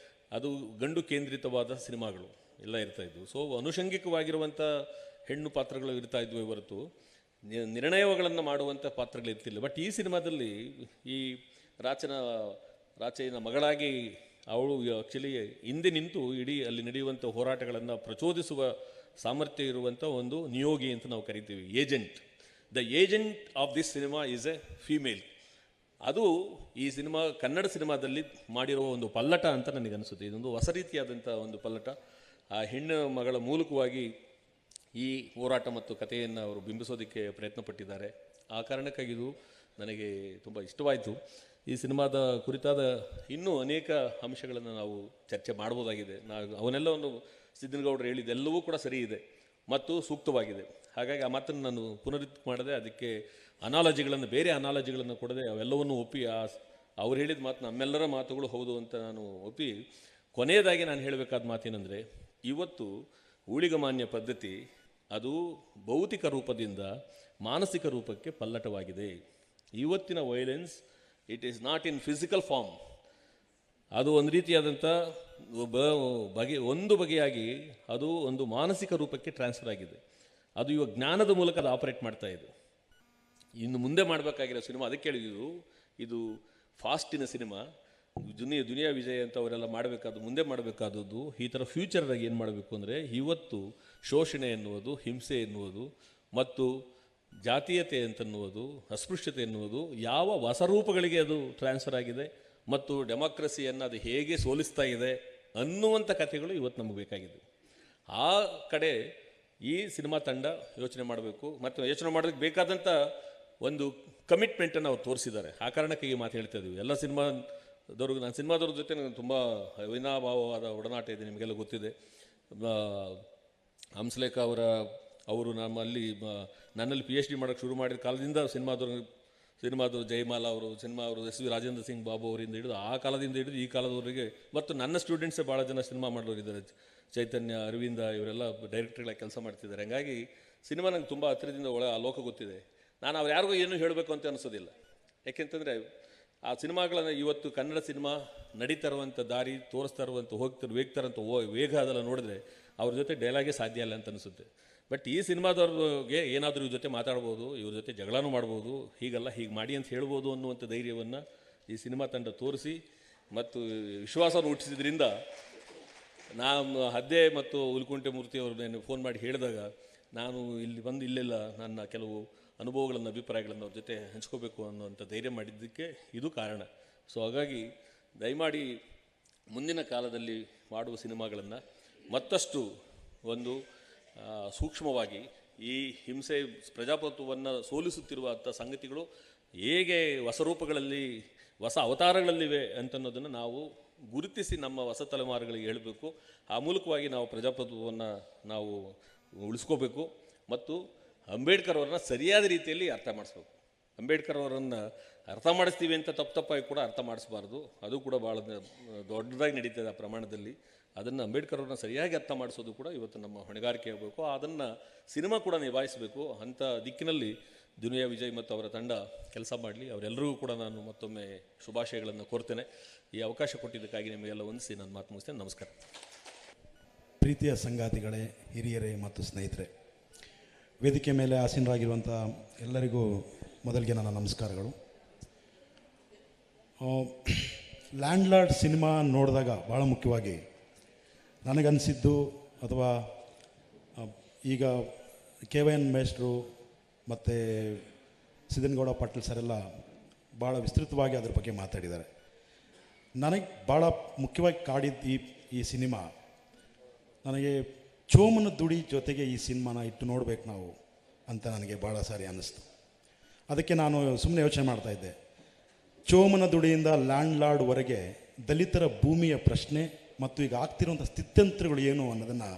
ಅದು ಗಂಡು ಕೇಂದ್ರಿತವಾದ ಸಿನಿಮಾಗಳು ಎಲ್ಲ ಇರ್ತಾಯಿದ್ವು. ಸೊ ಅನುಷಂಗಿಕವಾಗಿರುವಂಥ ಹೆಣ್ಣು ಪಾತ್ರಗಳು ಇರ್ತಾಯಿದ್ವು ಹೊರತು ನಿರ್ಣಯಗಳನ್ನು ಮಾಡುವಂಥ ಪಾತ್ರಗಳು ಇರ್ತಿಲ್ಲ. ಬಟ್ ಈ ಸಿನಿಮಾದಲ್ಲಿ ಈ ರಾಚೆಯ ಮಗಳಾಗಿ ಅವಳು ಆ್ಯಕ್ಚುಲಿ ಹಿಂದೆ ನಿಂತು ಇಡೀ ಅಲ್ಲಿ ನಡೆಯುವಂಥ ಹೋರಾಟಗಳನ್ನು ಪ್ರಚೋದಿಸುವ ಸಾಮರ್ಥ್ಯ ಇರುವಂಥ ಒಂದು ನಿಯೋಗಿ ಅಂತ ನಾವು ಕರಿತೀವಿ, agent. The agent of this cinema is A female. ಅದು ಈ ಸಿನಿಮಾ, ಕನ್ನಡ ಸಿನಿಮಾದಲ್ಲಿ ಮಾಡಿರುವ ಒಂದು ಪಲ್ಲಟ ಅಂತ ನನಗನ್ನಿಸುತ್ತೆ. ಇದೊಂದು ಹೊಸ ರೀತಿಯಾದಂಥ ಒಂದು ಪಲ್ಲಟ. ಆ ಹೆಣ್ಣು ಮಗಳ ಮೂಲಕವಾಗಿ ಈ ಹೋರಾಟ ಮತ್ತು ಕಥೆಯನ್ನು ಅವರು ಬಿಂಬಿಸೋದಕ್ಕೆ ಪ್ರಯತ್ನ ಪಟ್ಟಿದ್ದಾರೆ. ಆ ಕಾರಣಕ್ಕಾಗಿ ಇದು ನನಗೆ ತುಂಬ ಇಷ್ಟವಾಯಿತು. ಈ ಸಿನಿಮಾದ ಕುರಿತಾದ ಇನ್ನೂ ಅನೇಕ ಅಂಶಗಳನ್ನು ನಾವು ಚರ್ಚೆ ಮಾಡ್ಬೋದಾಗಿದೆ. ಅವನ್ನೆಲ್ಲವನ್ನು ಸಿದ್ದನಗೌಡರು ಹೇಳಿದ್ದೆಲ್ಲವೂ ಕೂಡ ಸರಿ ಇದೆ ಮತ್ತು ಸೂಕ್ತವಾಗಿದೆ. ಹಾಗಾಗಿ ಆ ಮಾತನ್ನು ನಾನು ಪುನರುಕ್ತಿ ಮಾಡದೆ, ಅದಕ್ಕೆ ಬೇರೆ ಅನಾಲಜಿಗಳನ್ನು ಕೊಡದೆ ಅವೆಲ್ಲವನ್ನು ಒಪ್ಪಿ, ಅವ್ರು ಹೇಳಿದ ಮಾತು ನಮ್ಮೆಲ್ಲರ ಮಾತುಗಳು ಹೌದು ಅಂತ ನಾನು ಒಪ್ಪಿ, ಕೊನೆಯದಾಗಿ ನಾನು ಹೇಳಬೇಕಾದ ಮಾತೇನೆಂದರೆ, ಇವತ್ತು ಊಳಿಗಮಾನ್ಯ ಪದ್ಧತಿ ಅದು ಭೌತಿಕ ರೂಪದಿಂದ ಮಾನಸಿಕ ರೂಪಕ್ಕೆ ಪಲ್ಲಟವಾಗಿದೆ. ಇವತ್ತಿನ violence it is not in physical form, ಅದು ಒಂದು ರೀತಿಯಾದಂಥ ಒಂದು ಬಗೆಯಾಗಿ ಅದು ಒಂದು ಮಾನಸಿಕ ರೂಪಕ್ಕೆ ಟ್ರಾನ್ಸ್ಫರ್ ಆಗಿದೆ. ಅದು ಇವಾಗ ಜ್ಞಾನದ ಮೂಲಕ ಅದು ಆಪರೇಟ್ ಮಾಡ್ತಾ ಇದೆ. ಇನ್ನು ಮುಂದೆ ಮಾಡಬೇಕಾಗಿರೋ ಸಿನಿಮಾ, ಅದಕ್ಕೆ ಹೇಳಿದ್ದು ಇದು ಫಾಸ್ಟಿನ ಸಿನಿಮಾ. ದುನಿಯಾ ವಿಜಯ್ ಅಂತ ಅವರೆಲ್ಲ ಮಾಡಬೇಕಾದ್ದು, ಮುಂದೆ ಮಾಡಬೇಕಾದದ್ದು ಈ ಥರ ಫ್ಯೂಚರ್ನಾಗ ಏನು ಮಾಡಬೇಕು ಅಂದರೆ, ಇವತ್ತು ಶೋಷಣೆ ಎನ್ನುವುದು, ಹಿಂಸೆ ಎನ್ನುವುದು ಮತ್ತು ಜಾತೀಯತೆ ಅಂತನ್ನುವುದು, ಅಸ್ಪೃಶ್ಯತೆ ಎನ್ನುವುದು ಯಾವ ಹೊಸ ರೂಪಗಳಿಗೆ ಅದು ಟ್ರಾನ್ಸ್ಫರ್ ಆಗಿದೆ ಮತ್ತು ಡೆಮಾಕ್ರಸಿಯನ್ನು ಅದು ಹೇಗೆ ಸೋಲಿಸ್ತಾ ಇದೆ ಅನ್ನುವಂಥ ಕಥೆಗಳು ಇವತ್ತು ನಮಗೆ ಬೇಕಾಗಿದೆ. ಆ ಕಡೆ ಈ ಸಿನಿಮಾ ತಂಡ ಯೋಚನೆ ಮಾಡಬೇಕು ಮತ್ತು ಯೋಚನೆ ಮಾಡೋದಕ್ಕೆ ಬೇಕಾದಂಥ ಒಂದು ಕಮಿಟ್ಮೆಂಟನ್ನು ಅವ್ರು ತೋರಿಸಿದ್ದಾರೆ. ಆ ಕಾರಣಕ್ಕೆ ಈ ಮಾತು ಹೇಳ್ತಾ ಇದ್ದೀವಿ. ಎಲ್ಲ ನಾನು ಸಿನಿಮಾದವ್ರ ಜೊತೆ ನನಗೆ ತುಂಬ ಅವಿನಾಭಾವವಾದ ಒಡನಾಟ ಇದೆ, ನಿಮಗೆಲ್ಲ ಗೊತ್ತಿದೆ. ಹಂಸಲೇಖ ಅವರು ನನ್ನಲ್ಲಿ PhD ಮಾಡೋಕ್ಕೆ ಶುರು ಮಾಡಿದ ಕಾಲದಿಂದ ಸಿನಿಮಾದವರು ಜಯಮಾಲಾ ಅವರು, ಎಸ್ ವಿ ರಾಜೇಂದ್ರ ಸಿಂಗ್ ಬಾಬು ಅವರಿಂದ ಹಿಡಿದು ಆ ಕಾಲದಿಂದ ಹಿಡಿದು ಈ ಕಾಲದವರೆಗೆ ಮತ್ತು ನನ್ನ ಸ್ಟೂಡೆಂಟ್ಸೇ ಭಾಳ ಜನ ಸಿನಿಮಾ ಮಾಡೋರಿದ್ದಾರೆ. ಚೈತನ್ಯ, ಅರವಿಂದ ಇವರೆಲ್ಲ ಡೈರೆಕ್ಟರ್ಗಳಾಗಿ ಕೆಲಸ ಮಾಡ್ತಿದ್ದಾರೆ. ಹಾಗಾಗಿ ಸಿನಿಮಾ ನಂಗೆ ತುಂಬ ಹತ್ತಿರದಿಂದ ಆ ಲೋಕ ಗೊತ್ತಿದೆ. ನಾನು ಅವ್ರು ಯಾರಿಗೂ ಏನೂ ಹೇಳಬೇಕು ಅಂತ ಅನಿಸೋದಿಲ್ಲ. ಯಾಕೆಂತಂದರೆ ಆ ಸಿನಿಮಾಗಳನ್ನು ಇವತ್ತು ಕನ್ನಡ ಸಿನಿಮಾ ನಡೀತಾ ಇರುವಂಥ ದಾರಿ, ತೋರಿಸ್ತಾ ಇರುವಂಥ ವೇಗ್ತಾರಂಥ ವೇಗ ಅದೆಲ್ಲ ನೋಡಿದ್ರೆ ಅವ್ರ ಜೊತೆ ಡೈಲಾಗೇ ಸಾಧ್ಯ ಇಲ್ಲ ಅಂತ ಅನಿಸುತ್ತೆ. ಬಟ್ ಈ ಸಿನಿಮಾದವ್ರಿಗೆ ಏನಾದರೂ ಇವ್ರ ಜೊತೆ ಮಾತಾಡ್ಬೋದು, ಇವ್ರ ಜೊತೆ ಜಗಳನೂ ಮಾಡ್ಬೋದು, ಹೀಗೆ ಮಾಡಿ ಅಂತ ಹೇಳ್ಬೋದು ಅನ್ನುವಂಥ ಧೈರ್ಯವನ್ನು ಈ ಸಿನಿಮಾ ತಂಡ ತೋರಿಸಿ ಮತ್ತು ವಿಶ್ವಾಸವನ್ನು ಹುಟ್ಟಿಸಿದ್ರಿಂದ ನಾನು ಹದ್ದೆ ಮತ್ತು ಹುಲಿಕುಂಟೆ ಮೂರ್ತಿ ಅವ್ರನ್ನ ಫೋನ್ ಮಾಡಿ ಹೇಳಿದಾಗ ನಾನು ಇಲ್ಲೆಲ್ಲ ನನ್ನ ಕೆಲವು ಅನುಭವಗಳನ್ನು, ಅಭಿಪ್ರಾಯಗಳನ್ನು ಅವ್ರ ಜೊತೆ ಹಂಚ್ಕೋಬೇಕು ಅನ್ನೋಂಥ ಧೈರ್ಯ ಮಾಡಿದ್ದಕ್ಕೆ ಇದು ಕಾರಣ. ಸೊ ಹಾಗಾಗಿ ದಯಮಾಡಿ ಮುಂದಿನ ಕಾಲದಲ್ಲಿ ಮಾಡುವ ಸಿನಿಮಾಗಳನ್ನು ಮತ್ತಷ್ಟು ಒಂದು ಸೂಕ್ಷ್ಮವಾಗಿ ಈ ಹಿಂಸೆ ಪ್ರಜಾಪ್ರಭುತ್ವವನ್ನು ಸೋಲಿಸುತ್ತಿರುವಂಥ ಸಂಗತಿಗಳು ಹೇಗೆ ಹೊಸ ರೂಪಗಳಲ್ಲಿ, ಹೊಸ ಅವತಾರಗಳಲ್ಲಿವೆ ಅಂತನ್ನೋದನ್ನು ನಾವು ಗುರುತಿಸಿ ನಮ್ಮ ಹೊಸ ತಲೆಮಾರುಗಳಿಗೆ ಹೇಳಬೇಕು. ಆ ಮೂಲಕವಾಗಿ ನಾವು ಪ್ರಜಾಪ್ರಭುತ್ವವನ್ನು ನಾವು ಉಳಿಸ್ಕೋಬೇಕು ಮತ್ತು ಅಂಬೇಡ್ಕರ್ ಅವರನ್ನ ಸರಿಯಾದ ರೀತಿಯಲ್ಲಿ ಅರ್ಥ ಮಾಡಿಸ್ಬೇಕು. ಅಂಬೇಡ್ಕರ್ ಅವರನ್ನು ಅರ್ಥ ಮಾಡಿಸ್ತೀವಿ ಅಂತ ತಪ್ಪಾಗಿ ಕೂಡ ಅರ್ಥ ಮಾಡಿಸ್ಬಾರ್ದು. ಅದು ಕೂಡ ಭಾಳ ದೊಡ್ಡದಾಗಿ ನಡೀತದೆ ಆ ಪ್ರಮಾಣದಲ್ಲಿ. ಅದನ್ನು ಅಂಬೇಡ್ಕರ್ ಅವ್ರನ್ನ ಸರಿಯಾಗಿ ಅರ್ಥ ಮಾಡಿಸೋದು ಕೂಡ ಇವತ್ತು ನಮ್ಮ ಹೊಣೆಗಾರಿಕೆ ಆಗಬೇಕು. ಅದನ್ನು ಸಿನಿಮಾ ಕೂಡ ನಿಭಾಯಿಸಬೇಕು. ಅಂಥ ದಿಕ್ಕಿನಲ್ಲಿ ದುನಿಯಾ ವಿಜಯ್ ಮತ್ತು ಅವರ ತಂಡ ಕೆಲಸ ಮಾಡಲಿ. ಅವರೆಲ್ಲರಿಗೂ ಕೂಡ ನಾನು ಮತ್ತೊಮ್ಮೆ ಶುಭಾಶಯಗಳನ್ನು ಕೋರ್ತೇನೆ. ಈ ಅವಕಾಶ ಕೊಟ್ಟಿದ್ದಕ್ಕಾಗಿ ನಿಮಗೆಲ್ಲ ವಂದಿಸಿ ನಾನು ಮಾತು ಮುಗಿಸ್ತೇನೆ. ನಮಸ್ಕಾರ. ಪ್ರೀತಿಯ ಸಂಗಾತಿಗಳೇ, ಹಿರಿಯರೇ ಮತ್ತು ಸ್ನೇಹಿತರೆ, ವೇದಿಕೆ ಮೇಲೆ ಆಸೀನರಾಗಿರುವಂಥ ಎಲ್ಲರಿಗೂ ಮೊದಲಿಗೆ ನನ್ನ ನಮಸ್ಕಾರಗಳು. ಲ್ಯಾಂಡ್ಲಾರ್ಡ್ ಸಿನಿಮಾ ನೋಡಿದಾಗ ಭಾಳ ಮುಖ್ಯವಾಗಿ ನನಗನ್ನಿಸಿದ್ದು, ಅಥವಾ ಈಗ KYN ಮೇಷ್ಟ್ರು ಮತ್ತು ಸಿದ್ದನಗೌಡ ಪಾಟೀಲ್ ಸರೆಲ್ಲ ಭಾಳ ವಿಸ್ತೃತವಾಗಿ ಅದ್ರ ಬಗ್ಗೆ ಮಾತಾಡಿದ್ದಾರೆ. ನನಗೆ ಭಾಳ ಮುಖ್ಯವಾಗಿ ಕಾಡಿದ್ದು ಈ ಸಿನಿಮಾ, ನನಗೆ ಚೋಮನ ದುಡಿ ಜೊತೆಗೆ ಈ ಸಿನಿಮಾನ ಇಟ್ಟು ನೋಡಬೇಕು ನಾವು ಅಂತ ನನಗೆ ಭಾಳ ಸಾರಿ ಅನ್ನಿಸ್ತು. ಅದಕ್ಕೆ ನಾನು ಸುಮ್ಮನೆ ಯೋಚನೆ ಮಾಡ್ತಾಯಿದ್ದೆ, ಚೋಮನ ದುಡಿಯಿಂದ ಲ್ಯಾಂಡ್ಲಾರ್ಡ್ವರೆಗೆ ದಲಿತರ ಭೂಮಿಯ ಪ್ರಶ್ನೆ ಮತ್ತು ಈಗ ಆಗ್ತಿರುವಂಥ ಸ್ಥಿತ್ಯಂತರಗಳು ಏನು ಅನ್ನೋದನ್ನು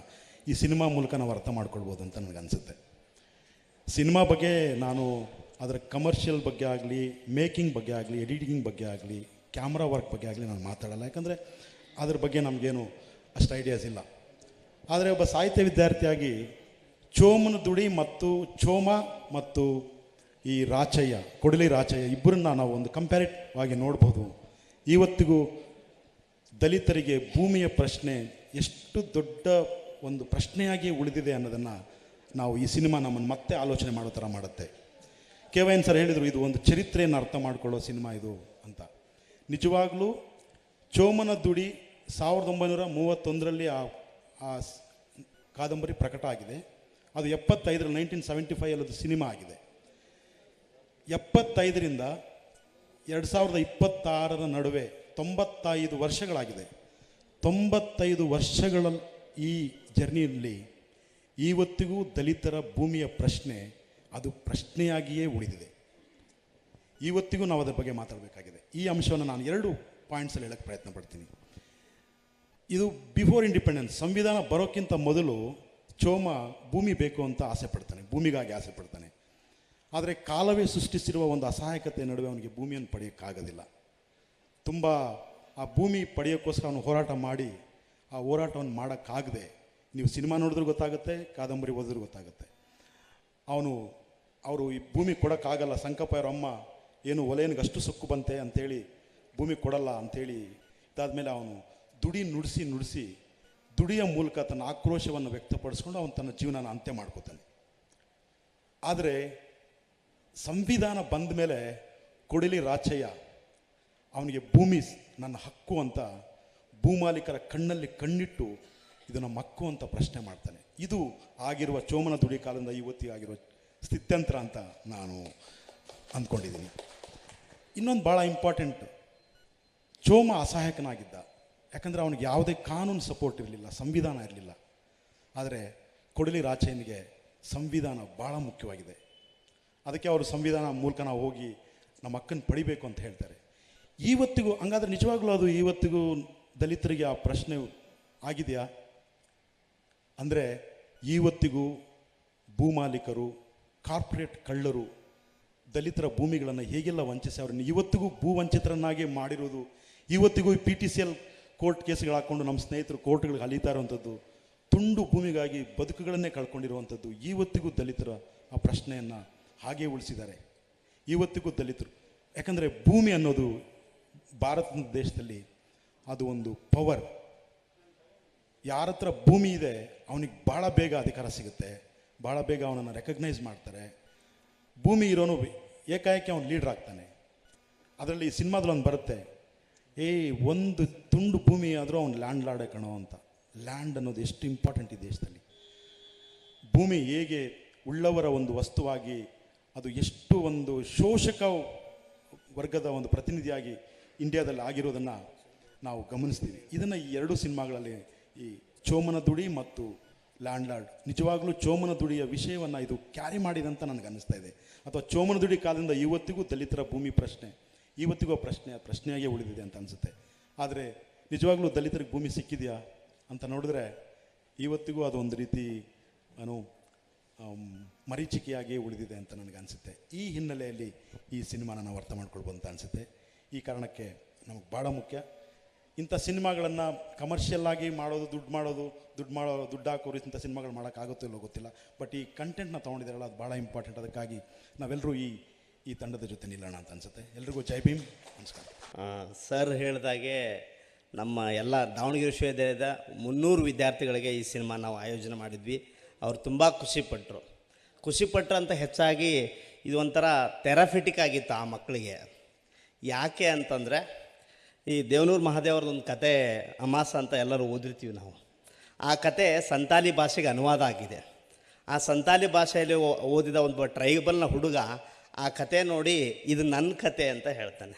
ಈ ಸಿನಿಮಾ ಮೂಲಕ ನಾವು ಅರ್ಥ ಮಾಡ್ಕೊಳ್ಬೋದು ಅಂತ ನನಗನ್ಸುತ್ತೆ. ಸಿನಿಮಾ ಬಗ್ಗೆ ನಾನು ಅದರ ಕಮರ್ಷಿಯಲ್ ಬಗ್ಗೆ ಆಗಲಿ, ಮೇಕಿಂಗ್ ಬಗ್ಗೆ ಆಗಲಿ, ಎಡಿಟಿಂಗ್ ಬಗ್ಗೆ ಆಗಲಿ, ಕ್ಯಾಮ್ರಾ ವರ್ಕ್ ಬಗ್ಗೆ ಆಗಲಿ ನಾನು ಮಾತಾಡಲ್ಲ. ಯಾಕಂದರೆ ಅದ್ರ ಬಗ್ಗೆ ನಮಗೇನು ಅಷ್ಟು ಐಡಿಯಾಸ್ ಇಲ್ಲ. ಆದರೆ ಒಬ್ಬ ಸಾಹಿತ್ಯ ವಿದ್ಯಾರ್ಥಿಯಾಗಿ ಚೋಮನ ದುಡಿ ಮತ್ತು ಚೋಮ ಮತ್ತು ಈ ರಾಚಯ್ಯ, ಕೊಡಲಿ ರಾಚಯ್ಯ ಇಬ್ಬರನ್ನ ನಾವು ಒಂದು ಕಂಪ್ಯಾರಿಟಿವ್ ಆಗಿ ನೋಡ್ಬೋದು. ಇವತ್ತಿಗೂ ದಲಿತರಿಗೆ ಭೂಮಿಯ ಪ್ರಶ್ನೆ ಎಷ್ಟು ದೊಡ್ಡ ಒಂದು ಪ್ರಶ್ನೆಯಾಗಿ ಉಳಿದಿದೆ ಅನ್ನೋದನ್ನು ನಾವು ಈ ಸಿನಿಮಾ ನಮ್ಮನ್ನು ಮತ್ತೆ ಆಲೋಚನೆ ಮಾಡೋ ಥರ ಮಾಡುತ್ತೆ. KYN ಸರ್ ಹೇಳಿದರು, ಇದು ಒಂದು ಚರಿತ್ರೆಯನ್ನು ಅರ್ಥ ಮಾಡ್ಕೊಳ್ಳೋ ಸಿನಿಮಾ ಇದು ಅಂತ. ನಿಜವಾಗ್ಲೂ ಚೋಮನ ದುಡಿ 1931ರಲ್ಲಿ ಆ ಕಾದಂಬರಿ ಪ್ರಕಟ ಆಗಿದೆ. ಅದು 75ರಲ್ಲಿ 1975 ಅದು ಸಿನಿಮಾ ಆಗಿದೆ. 75ರಿಂದ 2026 ನಡುವೆ 95 ವರ್ಷಗಳಾಗಿದೆ. 95 ವರ್ಷಗಳ ಈ ಜರ್ನಿಯಲ್ಲಿ ಇವತ್ತಿಗೂ ದಲಿತರ ಭೂಮಿಯ ಪ್ರಶ್ನೆ ಅದು ಪ್ರಶ್ನೆಯಾಗಿಯೇ ಉಳಿದಿದೆ. ಇವತ್ತಿಗೂ ನಾವು ಅದರ ಬಗ್ಗೆ ಮಾತಾಡಬೇಕಾಗಿದೆ. ಈ ಅಂಶವನ್ನು ನಾನು 2 ಪಾಯಿಂಟ್ಸಲ್ಲಿ ಹೇಳೋಕ್ಕೆ ಪ್ರಯತ್ನ ಪಡ್ತೀನಿ. ಇದು ಬಿಫೋರ್ ಇಂಡಿಪೆಂಡೆನ್ಸ್, ಸಂವಿಧಾನ ಬರೋಕ್ಕಿಂತ ಮೊದಲು ಚೋಮ ಭೂಮಿ ಬೇಕು ಅಂತ ಆಸೆ ಪಡ್ತಾನೆ, ಭೂಮಿಗಾಗಿ ಆಸೆ ಪಡ್ತಾನೆ. ಆದರೆ ಕಾಲವೇ ಸೃಷ್ಟಿಸಿರುವ ಒಂದು ಅಸಹಾಯಕತೆ ನಡುವೆ ಅವನಿಗೆ ಭೂಮಿಯನ್ನು ಪಡೆಯೋಕ್ಕಾಗೋದಿಲ್ಲ. ತುಂಬ ಆ ಭೂಮಿ ಪಡೆಯೋಕ್ಕೋಸ್ಕರ ಅವನು ಹೋರಾಟ ಮಾಡಿ ಆ ಹೋರಾಟವನ್ನು ಮಾಡೋಕ್ಕಾಗದೆ ನೀವು ಸಿನಿಮಾ ನೋಡಿದ್ರೂ ಗೊತ್ತಾಗುತ್ತೆ, ಕಾದಂಬರಿ ಓದಿದ್ರೂ ಗೊತ್ತಾಗುತ್ತೆ. ಅವರು ಈ ಭೂಮಿ ಕೊಡೋಕ್ಕಾಗಲ್ಲ, ಸಂಕಪ್ಪ ಅವ್ರ ಅಮ್ಮ ಏನು ಒಲೆಯನಿಗೆ ಅಷ್ಟು ಸೊಕ್ಕು ಬಂತೆ ಅಂಥೇಳಿ ಭೂಮಿ ಕೊಡಲ್ಲ ಅಂಥೇಳಿ ಇದಾದಮೇಲೆ ಅವನು ನುಡಿಸಿ ದುಡಿಯ ಮೂಲಕ ತನ್ನ ಆಕ್ರೋಶವನ್ನು ವ್ಯಕ್ತಪಡಿಸ್ಕೊಂಡು ಅವನು ತನ್ನ ಜೀವನನ ಅಂತ್ಯ ಮಾಡ್ಕೋತಾನೆ. ಆದರೆ ಸಂವಿಧಾನ ಬಂದ ಮೇಲೆ ಕೊಡಲಿ ರಾಚಯ್ಯ ಅವನಿಗೆ ಭೂಮಿ ನನ್ನ ಹಕ್ಕು ಅಂತ ಭೂಮಾಲೀಕರ ಕಣ್ಣಲ್ಲಿ ಕಣ್ಣಿಟ್ಟು ಇದು ನಮ್ಮ ಹಕ್ಕು ಅಂತ ಪ್ರಶ್ನೆ ಮಾಡ್ತಾನೆ. ಇದು ಆಗಿರುವ ಚೋಮನ ದುಡಿ ಕಾಲದಿಂದ ಇವತ್ತಿಗೆ ಆಗಿರುವ ಸ್ಥಿತ್ಯಂತರ ಅಂತ ನಾನು ಅಂದ್ಕೊಂಡಿದ್ದೀನಿ. ಇನ್ನೊಂದು ಭಾಳ ಇಂಪಾರ್ಟೆಂಟ್, ಚೋಮ ಅಸಹಾಯಕನಾಗಿದ್ದ. ಯಾಕಂದರೆ ಅವನಿಗೆ ಯಾವುದೇ ಕಾನೂನು ಸಪೋರ್ಟ್ ಇರಲಿಲ್ಲ, ಸಂವಿಧಾನ ಇರಲಿಲ್ಲ. ಆದರೆ ಕೊಡಲಿ ರಾಚಯ್ಯನಿಗೆ ಸಂವಿಧಾನ ಭಾಳ ಮುಖ್ಯವಾಗಿದೆ. ಅದಕ್ಕೆ ಅವರು ಸಂವಿಧಾನ ಮೂಲಕ ನಾವು ಹೋಗಿ ನಮ್ಮ ಹಕ್ಕನ್ನು ಪಡಿಬೇಕು ಅಂತ ಹೇಳ್ತಾರೆ. ಇವತ್ತಿಗೂ ಹಂಗಾದ್ರೆ ನಿಜವಾಗ್ಲೂ ಅದು ಇವತ್ತಿಗೂ ದಲಿತರಿಗೆ ಆ ಪ್ರಶ್ನೆ ಆಗಿದೆಯಾ ಅಂದರೆ, ಇವತ್ತಿಗೂ ಭೂಮಾಲೀಕರು, ಕಾರ್ಪೊರೇಟ್ ಕಳ್ಳರು ದಲಿತರ ಭೂಮಿಗಳನ್ನು ಹೇಗೆಲ್ಲ ವಂಚಿಸಿ ಅವ್ರನ್ನ ಇವತ್ತಿಗೂ ಭೂವಂಚಿತರನ್ನಾಗಿ ಮಾಡಿರೋದು, ಇವತ್ತಿಗೂ PTCL ಕೋರ್ಟ್ ಕೇಸ್ಗಳು ಹಾಕ್ಕೊಂಡು ನಮ್ಮ ಸ್ನೇಹಿತರು ಕೋರ್ಟ್ಗಳಿಗೆ ಅಲೀತಾ ಇರುವಂಥದ್ದು, ತುಂಡು ಭೂಮಿಗಾಗಿ ಬದುಕುಗಳನ್ನೇ ಕಳ್ಕೊಂಡಿರುವಂಥದ್ದು, ಇವತ್ತಿಗೂ ದಲಿತರ ಆ ಪ್ರಶ್ನೆಯನ್ನು ಹಾಗೇ ಉಳಿಸಿದ್ದಾರೆ. ಇವತ್ತಿಗೂ ದಲಿತರು, ಯಾಕಂದರೆ ಭೂಮಿ ಅನ್ನೋದು ಭಾರತ ದೇಶದಲ್ಲಿ ಅದು ಒಂದು ಪವರ್. ಯಾರ ಹತ್ರ ಭೂಮಿ ಇದೆ ಅವನಿಗೆ ಭಾಳ ಬೇಗ ಅಧಿಕಾರ ಸಿಗುತ್ತೆ, ಭಾಳ ಬೇಗ ಅವನನ್ನು ರೆಕಗ್ನೈಸ್ ಮಾಡ್ತಾರೆ. ಭೂಮಿ ಇರೋನು ಏಕಾಏಕಿ ಅವನು ಲೀಡ್ರ್ ಆಗ್ತಾನೆ. ಅದರಲ್ಲಿ ಸಿನಿಮಾದಲ್ಲಿ ಒಂದು ಬರುತ್ತೆ, ಒಂದು ತುಂಡು ಭೂಮಿ ಆದರೂ ಅವ್ನು ಲ್ಯಾಂಡ್ ಲಾರ್ಡೇ ಕಣೋ ಅಂತ. ಲ್ಯಾಂಡ್ ಅನ್ನೋದು ಎಷ್ಟು ಇಂಪಾರ್ಟೆಂಟ್ ಈ ದೇಶದಲ್ಲಿ. ಭೂಮಿ ಹೇಗೆ ಉಳ್ಳವರ ಒಂದು ವಸ್ತುವಾಗಿ, ಅದು ಎಷ್ಟು ಒಂದು ಶೋಷಕ ವರ್ಗದ ಒಂದು ಪ್ರತಿನಿಧಿಯಾಗಿ ಇಂಡಿಯಾದಲ್ಲಿ ಆಗಿರೋದನ್ನು ನಾವು ಗಮನಿಸ್ತೀವಿ. ಇದನ್ನು ಈ ಎರಡೂ ಸಿನಿಮಾಗಳಲ್ಲಿ, ಈ ಚೋಮನ ದುಡಿ ಮತ್ತು ಲ್ಯಾಂಡ್ ಲಾರ್ಡ್, ನಿಜವಾಗ್ಲೂ ಚೋಮನ ದುಡಿಯ ವಿಷಯವನ್ನು ಇದು ಕ್ಯಾರಿ ಮಾಡಿದೆ ಅಂತ ನನಗೆ ಅನ್ನಿಸ್ತಾ ಇದೆ. ಅಥವಾ ಚೋಮನ ದುಡಿ ಕಾಲದಿಂದ ಇವತ್ತಿಗೂ ದಲಿತರ ಭೂಮಿ ಪ್ರಶ್ನೆ ಇವತ್ತಿಗೂ ಪ್ರಶ್ನೆಯಾಗೇ ಉಳಿದಿದೆ ಅಂತ ಅನಿಸುತ್ತೆ. ಆದರೆ ನಿಜವಾಗ್ಲೂ ದಲಿತರಿಗೆ ಭೂಮಿ ಸಿಕ್ಕಿದೆಯಾ ಅಂತ ನೋಡಿದ್ರೆ ಇವತ್ತಿಗೂ ಅದೊಂದು ರೀತಿ ಮರೀಚಿಕೆಯಾಗಿಯೇ ಉಳಿದಿದೆ ಅಂತ ನನಗೆ ಅನಿಸುತ್ತೆ. ಈ ಹಿನ್ನೆಲೆಯಲ್ಲಿ ಈ ಸಿನಿಮಾನ ನಾವು ಅರ್ಥ ಮಾಡ್ಕೊಳ್ಬೋದು ಅಂತ ಅನಿಸುತ್ತೆ. ಈ ಕಾರಣಕ್ಕೆ ನಮಗೆ ಭಾಳ ಮುಖ್ಯ ಇಂಥ ಸಿನಿಮಾಗಳನ್ನು ಕಮರ್ಷಿಯಲ್ ಆಗಿ ಮಾಡೋದು, ದುಡ್ಡು ಹಾಕೋರು ಇಂಥ ಸಿನಿಮಾಗಳು ಮಾಡೋಕ್ಕಾಗುತ್ತೋ ಇಲ್ಲೋ ಗೊತ್ತಿಲ್ಲ. ಬಟ್ ಈ ಕಂಟೆಂಟ್ನ ತೊಗೊಂಡಿದ್ದಾರಲ್ಲ ಅದು ಭಾಳ ಇಂಪಾರ್ಟೆಂಟ್. ಅದಕ್ಕಾಗಿ ನಾವೆಲ್ಲರೂ ಈ ತಂಡದ ಜೊತೆ ನಿಲ್ಲೋಣ ಅಂತ ಅನಿಸುತ್ತೆ. ಎಲ್ರಿಗೂ ಜೈ ಭೀಮ್, ನಮಸ್ಕಾರ. ಸರ್ ಹೇಳಿದಾಗೆ ನಮ್ಮ ಎಲ್ಲ ದಾವಣಗೆರೆ ವಿಶ್ವವಿದ್ಯಾಲಯದ 300 ವಿದ್ಯಾರ್ಥಿಗಳಿಗೆ ಈ ಸಿನಿಮಾ ನಾವು ಆಯೋಜನೆ ಮಾಡಿದ್ವಿ. ಅವರು ತುಂಬ ಖುಷಿಪಟ್ಟರು ಅಂತ ಹೆಚ್ಚಾಗಿ ಇದು ಒಂಥರ ಥೆರಪಿಟಿಕ್ ಆಗಿತ್ತು ಆ ಮಕ್ಕಳಿಗೆ. ಯಾಕೆ ಅಂತಂದರೆ, ಈ ದೇವನೂರು ಮಹಾದೇವ್ರದೊಂದು ಕತೆ ಅಮಾಸ ಅಂತ ಎಲ್ಲರೂ ಓದಿರ್ತೀವಿ ನಾವು. ಆ ಕತೆ ಸಂತಾಲಿ ಭಾಷೆಗೆ ಅನುವಾದ ಆಗಿದೆ. ಆ ಸಂತಾಲಿ ಭಾಷೆಯಲ್ಲಿ ಓದಿದ ಒಂದು ಟ್ರೈಬಲ್ನ ಹುಡುಗ ಆ ಕತೆ ನೋಡಿ ಇದು ನನ್ನ ಕತೆ ಅಂತ ಹೇಳ್ತಾನೆ.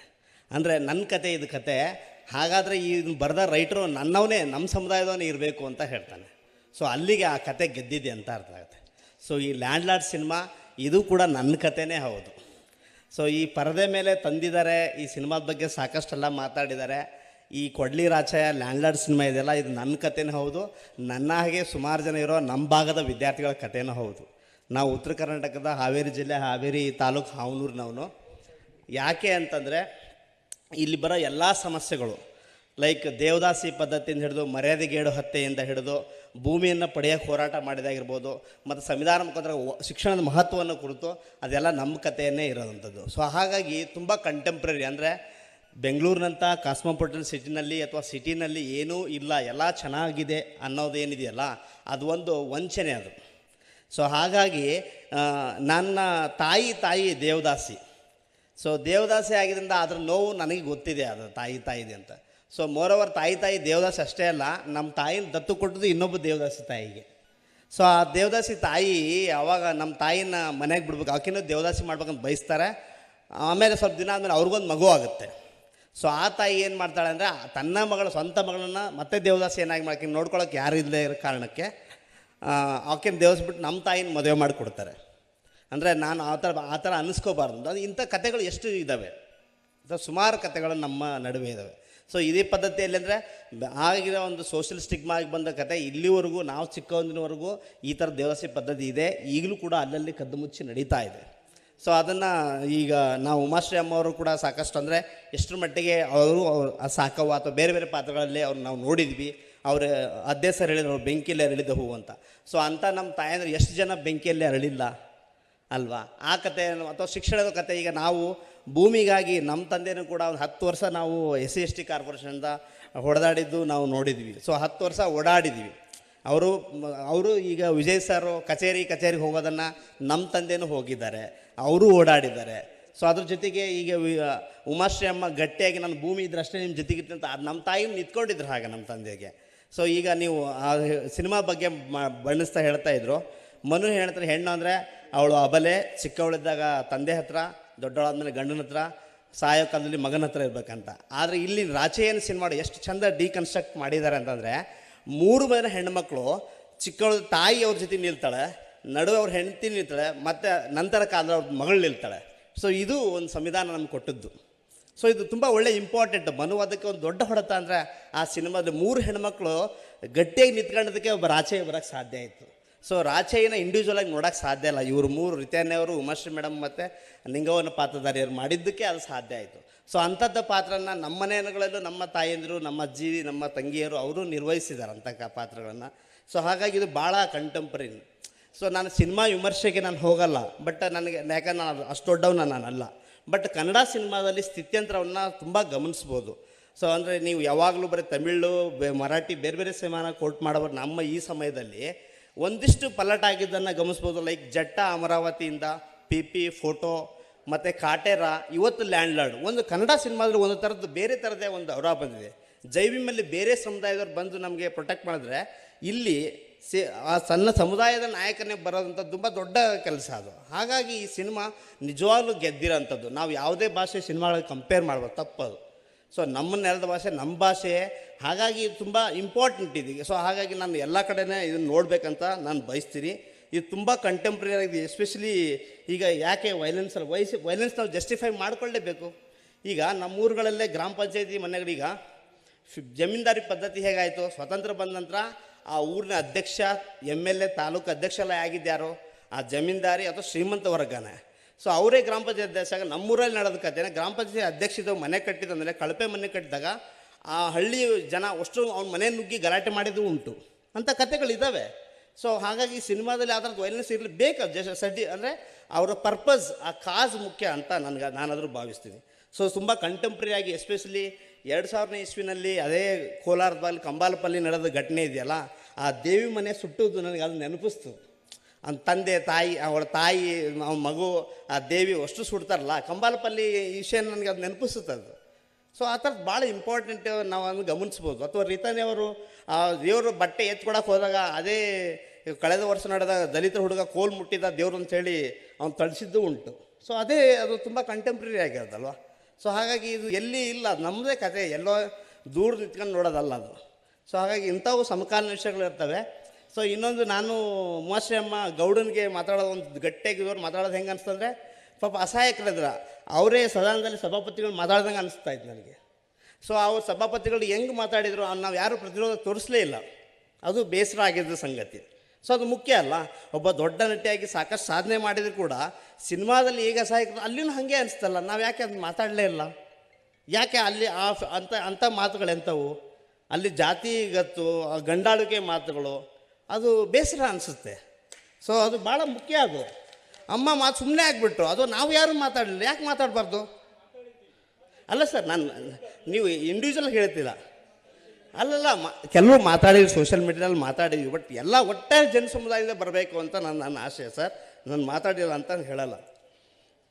ಅಂದರೆ ನನ್ನ ಕತೆ ಇದು ಕತೆ, ಹಾಗಾದರೆ ಈ ಬರೆದ ರೈಟರು ನನ್ನವನೇ, ನಮ್ಮ ಸಮುದಾಯದವನೇ ಇರಬೇಕು ಅಂತ ಹೇಳ್ತಾನೆ. ಸೊ ಅಲ್ಲಿಗೆ ಆ ಕತೆ ಗೆದ್ದಿದೆ ಅಂತ ಅರ್ಥ ಆಗುತ್ತೆ. ಸೊ ಈ ಲ್ಯಾಂಡ್ ಲಾರ್ಡ್ ಸಿನಿಮಾ ಇದು ಕೂಡ ನನ್ನ ಕತೆನೇ ಹೌದು. ಸೊ ಈ ಪರದೆ ಮೇಲೆ ತಂದಿದ್ದಾರೆ, ಈ ಸಿನಿಮಾದ ಬಗ್ಗೆ ಸಾಕಷ್ಟೆಲ್ಲ ಮಾತಾಡಿದ್ದಾರೆ. ಈ ಕೊಡ್ಲಿ ರಾಚಯ್ಯ ಲ್ಯಾಂಡ್ ಲಾರ್ಡ್ ಸಿನಿಮಾ ಇದೆಯಲ್ಲ, ಇದು ನನ್ನ ಕತೆನೂ ಹೌದು, ನನ್ನ ಹಾಗೆ ಸುಮಾರು ಜನ ಇರೋ ನಮ್ಮ ಭಾಗದ ವಿದ್ಯಾರ್ಥಿಗಳ ಕತೆನೂ ಹೌದು. ನಾವು ಉತ್ತರ ಕರ್ನಾಟಕದ ಹಾವೇರಿ ಜಿಲ್ಲೆ, ಹಾವೇರಿ ತಾಲೂಕು, ಹಾವನೂರಿನವನು. ಯಾಕೆ ಅಂತಂದರೆ ಇಲ್ಲಿ ಬರೋ ಎಲ್ಲ ಸಮಸ್ಯೆಗಳು, ಲೈಕ್ ದೇವದಾಸಿ ಪದ್ಧತಿಯಿಂದ ಹಿಡಿದು ಮರ್ಯಾದೆಗೇಡು ಹತ್ಯೆಯಿಂದ ಹಿಡಿದು ಭೂಮಿಯನ್ನು ಪಡೆಯೋಕ್ಕೆ ಹೋರಾಟ ಮಾಡಿದಾಗಿರ್ಬೋದು, ಮತ್ತು ಸಂವಿಧಾನ ಮುಖಾಂತರ ಶಿಕ್ಷಣದ ಮಹತ್ವವನ್ನು ಕುರಿತು ಅದೆಲ್ಲ ನಮ್ಮ ಕಥೆಯನ್ನೇ ಇರೋವಂಥದ್ದು. ಸೊ ಹಾಗಾಗಿ ತುಂಬ ಕಂಟೆಂಪ್ರರಿ, ಅಂದರೆ ಬೆಂಗಳೂರಿನಂಥ ಕಾಸ್ಮೋಪಾಲಿಟನ್ ಸಿಟಿನಲ್ಲಿ ಅಥವಾ ಸಿಟಿನಲ್ಲಿ ಏನೂ ಇಲ್ಲ, ಎಲ್ಲ ಚೆನ್ನಾಗಿದೆ ಅನ್ನೋದೇನಿದೆಯಲ್ಲ ಅದು ಒಂದು ವಂಚನೆ ಅದು. ಸೊ ಹಾಗಾಗಿ ನನ್ನ ತಾಯಿ ದೇವದಾಸಿ. ಸೊ ದೇವದಾಸಿ ಆಗಿದ್ದರಿಂದ ಅದ್ರ ನೋವು ನನಗೆ ಗೊತ್ತಿದೆ, ಅದು ತಾಯಿದೆ ಅಂತ. ಸೊ ಮೋರವರ್ ತಾಯಿ ದೇವದಾಸಿ ಅಷ್ಟೇ ಅಲ್ಲ, ನಮ್ಮ ತಾಯಿನ ದತ್ತು ಕೊಟ್ಟದ್ದು ಇನ್ನೊಬ್ಬ ದೇವದಾಸಿ ತಾಯಿಗೆ. ಸೊ ಆ ದೇವದಾಸಿ ತಾಯಿ ಅವಾಗ ನಮ್ಮ ತಾಯಿನ ಮನೆಗೆ ಬಿಡ್ಬೇಕು, ಆಕೆನೂ ದೇವದಾಸಿ ಮಾಡ್ಬೇಕಂತ ಬಯಸ್ತಾರೆ. ಆಮೇಲೆ ಸ್ವಲ್ಪ ದಿನ ಆದಮೇಲೆ ಅವ್ರಿಗೊಂದು ಮಗು ಆಗುತ್ತೆ. ಸೊ ಆ ತಾಯಿ ಏನು ಮಾಡ್ತಾಳೆ ಅಂದರೆ ತನ್ನ ಸ್ವಂತ ಮಗಳನ್ನ ಮತ್ತೆ ದೇವದಾಸಿ ಏನಾಗಿ ಮಾಡ್ಕೊಂಡು ನೋಡ್ಕೊಳ್ಳೋಕೆ ಯಾರು ಇಲ್ಲದೆ ಇರೋ ಕಾರಣಕ್ಕೆ ಆಕೆನ ದೇವಸ್ಬಿಟ್ಟು ನಮ್ಮ ತಾಯಿನ ಮದುವೆ ಮಾಡಿಕೊಡ್ತಾರೆ. ಅಂದರೆ ನಾನು ಆ ಥರ ಅನ್ನಿಸ್ಕೋಬಾರ್ದು. ಅದು ಇಂಥ ಕಥೆಗಳು ಎಷ್ಟು ಇದ್ದಾವೆ, ಸುಮಾರು ಕಥೆಗಳು ನಮ್ಮ ನಡುವೆ ಇದ್ದಾವೆ. ಸೊ ಇದೇ ಪದ್ಧತಿಯಲ್ಲಿ ಅಂದರೆ ಆಗಿರೋ ಒಂದು ಸೋಷಿಯಲ್ ಸ್ಟಿಗ್ಮಾ ಆಗಿ ಬಂದ ಕತೆ ಇಲ್ಲಿವರೆಗೂ, ನಾವು ಚಿಕ್ಕಂದಿನವರೆಗೂ ಈ ಥರ ದೇವದಾಸಿ ಪದ್ಧತಿ ಇದೆ, ಈಗಲೂ ಕೂಡ ಅಲ್ಲಲ್ಲಿ ಕದ್ದು ಮುಚ್ಚಿ ನಡೀತಾ ಇದೆ. ಸೊ ಅದನ್ನು ಈಗ ನಾವು ಉಮಾಶ್ರೀ ಅಮ್ಮವರು ಕೂಡ ಸಾಕಷ್ಟು, ಅಂದರೆ ಎಷ್ಟರ ಮಟ್ಟಿಗೆ ಅವರು ಸಾಕವ್ವ ಅಥವಾ ಬೇರೆ ಬೇರೆ ಪಾತ್ರಗಳಲ್ಲಿ ಅವ್ರು ನಾವು ನೋಡಿದ್ವಿ. ಅವ್ರ ಅದೇ ಸರ್ ಹೇಳಿದ್ರು ಅವ್ರು ಬೆಂಕಿಯಲ್ಲಿ ಅರಳಿದ ಹೂವು ಅಂತ. ಸೊ ಅಂಥ ನಮ್ಮ ತಾಯಂದ್ರೆ ಎಷ್ಟು ಜನ ಬೆಂಕಿಯಲ್ಲಿ ಅರಳಿಲ್ಲ ಅಲ್ವಾ? ಆ ಕತೆ ಅಥವಾ ಶಿಕ್ಷಣದ ಕತೆ. ಈಗ ನಾವು ಭೂಮಿಗಾಗಿ ನಮ್ಮ ತಂದೆನೂ ಕೂಡ ಒಂದು 10 ವರ್ಷ ನಾವು SC/ST ಕಾರ್ಪೊರೇಷನಿಂದ ಹೊಡೆದಾಡಿದ್ದು ನಾವು ನೋಡಿದ್ವಿ. ಸೊ 10 ವರ್ಷ ಓಡಾಡಿದ್ವಿ. ಅವರು ಈಗ ವಿಜಯ್ ಸರ್ ಕಚೇರಿಗೆ ಹೋಗೋದನ್ನು ನಮ್ಮ ತಂದೆನೂ ಹೋಗಿದ್ದಾರೆ, ಅವರು ಓಡಾಡಿದ್ದಾರೆ. ಸೊ ಅದ್ರ ಜೊತೆಗೆ ಈಗ ಉಮಾಶ್ರೀ ಅಮ್ಮ ಗಟ್ಟಿಯಾಗಿ ನನ್ನ ಭೂಮಿ ಇದ್ರೆ ಅಷ್ಟೇ ನಿಮ್ಮ ಜೊತೆಗಿತ್ತು ಅಂತ ಅದು ನಮ್ಮ ತಾಯಿನ ನಿಂತ್ಕೊಂಡಿದ್ರು ಹಾಗೆ ನಮ್ಮ ತಂದೆಗೆ. ಸೊ ಈಗ ನೀವು ಆ ಸಿನಿಮಾ ಬಗ್ಗೆ ಬಣ್ಣಿಸ್ತಾ ಹೇಳ್ತಾ ಇದ್ರು. ಮನು ಹೇಳ್ತಾರೆ ಹೆಣ್ಣು ಅಂದರೆ ಅವಳು ಅಬಲೆ, ಚಿಕ್ಕವಳಿದ್ದಾಗ ತಂದೆ ಹತ್ರ, ದೊಡ್ಡವಳಾದ್ಮೇಲೆ ಗಂಡನ ಹತ್ರ, ಸಾಯೋ ಕಾಲದಲ್ಲಿ ಮಗನ ಹತ್ರ ಇರಬೇಕಂತ. ಆದರೆ ಇಲ್ಲಿ ರಾಚೆಯನ್ನು ಸಿನಿಮಾ ಎಷ್ಟು ಚಂದ ಡಿಕನ್ಸ್ಟ್ರಕ್ಟ್ ಮಾಡಿದ್ದಾರೆ ಅಂತಂದರೆ 3 ಜನ ಹೆಣ್ಮಕ್ಳು, ಚಿಕ್ಕವಳ ತಾಯಿ ಅವ್ರ ಜೊತೆ ನಿಲ್ತಾಳೆ, ನಡುವೆ ಅವ್ರ ಹೆಂಡತಿ ನಿಲ್ತಾಳೆ, ಮತ್ತು ನಂತರ ಕಾಲದಲ್ಲಿ ಅವ್ರ ಮಗಳು ನಿಲ್ತಾಳೆ. ಸೊ ಇದು ಒಂದು ಸಂವಿಧಾನ ನಮ್ಗೆ ಕೊಟ್ಟದ್ದು. ಸೊ ಇದು ತುಂಬ ಒಳ್ಳೆ ಇಂಪಾರ್ಟೆಂಟ್. ಮನು ಅದಕ್ಕೆ ಒಂದು ದೊಡ್ಡ ಹೊಡೆತ ಅಂದರೆ ಆ ಸಿನಿಮಾದ 3 ಹೆಣ್ಮಕ್ಳು ಗಟ್ಟಿಯಾಗಿ ನಿಂತ್ಕೊಳ್ಳೋದಕ್ಕೆ ಒಬ್ಬ ರಾಚೆ ಬರೋಕ್ಕೆ ಸಾಧ್ಯ ಆಯಿತು. ಸೊ ರಾಚೆಯನ್ನು ಇಂಡಿವಿಜುವಲಾಗಿ ನೋಡೋಕ್ಕೆ ಸಾಧ್ಯ ಇಲ್ಲ. ಇವರು 3 ರಿತಾನ್ಯವರು, ಉಮಾಶ್ರೀ ಮೇಡಮ್ ಮತ್ತು ನಿಂಗವನ ಪಾತ್ರಧಾರಿಯವರು ಮಾಡಿದ್ದಕ್ಕೆ ಅದು ಸಾಧ್ಯ ಆಯಿತು. ಸೊ ಅಂಥದ್ದು ಪಾತ್ರನ ನಮ್ಮ ಮನೆಗಳಲ್ಲೂ ನಮ್ಮ ತಾಯಂದಿರು, ನಮ್ಮ ಅಜ್ಜಿ, ನಮ್ಮ ತಂಗಿಯರು ಅವರು ನಿರ್ವಹಿಸಿದ್ದಾರೆ ಅಂಥ ಪಾತ್ರಗಳನ್ನು. ಸೊ ಹಾಗಾಗಿ ಇದು ಭಾಳ ಕಂಟೆಂಪ್ರರಿ. ಸೊ ನಾನು ಸಿನಿಮಾ ವಿಮರ್ಶೆಗೆ ನಾನು ಹೋಗಲ್ಲ, ಬಟ್ ನನಗೆ ಯಾಕಂದ್ರೆ ನಾನು ಅಷ್ಟು ದೊಡ್ಡವನ್ನ ನಾನಲ್ಲ. ಬಟ್ ಕನ್ನಡ ಸಿನಿಮಾದಲ್ಲಿ ಸ್ಥಿತ್ಯಂತರವನ್ನು ತುಂಬ ಗಮನಿಸ್ಬೋದು. ಸೊ ಅಂದರೆ ನೀವು ಯಾವಾಗಲೂ ಬರೀ ತಮಿಳು, ಮರಾಠಿ ಬೇರೆ ಬೇರೆ ಸಿನಿಮಾನ ಕೋಟ್ ಮಾಡೋರು ನಮ್ಮ ಈ ಸಮಯದಲ್ಲಿ ಒಂದಿಷ್ಟು ಪಲ್ಲಟಾಗಿದ್ದನ್ನು ಗಮನಿಸ್ಬೋದು. ಲೈಕ್ ಜಟ್ಟ ಅಮರಾವತಿಯಿಂದ PP ಫೋಟೋ ಮತ್ತು ಕಾಟೇರ, ಇವತ್ತು ಲ್ಯಾಂಡ್ಲಾರ್ಡ್. ಒಂದು ಕನ್ನಡ ಸಿನಿಮಾದಲ್ಲಿ ಒಂದು ಥರದ್ದು ಬೇರೆ ಥರದೇ ಒಂದು ಅವರ ಬಂದಿದೆ. ಜೈವಿಮಲ್ಲಿ ಬೇರೆ ಸಮುದಾಯದವ್ರು ಬಂದು ನಮಗೆ ಪ್ರೊಟೆಕ್ಟ್ ಮಾಡಿದ್ರೆ, ಇಲ್ಲಿ ಆ ಸಣ್ಣ ಸಮುದಾಯದ ನಾಯಕನೇ ಬರೋದಂಥ ತುಂಬ ದೊಡ್ಡ ಕೆಲಸ ಅದು. ಹಾಗಾಗಿ ಈ ಸಿನಿಮಾ ನಿಜವಾಗ್ಲೂ ಗೆದ್ದಿರೋಂಥದ್ದು. ನಾವು ಯಾವುದೇ ಭಾಷೆ ಸಿನಿಮಾಗಳಿಗೆ ಕಂಪೇರ್ ಮಾಡ್ಬೋದು, ತಪ್ಪದು. ಸೊ ನಮ್ಮ ನೆಲದ ಭಾಷೆ ನಮ್ಮ ಭಾಷೆ, ಹಾಗಾಗಿ ಇದು ತುಂಬ ಇಂಪಾರ್ಟೆಂಟ್ ಇದೀಗ. ಸೊ ಹಾಗಾಗಿ ನಾನು ಎಲ್ಲ ಕಡೆನೇ ಇದನ್ನು ನೋಡಬೇಕಂತ ನಾನು ಬಯಸ್ತೀನಿ. ಇದು ತುಂಬ ಕಂಟೆಂಪ್ರರಿ ಆಗಿದೆ. ಎಸ್ಪೆಷಲಿ ಈಗ ಯಾಕೆ ವೈಲೆನ್ಸ್ ನಾವು ಜಸ್ಟಿಫೈ ಮಾಡ್ಕೊಳ್ಳೇಬೇಕು. ಈಗ ನಮ್ಮೂರುಗಳಲ್ಲೇ ಗ್ರಾಮ ಪಂಚಾಯತಿ ಮನೆಗಳೀಗ ಜಮೀನ್ದಾರಿ ಪದ್ಧತಿ ಹೇಗಾಯಿತು, ಸ್ವತಂತ್ರ ಬಂದ ನಂತರ ಆ ಊರಿನ ಅಧ್ಯಕ್ಷ, MLA, ತಾಲೂಕು ಅಧ್ಯಕ್ಷ ಎಲ್ಲ ಆಗಿದ್ಯಾರೋ ಆ ಜಮೀನ್ದಾರಿ ಅಥವಾ ಶ್ರೀಮಂತ ವರ್ಗನೇ. ಸೊ ಅವರೇ ಗ್ರಾಮ ಪಂಚಾಯತ್ ಅಧ್ಯಕ್ಷ. ನಮ್ಮೂರಲ್ಲಿ ನಡೆದ ಕಥೆನ ಗ್ರಾಮ ಪಂಚಾಯತ್ ಅಧ್ಯಕ್ಷದ ಮನೆ ಕಟ್ಟಿದಂದರೆ, ಕಳಪೆ ಮನೆ ಕಟ್ಟಿದಾಗ ಆ ಹಳ್ಳಿ ಜನ ಅಷ್ಟು ಅವ್ನ ಮನೆ ನುಗ್ಗಿ ಗಲಾಟೆ ಮಾಡಿದ್ದು ಉಂಟು. ಅಂಥ ಕಥೆಗಳಿದ್ದಾವೆ. ಸೊ ಹಾಗಾಗಿ ಸಿನಿಮಾದಲ್ಲಿ ಆ ಥರದ್ದು ವೈಲೆನ್ಸ್ ಇರಲಿ ಬೇಕು. ಅಂದರೆ ಅವರ ಪರ್ಪಸ್, ಆ ಕಾಸ್ ಮುಖ್ಯ ಅಂತ ನಾನಾದರೂ ಭಾವಿಸ್ತೀನಿ. ಸೊ ತುಂಬ ಕಂಟೆಂಪ್ರರಿ ಆಗಿ, ಎಸ್ಪೆಷಲಿ 2000ನೇ ಇಸ್ವಿನಲ್ಲಿ ಅದೇ ಕೋಲಾರದಲ್ಲಿ ಕಂಬಾಲಪಲ್ಲಿ ನಡೆದ ಘಟನೆ ಇದೆಯಲ್ಲ, ಆ ದೇವಿ ಮನೆ ಸುಟ್ಟುದು ನನಗೆ ಅದು ನೆನಪಿಸ್ತು. ತಂದೆ ತಾಯಿ, ಅವಳ ತಾಯಿ, ಅವನ ಮಗು, ಆ ದೇವಿ ಅಷ್ಟು ಸುಡ್ತಾರಲ್ಲ ಕಂಬಾಲಪಲ್ಲಿ ವಿಷಯ ನನಗೆ ಅದು ನೆನಪಿಸುತ್ತೆ ಅದು. ಸೊ ಆ ಥರದ್ದು ಭಾಳ ಇಂಪಾರ್ಟೆಂಟ್ ನಾವು ಅದನ್ನು ಗಮನಿಸ್ಬೋದು. ಅಥವಾ ರೀತಾನಿಯವರು ಆ ದೇವರು ಬಟ್ಟೆ ಎತ್ಕೊಡಕ್ಕೆ ಹೋದಾಗ ಅದೇ ಕಳೆದ ವರ್ಷ ನಡೆದ ದಲಿತ ಹುಡುಗ ಕೋಲ್ ಮುಟ್ಟಿದ ದೇವ್ರು ಅಂತೇಳಿ ಅವ್ನು ತಳಿಸಿದ್ದು ಉಂಟು. ಸೊ ಅದೇ ಅದು ತುಂಬ ಕಂಟೆಂಪ್ರರಿ ಆಗಿರೋದಲ್ವ. ಸೊ ಹಾಗಾಗಿ ಇದು ಎಲ್ಲಿ ಇಲ್ಲ, ಅದು ನಮ್ಮದೇ ಕತೆ, ಎಲ್ಲೋ ದೂರ ನಿಂತ್ಕೊಂಡು ನೋಡೋದಲ್ಲ ಅದು. ಸೊ ಹಾಗಾಗಿ ಇಂಥವು ಸಮಕಾಲೀನ ವಿಷಯಗಳಿರ್ತವೆ. ಸೊ ಇನ್ನೊಂದು, ನಾನು ಉಮಾಶ್ರೀ ಅಮ್ಮ ಗೌಡನಿಗೆ ಮಾತಾಡೋದು ಒಂದು ಗಟ್ಟಿಯಾಗಿದ್ದವ್ರು ಮಾತಾಡೋದು ಹೆಂಗೆ ಅನಿಸ್ತಂದರೆ, ಪಾಪ ಅಸಹಾಯಕರಿದ್ರ ಅವರೇ ಸದನದಲ್ಲಿ ಸಭಾಪತಿಗಳು ಮಾತಾಡ್ದಂಗೆ ಅನಿಸ್ತಾ ಇತ್ತು ನನಗೆ. ಸೊ ಅವ್ರ ಸಭಾಪತಿಗಳು ಹೆಂಗೆ ಮಾತಾಡಿದರು ನಾವು ಯಾರೂ ಪ್ರತಿರೋಧ ತೋರಿಸಲೇ ಇಲ್ಲ. ಅದು ಬೇಸರ ಆಗಿದ್ದ ಸಂಗತಿ. ಸೊ ಅದು ಮುಖ್ಯ ಅಲ್ಲ. ಒಬ್ಬ ದೊಡ್ಡ ನಟಿಯಾಗಿ ಸಾಕಷ್ಟು ಸಾಧನೆ ಮಾಡಿದರೂ ಕೂಡ ಸಿನಿಮಾದಲ್ಲಿ ಈಗ ಅಸಹಾಯಕರು ಅಲ್ಲಿನೂ ಹಾಗೆ ಅನಿಸ್ತಲ್ಲ, ನಾವು ಯಾಕೆ ಅದು ಮಾತಾಡಲೇ ಇಲ್ಲ? ಯಾಕೆ ಅಲ್ಲಿ ಅಂಥ ಮಾತುಗಳೆಂಥವು? ಅಲ್ಲಿ ಜಾತಿಗತ್ತು, ಗಂಡಾಳಿಕೆ ಮಾತುಗಳು, ಅದು ಬೇಸರ ಅನಿಸುತ್ತೆ. ಸೊ ಅದು ಭಾಳ ಮುಖ್ಯ. ಅದು ಅಮ್ಮ ಮಾತು ಸುಮ್ಮನೆ ಆಗಿಬಿಟ್ರು, ಅದು ನಾವು ಯಾರು ಮಾತಾಡಲಿಲ್ಲ. ಯಾಕೆ ಮಾತಾಡಬಾರ್ದು? ಅಲ್ಲ ಸರ್, ನೀವು ಇಂಡಿವಿಜುವಲ್ ಹೇಳ್ತೀರ. ಅಲ್ಲಲ್ಲ, ಕೆಲವು ಮಾತಾಡಿದ್ವಿ, ಸೋಷಿಯಲ್ ಮೀಡಿಯಾದಲ್ಲಿ ಮಾತಾಡಿದ್ವಿ. ಬಟ್ ಎಲ್ಲ ಒಟ್ಟಾರೆ ಜನ ಸಮುದಾಯದಿಂದ ಬರಬೇಕು ಅಂತ ನನ್ನ ಆಶಯ ಸರ್. ನಾನು ಮಾತಾಡಿಲ್ಲ ಅಂತ ಹೇಳಲ್ಲ.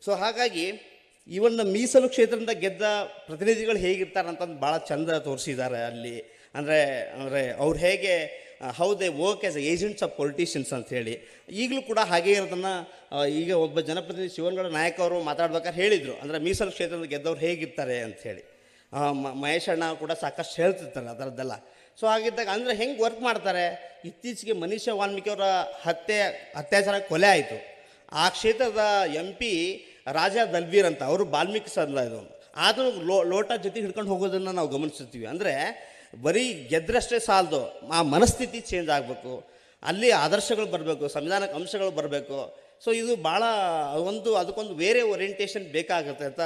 ಸೊ ಹಾಗಾಗಿ ಈ ಒಂದು ಮೀಸಲು ಕ್ಷೇತ್ರದಿಂದ ಗೆದ್ದ ಪ್ರತಿನಿಧಿಗಳು ಹೇಗಿರ್ತಾರೆ ಅಂತಂದು ಭಾಳ ಚಂದ ತೋರಿಸಿದ್ದಾರೆ ಅಲ್ಲಿ. ಅಂದರೆ ಅವ್ರು ಹೇಗೆ how they work as agents of politicians ಅಂಥೇಳಿ. ಈಗಲೂ ಕೂಡ ಹಾಗೇ ಇರೋದನ್ನು ಈಗ ಒಬ್ಬ ಜನಪ್ರತಿನಿಧಿ ಶಿವನಗೌಡ ನಾಯಕ್ ಅವರು ಮಾತಾಡ್ಬೇಕಾದ್ರೆ ಹೇಳಿದರು. ಅಂದರೆ ಮೀಸಲು ಕ್ಷೇತ್ರದಿಂದ ಗೆದ್ದವ್ರು ಹೇಗಿರ್ತಾರೆ ಅಂಥೇಳಿ. ಮಹೇಶ್ ಅಣ್ಣ ಕೂಡ ಸಾಕಷ್ಟು ಹೇಳ್ತಿರ್ತಾರೆ ಅದರದ್ದೆಲ್ಲ. ಸೊ ಹಾಗಿದ್ದಾಗ ಅಂದರೆ ಹೆಂಗೆ ವರ್ಕ್ ಮಾಡ್ತಾರೆ. ಇತ್ತೀಚೆಗೆ ಮನೀಷಾ ವಾಲ್ಮೀಕಿ ಅವರ ಅತ್ಯಾಚಾರ ಕೊಲೆ ಆಯಿತು. ಆ ಕ್ಷೇತ್ರದ MP ರಾಜಾ ದಲ್ಬೀರ್ ಅಂತ, ಅವರು ವಾಲ್ಮೀಕಿ ಸಲ್ಲ ಇದು. ಆದರೂ ಲೋಟ ಜೊತೆ ಹಿಡ್ಕೊಂಡು ಹೋಗೋದನ್ನು ನಾವು ಗಮನಿಸ್ತೀವಿ. ಅಂದರೆ ಬರೀ ಗೆದ್ದರಷ್ಟೇ ಸಾಲದು, ಆ ಮನಸ್ಥಿತಿ ಚೇಂಜ್ ಆಗಬೇಕು, ಅಲ್ಲಿ ಆದರ್ಶಗಳು ಬರಬೇಕು, ಸಂವಿಧಾನಕ್ಕೆ ಅಂಶಗಳು ಬರಬೇಕು. ಸೊ ಇದು ಭಾಳ ಅದಕ್ಕೊಂದು ಬೇರೆ ಓರಿಯೆಂಟೇಷನ್ ಬೇಕಾಗುತ್ತೆ ಅಂತ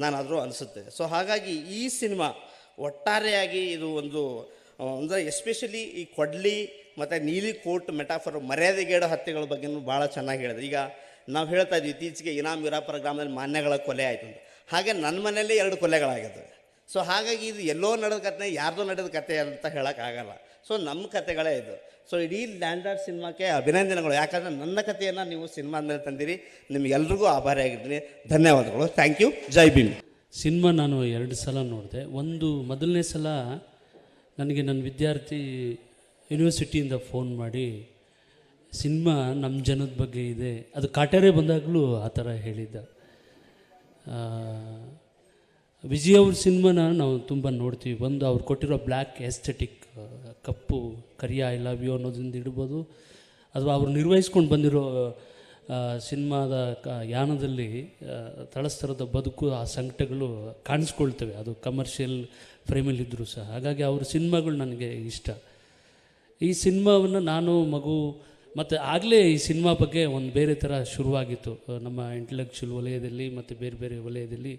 ನಾನಾದರೂ ಅನಿಸುತ್ತೆ. ಸೊ ಹಾಗಾಗಿ ಈ ಸಿನಿಮಾ ಒಟ್ಟಾರೆಯಾಗಿ ಇದು ಒಂದು ಅಂದರೆ ಎಸ್ಪೆಷಲಿ ಈ ಕೊಡ್ಲಿ ಮತ್ತು ನೀಲಿ ಕೋಟ್ ಮೆಟಾಫರ್ ಮರ್ಯಾದೆಗೇಡೋ ಹತ್ಯೆಗಳ ಬಗ್ಗೆನೂ ಭಾಳ ಚೆನ್ನಾಗಿ ಹೇಳಿದ್ರು. ಈಗ ನಾವು ಹೇಳ್ತಾ ಇದ್ವಿ ಇತ್ತೀಚೆಗೆ ಇನಾಮ್ ವೀರಾಪುರ ಗ್ರಾಮದಲ್ಲಿ ಮಾನ್ಯಗಳ ಕೊಲೆ ಆಯಿತು ಅಂತ. ಹಾಗೆ ನನ್ನ ಮನೆಯಲ್ಲೇ 2 ಕೊಲೆಗಳಾಗಿದ್ದವು. ಸೊ ಹಾಗಾಗಿ ಇದು ಎಲ್ಲೋ ನಡೆದ ಕಥೆ, ಯಾರ್ದೋ ನಡೆದ ಕತೆ ಅಂತ ಹೇಳೋಕ್ಕಾಗಲ್ಲ. ಸೊ ನಮ್ಮ ಕತೆಗಳೇ ಇದು. ಸೊ ಇಡೀ ಲ್ಯಾಂಡ್ಲಾರ್ಡ್ ಸಿನಿಮಾಕ್ಕೆ ಅಭಿನಂದನೆಗಳು. ಯಾಕಂದರೆ ನನ್ನ ಕಥೆಯನ್ನು ನೀವು ಸಿನಿಮಾದ ಮೇಲೆ ತಂದಿರಿ. ನಿಮಗೆಲ್ರಿಗೂ ಆಭಾರಿಯಾಗಿದ್ದೀನಿ. ಧನ್ಯವಾದಗಳು. Thank you. Jai Bhim. Cinema ನಾನು 2 ಸಲ ನೋಡಿದೆ. ಮೊದಲನೇ ಸಲ ನನಗೆ ನನ್ನ ವಿದ್ಯಾರ್ಥಿ ಯೂನಿವರ್ಸಿಟಿಯಿಂದ ಫೋನ್ ಮಾಡಿ ಸಿನಿಮಾ ನಮ್ಮ ಜನದ ಬಗ್ಗೆ ಇದೆ, ಅದು ಕಾಟೇರೆ ಬಂದಾಗಲೂ ಆ ಥರ ಹೇಳಿದ್ದ. ವಿಜಯ್ ಅವ್ರ ಸಿನಿಮಾನ ನಾವು ತುಂಬ ನೋಡ್ತೀವಿ. ಅವ್ರು ಕೊಟ್ಟಿರೋ ಬ್ಲ್ಯಾಕ್ ಎಸ್ಥೆಟಿಕ್, ಕಪ್ಪು ಕರಿಯ ಐ ಲವ್ ಯು ಅನ್ನೋದ್ರಿಂದ ಇಡ್ಬೋದು, ಅಥವಾ ಅವ್ರು ನಿರ್ವಹಿಸ್ಕೊಂಡು ಬಂದಿರೋ ಸಿನಿಮಾದ ಯಾನದಲ್ಲಿ ತಳಸ್ತರದ ಬದುಕು, ಆ ಸಂಕಟಗಳು ಕಾಣಿಸ್ಕೊಳ್ತವೆ. ಅದು ಕಮರ್ಷಿಯಲ್ ಫ್ರೇಮಲ್ಲಿದ್ದರೂ ಸಹ. ಹಾಗಾಗಿ ಅವ್ರ ಸಿನಿಮಾಗಳು ನನಗೆ ಇಷ್ಟ. ಈ ಸಿನಿಮಾವನ್ನು ನಾನು ಮಗು ಮತ್ತು ಆಗಲೇ ಈ ಸಿನಿಮಾ ಬಗ್ಗೆ ಒಂದು ಬೇರೆ ಥರ ಶುರುವಾಗಿತ್ತು ನಮ್ಮ ಇಂಟೆಲೆಕ್ಚುಯಲ್ ವಲಯದಲ್ಲಿ ಮತ್ತು ಬೇರೆ ಬೇರೆ ವಲಯದಲ್ಲಿ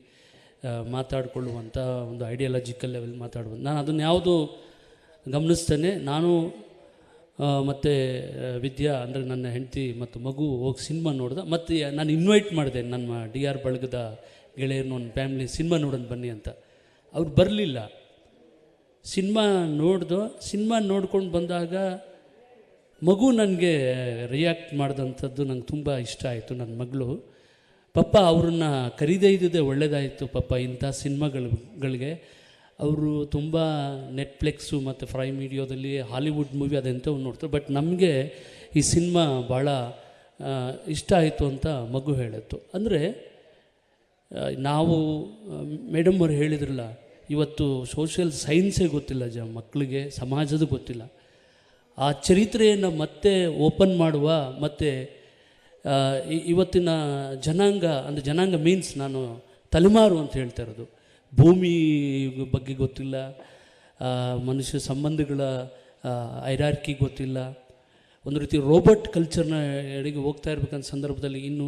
ಮಾತಾಡಿಕೊಳ್ಳುವಂಥ ಒಂದು ಐಡಿಯಾಲಜಿಕಲ್ ಲೆವೆಲ್ ಮಾತಾಡುವಂಥ. ನಾನು ಅದನ್ನು ಯಾವುದು ಗಮನಿಸ್ತೇನೆ. ನಾನು ಮತ್ತು ವಿದ್ಯಾ ಅಂದರೆ ನನ್ನ ಹೆಂಡತಿ ಮತ್ತು ಮಗು ಹೋಗಿ ಸಿನಿಮಾ ನೋಡ್ದೆ. ಮತ್ತು ನಾನು ಇನ್ವೈಟ್ ಮಾಡಿದೆ ನಮ್ಮ DR ಬಳಗದ ಗೆಳೆಯರನ್ನ, ಒಂದು ಫ್ಯಾಮಿಲಿ ಸಿನಿಮಾ ನೋಡೋಣ ಬನ್ನಿ ಅಂತ. ಅವ್ರು ಬರಲಿಲ್ಲ. ಸಿನಿಮಾ ನೋಡ್ಕೊಂಡು ಬಂದಾಗ ಮಗು ನನಗೆ ರಿಯಾಕ್ಟ್ ಮಾಡಿದಂಥದ್ದು ನಂಗೆ ತುಂಬ ಇಷ್ಟ ಆಯಿತು. ನನ್ನ ಮಗಳು, ಪಪ್ಪ ಅವ್ರನ್ನ ಕರೀದೇ ಇದ್ದಿದ್ದೇ ಒಳ್ಳೆಯದಾಯಿತು ಪಪ್ಪ, ಇಂಥ ಸಿನಿಮಾಗಳಿಗೆ ಅವರು ತುಂಬ ನೆಟ್ಫ್ಲಿಕ್ಸು ಮತ್ತು ಪ್ರೈಮ್ ವಿಡಿಯೋದಲ್ಲಿ ಹಾಲಿವುಡ್ ಮೂವಿ ಅದೆಂಥವು ನೋಡ್ತಾರೆ, ಬಟ್ ನಮಗೆ ಈ ಸಿನಿಮಾ ಭಾಳ ಇಷ್ಟ ಆಯಿತು ಅಂತ ಮಗು ಹೇಳಿತ್ತು. ಅಂದರೆ ನಾವು ಮೇಡಮ್ ಅವ್ರು ಹೇಳಿದ್ರಲ್ಲ, ಇವತ್ತು ಸೋಷಿಯಲ್ ಸೈನ್ಸೇ ಗೊತ್ತಿಲ್ಲ ಮಕ್ಕಳಿಗೆ, ಸಮಾಜದ ಗೊತ್ತಿಲ್ಲ. ಆ ಚರಿತ್ರೆಯನ್ನು ಮತ್ತೆ ಓಪನ್ ಮಾಡುವ, ಮತ್ತು ಇವತ್ತಿನ ಜನಾಂಗ, ಅಂದರೆ ಜನಾಂಗ ಮೀನ್ಸ್ ನಾನು ತಲೆಮಾರು ಅಂತ ಹೇಳ್ತಾ ಇರೋದು, ಭೂಮಿ ಬಗ್ಗೆ ಗೊತ್ತಿಲ್ಲ, ಮನುಷ್ಯ ಸಂಬಂಧಗಳ ಐರಾರ್ಕಿ ಗೊತ್ತಿಲ್ಲ, ಒಂದು ರೀತಿ ರೋಬೋಟ್ ಕಲ್ಚರ್ನ ಎಡೆಗೆ ಹೋಗ್ತಾ ಇರ್ಬೇಕಂತ ಸಂದರ್ಭದಲ್ಲಿ ಇನ್ನು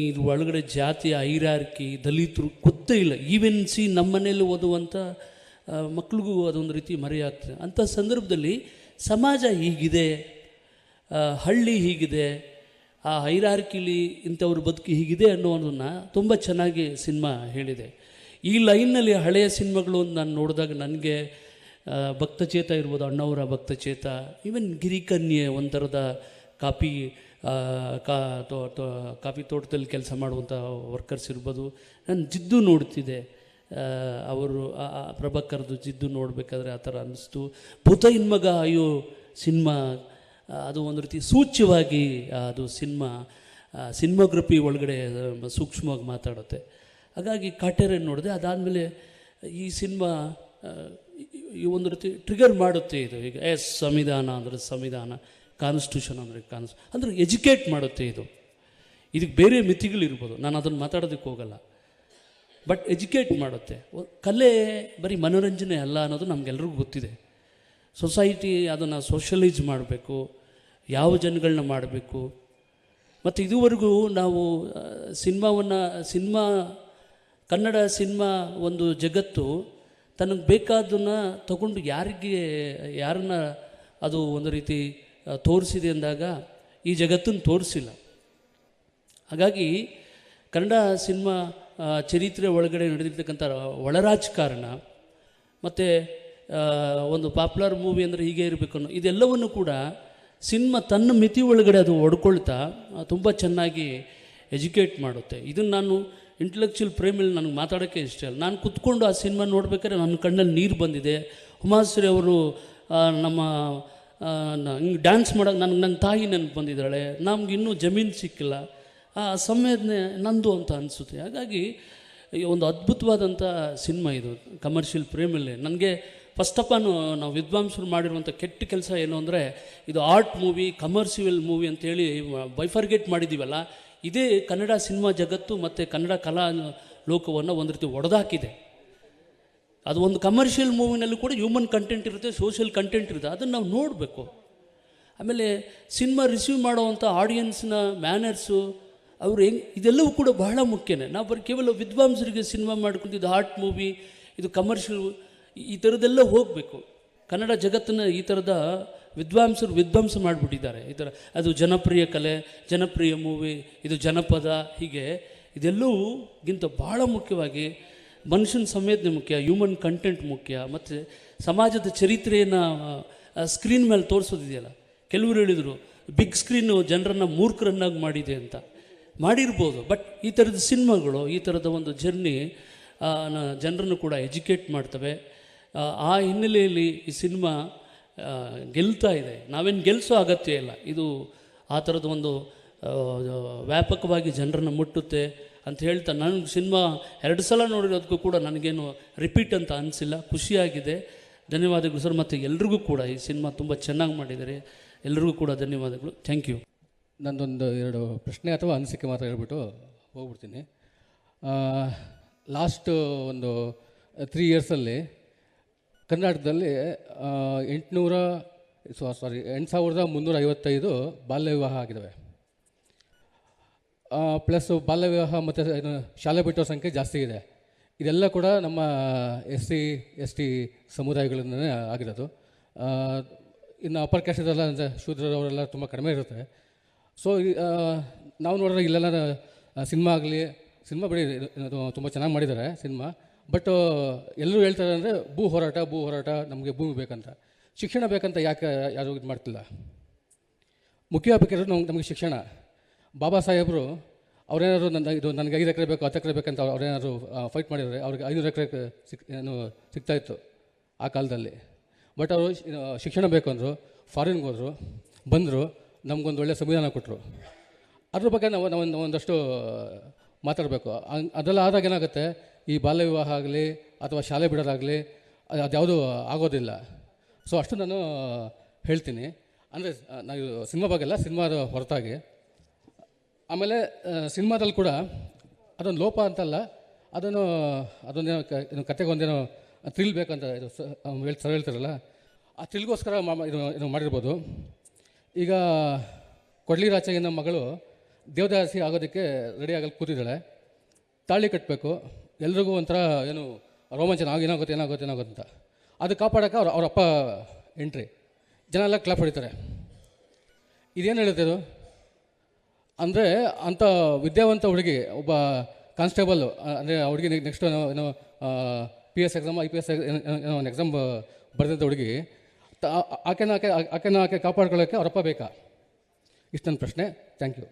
ಇದ್ರ ಒಳಗಡೆ ಜಾತಿ ಐರಾರ್ಕಿ, ದಲಿತರು ಗೊತ್ತೇ ಇಲ್ಲ. ಈವನ್ ನಮ್ಮ ಮನೆಯಲ್ಲಿ ಓದುವಂಥ ಮಕ್ಳಿಗೂ ಅದೊಂದು ರೀತಿ ಮರೆಯಾಗ್ತದೆ. ಅಂಥ ಸಂದರ್ಭದಲ್ಲಿ ಸಮಾಜ ಹೀಗಿದೆ, ಹಳ್ಳಿ ಹೀಗಿದೆ, ಆ ಹೈರಾರ್ಕಿಲಿ ಇಂಥವ್ರ ಬದುಕು ಹೀಗಿದೆ ಅನ್ನೋದನ್ನು ತುಂಬ ಚೆನ್ನಾಗಿ ಸಿನಿಮಾ ಹೇಳಿದೆ. ಈ ಲೈನ್ನಲ್ಲಿ ಹಳೆಯ ಸಿನಿಮಾಗಳು ನಾನು ನೋಡಿದಾಗ ನನಗೆ ಭಕ್ತಚೇತ ಇರ್ಬೋದು, ಅಣ್ಣವರ ಭಕ್ತಚೇತ, ಈವನ್ ಗಿರಿಕನ್ಯೆ, ಒಂಥರದ ಕಾಫಿ ತೋಟದಲ್ಲಿ ಕೆಲಸ ಮಾಡುವಂಥ ವರ್ಕರ್ಸ್ ಇರ್ಬೋದು. ನಾನು ಜಿದ್ದು ನೋಡ್ತಿದ್ದೆ, ಅವರು ಪ್ರಭಾಕರ್ದು ಜಿದ್ದು ನೋಡಬೇಕಾದ್ರೆ ಆ ಥರ ಅನ್ನಿಸ್ತು. ಭೂತ ಇನ್ಮಗ ಅಯ್ಯೋ ಸಿನಿಮಾ, ಅದು ಒಂದು ರೀತಿ ಸೂಚ್ಯವಾಗಿ ಅದು ಸಿನಿಮಾಗ್ರಫಿ ಒಳಗಡೆ ಸೂಕ್ಷ್ಮವಾಗಿ ಮಾತಾಡುತ್ತೆ. ಹಾಗಾಗಿ ಕಾಟೇರೆ ನೋಡಿದೆ. ಅದಾದಮೇಲೆ ಈ ಸಿನಿಮಾ ಈ ಒಂದು ರೀತಿ ಟ್ರಿಗರ್ ಮಾಡುತ್ತೆ. ಇದು ಈಗ ಸಂವಿಧಾನ ಅಂದರೆ ಸಂವಿಧಾನ, ಕಾನ್ಸ್ಟಿಟ್ಯೂಷನ್ ಅಂದರೆ ಎಜುಕೇಟ್ ಮಾಡುತ್ತೆ. ಇದಕ್ಕೆ ಬೇರೆ ಮಿತಿಗಳಿರ್ಬೋದು, ನಾನು ಅದನ್ನು ಮಾತಾಡೋದಕ್ಕೆ ಹೋಗಲ್ಲ, ಬಟ್ ಎಜುಕೇಟ್ ಮಾಡುತ್ತೆ. ಕಲೆ ಬರೀ ಮನೋರಂಜನೆ ಅಲ್ಲ ಅನ್ನೋದು ನಮಗೆಲ್ರಿಗೂ ಗೊತ್ತಿದೆ. ಸೊಸೈಟಿ ಅದನ್ನು ಸೋಷಲೈಸ್ ಮಾಡಬೇಕು, ಯಾವ ಜನಗಳನ್ನ ಮಾಡಬೇಕು. ಮತ್ತು ಇದುವರೆಗೂ ನಾವು ಕನ್ನಡ ಸಿನಿಮಾ ಒಂದು ಜಗತ್ತು ತನಗೆ ಬೇಕಾದನ್ನು ತಗೊಂಡು ಯಾರನ್ನ ಅದು ಒಂದು ರೀತಿ ತೋರಿಸಿದೆ ಅಂದಾಗ ಈ ಜಗತ್ತನ್ನು ತೋರಿಸಿಲ್ಲ. ಹಾಗಾಗಿ ಕನ್ನಡ ಸಿನಿಮಾ ಚರಿತ್ರೆ ಒಳಗಡೆ ನಡೆದಿರ್ತಕ್ಕಂಥ ಒಳರಾಜಕಾರಣ ಮತ್ತು ಒಂದು ಪಾಪ್ಯುಲರ್ ಮೂವಿ ಅಂದರೆ ಹೀಗೆ ಇರಬೇಕು ಅನ್ನೋ ಇದೆಲ್ಲವನ್ನು ಕೂಡ ಸಿನಿಮಾ ತನ್ನ ಮಿತಿ ಒಳಗಡೆ ಅದು ಒಡ್ಕೊಳ್ತಾ ತುಂಬ ಚೆನ್ನಾಗಿ ಎಜುಕೇಟ್ ಮಾಡುತ್ತೆ. ಇದನ್ನು ನಾನು ಇಂಟೆಲೆಕ್ಚುಯಲ್ ಪ್ರೇಮಲ್ಲಿ ನನಗೆ ಮಾತಾಡೋಕ್ಕೆ ಇಷ್ಟ ಇಲ್ಲ. ನಾನು ಕೂತ್ಕೊಂಡು ಆ ಸಿನಿಮಾ ನೋಡ್ಬೇಕಾದ್ರೆ ನನ್ನ ಕಣ್ಣಲ್ಲಿ ನೀರು ಬಂದಿದೆ. ಉಮಾಶ್ರೀ ಅವರು ನಮ್ಮ ಹಿಂಗೆ ಡ್ಯಾನ್ಸ್ ಮಾಡೋದು ನನ್ನ ತಾಯಿ ನೆನಪು ಬಂದಿದ್ದಾಳೆ. ನಮ್ಗೆ ಇನ್ನೂ ಜಮೀನು ಸಿಕ್ಕಿಲ್ಲ, ಆ ಸಂವೇದನೆ ನಂದು ಅಂತ ಅನಿಸುತ್ತೆ. ಹಾಗಾಗಿ ಒಂದು ಅದ್ಭುತವಾದಂಥ ಸಿನಿಮಾ ಇದು ಕಮರ್ಷಿಯಲ್ ಪ್ರೇಮಲ್ಲಿ. ನನಗೆ ಫಸ್ಟ್ ಆಫ್ ಆಲ್ ನಾವು ವಿದ್ವಾಂಸರು ಮಾಡಿರುವಂಥ ಕೆಟ್ಟ ಕೆಲಸ ಏನು ಅಂದರೆ, ಇದು ಆರ್ಟ್ ಮೂವಿ, ಕಮರ್ಷಿಯಲ್ ಮೂವಿ ಅಂತೇಳಿ ಬೈಫರ್ಗೇಟ್ ಮಾಡಿದ್ದೀವಲ್ಲ, ಇದೇ ಕನ್ನಡ ಸಿನಿಮಾ ಜಗತ್ತು ಮತ್ತು ಕನ್ನಡ ಕಲಾ ಲೋಕವನ್ನು ಒಂದು ರೀತಿ ಒಡೆದಾಕಿದೆ. ಅದು ಒಂದು ಕಮರ್ಷಿಯಲ್ ಮೂವಿನಲ್ಲಿ ಕೂಡ ಹ್ಯೂಮನ್ ಕಂಟೆಂಟ್ ಇರುತ್ತೆ, ಸೋಷಿಯಲ್ ಕಂಟೆಂಟ್ ಇರುತ್ತೆ, ಅದನ್ನು ನಾವು ನೋಡಬೇಕು. ಆಮೇಲೆ ಸಿನಿಮಾ ರಿಸೀವ್ ಮಾಡೋವಂಥ ಆಡಿಯನ್ಸ್ನ ಮ್ಯಾನರ್ಸು, ಅವರು ಇದೆಲ್ಲವೂ ಕೂಡ ಬಹಳ ಮುಖ್ಯನೇ. ನಾವು ಬರೀ ಕೇವಲ ವಿದ್ವಾಂಸರಿಗೆ ಸಿನಿಮಾ ಮಾಡ್ಕೊಂಡು ಇದು ಆರ್ಟ್ ಮೂವಿ, ಇದು ಕಮರ್ಷಿಯಲ್, ಈ ಥರದ್ದೆಲ್ಲ ಹೋಗಬೇಕು. ಕನ್ನಡ ಜಗತ್ತನ್ನು ಈ ಥರದ ವಿದ್ವಾಂಸರು ವಿಧ್ವಂಸ ಮಾಡಿಬಿಟ್ಟಿದ್ದಾರೆ. ಈ ಥರ ಅದು ಜನಪ್ರಿಯ ಕಲೆ, ಜನಪ್ರಿಯ ಮೂವಿ, ಇದು ಜನಪದ, ಹೀಗೆ ಇದೆಲ್ಲೂಗಿಂತ ಭಾಳ ಮುಖ್ಯವಾಗಿ ಮನುಷ್ಯನ ಸಂವೇದನೆ ಮುಖ್ಯ, ಹ್ಯೂಮನ್ ಕಂಟೆಂಟ್ ಮುಖ್ಯ, ಮತ್ತು ಸಮಾಜದ ಚರಿತ್ರೆಯನ್ನು ಸ್ಕ್ರೀನ್ ಮೇಲೆ ತೋರಿಸೋದಿದೆಯಲ್ಲ. ಕೆಲವರು ಹೇಳಿದರು ಬಿಗ್ ಸ್ಕ್ರೀನು ಜನರನ್ನು ಮೂರ್ಖರನ್ನಾಗಿ ಮಾಡಿದೆ ಅಂತ. ಮಾಡಿರ್ಬೋದು, ಬಟ್ ಈ ಥರದ ಸಿನಿಮಾಗಳು, ಈ ಥರದ ಒಂದು ಜರ್ನಿ ಜನರನ್ನು ಕೂಡ ಎಜುಕೇಟ್ ಮಾಡ್ತವೆ. ಆ ಹಿನ್ನೆಲೆಯಲ್ಲಿ ಈ ಸಿನಿಮಾ ಗೆಲ್ತಾ ಇದೆ. ನಾವೇನು ಗೆಲ್ಲಿಸೋ ಅಗತ್ಯ ಇಲ್ಲ. ಇದು ಆ ಥರದ ಒಂದು ವ್ಯಾಪಕವಾಗಿ ಜನರನ್ನು ಮುಟ್ಟುತ್ತೆ ಅಂತ ಹೇಳ್ತಾ, ನನಗೆ ಸಿನಿಮಾ 2 ಸಲ ನೋಡಿರೋದಕ್ಕೂ ಕೂಡ ನನಗೇನು ರಿಪೀಟ್ ಅಂತ ಅನಿಸಿಲ್ಲ. ಖುಷಿಯಾಗಿದೆ. ಧನ್ಯವಾದಗಳು ಸರ್. ಮತ್ತು ಎಲ್ರಿಗೂ ಕೂಡ ಈ ಸಿನಿಮಾ ತುಂಬ ಚೆನ್ನಾಗಿ ಮಾಡಿದ್ದಾರೆ. ಎಲ್ರಿಗೂ ಕೂಡ ಧನ್ಯವಾದಗಳು. Thank you. ನಂದೊಂದು 2 ಪ್ರಶ್ನೆ ಅಥವಾ ಅನಿಸಿಕೆ ಮಾತ್ರ ಹೇಳ್ಬಿಟ್ಟು ಹೋಗ್ಬಿಡ್ತೀನಿ. ಲಾಸ್ಟ್ ಒಂದು 3 ಇಯರ್ಸಲ್ಲಿ ಕರ್ನಾಟಕದಲ್ಲಿ 8,355 ಬಾಲ್ಯ ವಿವಾಹ ಆಗಿದ್ದಾವೆ. ಪ್ಲಸ್ ಬಾಲ್ಯ ವಿವಾಹ ಮತ್ತು ಶಾಲೆ ಬಿಟ್ಟೋ ಸಂಖ್ಯೆ ಜಾಸ್ತಿ ಇದೆ. ಇದೆಲ್ಲ ಕೂಡ ನಮ್ಮ SC/ST ಸಮುದಾಯಗಳಿಂದಲೇ ಆಗಿರೋದು. ಇನ್ನು ಅಪ್ಪರ್ ಕ್ಯಾಸ್ಟದೆಲ್ಲ ಅಂದರೆ ಶೂದ್ರರವರೆಲ್ಲ ತುಂಬ ಕಡಿಮೆ ಇರುತ್ತೆ. ಸೊ ನಾವು ನೋಡಿದ್ರೆ ಇಲ್ಲೆಲ್ಲ ಸಿನಿಮಾ ಆಗಲಿ, ಸಿನಿಮಾ ಬಿಡಿ ತುಂಬ ಚೆನ್ನಾಗಿ ಮಾಡಿದ್ದಾರೆ ಸಿನಿಮಾ. ಬಟ್ ಎಲ್ಲರೂ ಹೇಳ್ತಾರೆ ಅಂದರೆ ಭೂ ಹೋರಾಟ, ನಮಗೆ ಭೂಮಿ ಬೇಕಂತ, ಶಿಕ್ಷಣ ಬೇಕಂತ ಯಾಕೆ ಯಾರು ಇದು ಮಾಡ್ತಿಲ್ಲ? ಮುಖ್ಯ ಬೇಕಾದ್ರೆ ನಮಗೆ ಶಿಕ್ಷಣ. ಬಾಬಾ ಸಾಹೇಬರು ಅವರೇನಾದ್ರು ನನಗೆ 5 ಎಕರೆ ಬೇಕು, 10 ಎಕರೆ ಬೇಕಂತ ಅವರೇನಾದ್ರು ಫೈಟ್ ಮಾಡಿದರೆ ಅವ್ರಿಗೆ 500 ಎಕರೆ ಸಿಗ್ತಾಯಿತ್ತು ಆ ಕಾಲದಲ್ಲಿ. ಬಟ್ ಅವರು ಶಿಕ್ಷಣ ಬೇಕು ಅಂದರು, ಫಾರಿನ್ಗೆ ಹೋದರು, ಬಂದರು, ನಮಗೊಂದು ಒಳ್ಳೆಯ ಸಂವಿಧಾನ ಕೊಟ್ಟರು. ಅದ್ರ ಬಗ್ಗೆ ನಾವು ಒಂದಷ್ಟು ಮಾತಾಡಬೇಕು. ಅದೆಲ್ಲ ಆದಾಗ ಏನಾಗುತ್ತೆ, ಈ ಬಾಲ್ಯ ವಿವಾಹ ಆಗಲಿ ಅಥವಾ ಶಾಲೆ ಬಿಡೋದಾಗಲಿ ಅದ್ಯಾವುದೂ ಆಗೋದಿಲ್ಲ. ಸೊ ಅಷ್ಟು ನಾನು ಹೇಳ್ತೀನಿ. ಅಂದರೆ ನಾವು ಸಿನಿಮಾ ಬಗ್ಗೆ ಅಲ್ಲ, ಸಿನಿಮಾದ ಹೊರತಾಗಿ. ಆಮೇಲೆ ಸಿನಿಮಾದಲ್ಲಿ ಕೂಡ ಅದೊಂದು ಲೋಪ ಅಂತಲ್ಲ, ಅದೊಂದೇನೋ ಕತೆಗೆ ಒಂದೇನೋ ಥ್ರಿಲ್ ಬೇಕಂತ ಇದು ಸರ್ ಹೇಳ್ತಾರಲ್ಲ, ಆ ಥ್ರಿಲ್ಗೋಸ್ಕರ ಇದು ಮಾಡಿರ್ಬೋದು. ಈಗ ಕೊಡ್ಲಿ ರಾಚಯ್ಯನ ಮಗಳು ದೇವದಾಸಿ ಆಗೋದಕ್ಕೆ ರೆಡಿ ಆಗಲು ಕೂತಿದ್ದಾಳೆ. ತಾಳಿ ಕಟ್ಟಬೇಕು, ಎಲ್ರಿಗೂ ಒಂಥರ ಏನು ರೋಮಾಂಚನ ಏನಾಗುತ್ತೆ ಅಂತ. ಅದು ಕಾಪಾಡೋಕೆ ಅವರಪ್ಪ ಎಂಟ್ರಿ, ಜನ ಎಲ್ಲ ಕ್ಲಾಪ್ ಹೊಡಿತಾರೆ. ಇದೇನು ಹೇಳುತ್ತೆ ಇದು ಅಂದರೆ, ಅಂಥ ವಿದ್ಯಾವಂತ ಹುಡುಗಿ, ಒಬ್ಬ ಕಾನ್ಸ್ಟೇಬಲ್ಲು, ಅಂದರೆ ಆ ಹುಡುಗಿ ನೆಕ್ಸ್ಟ್ ಏನೋ PS ಎಕ್ಸಾಮ್, IPS ಏನೋ ಒಂದು ಎಕ್ಸಾಮ್ ಬರೆದಂಥ ಹುಡುಗಿ, ಆಕೆ ಕಾಪಾಡ್ಕೊಳ್ಳೋಕ್ಕೆ ಅವರಪ್ಪ ಬೇಕಾ? ಇಷ್ಟು ನನ್ನ ಪ್ರಶ್ನೆ. Thank you.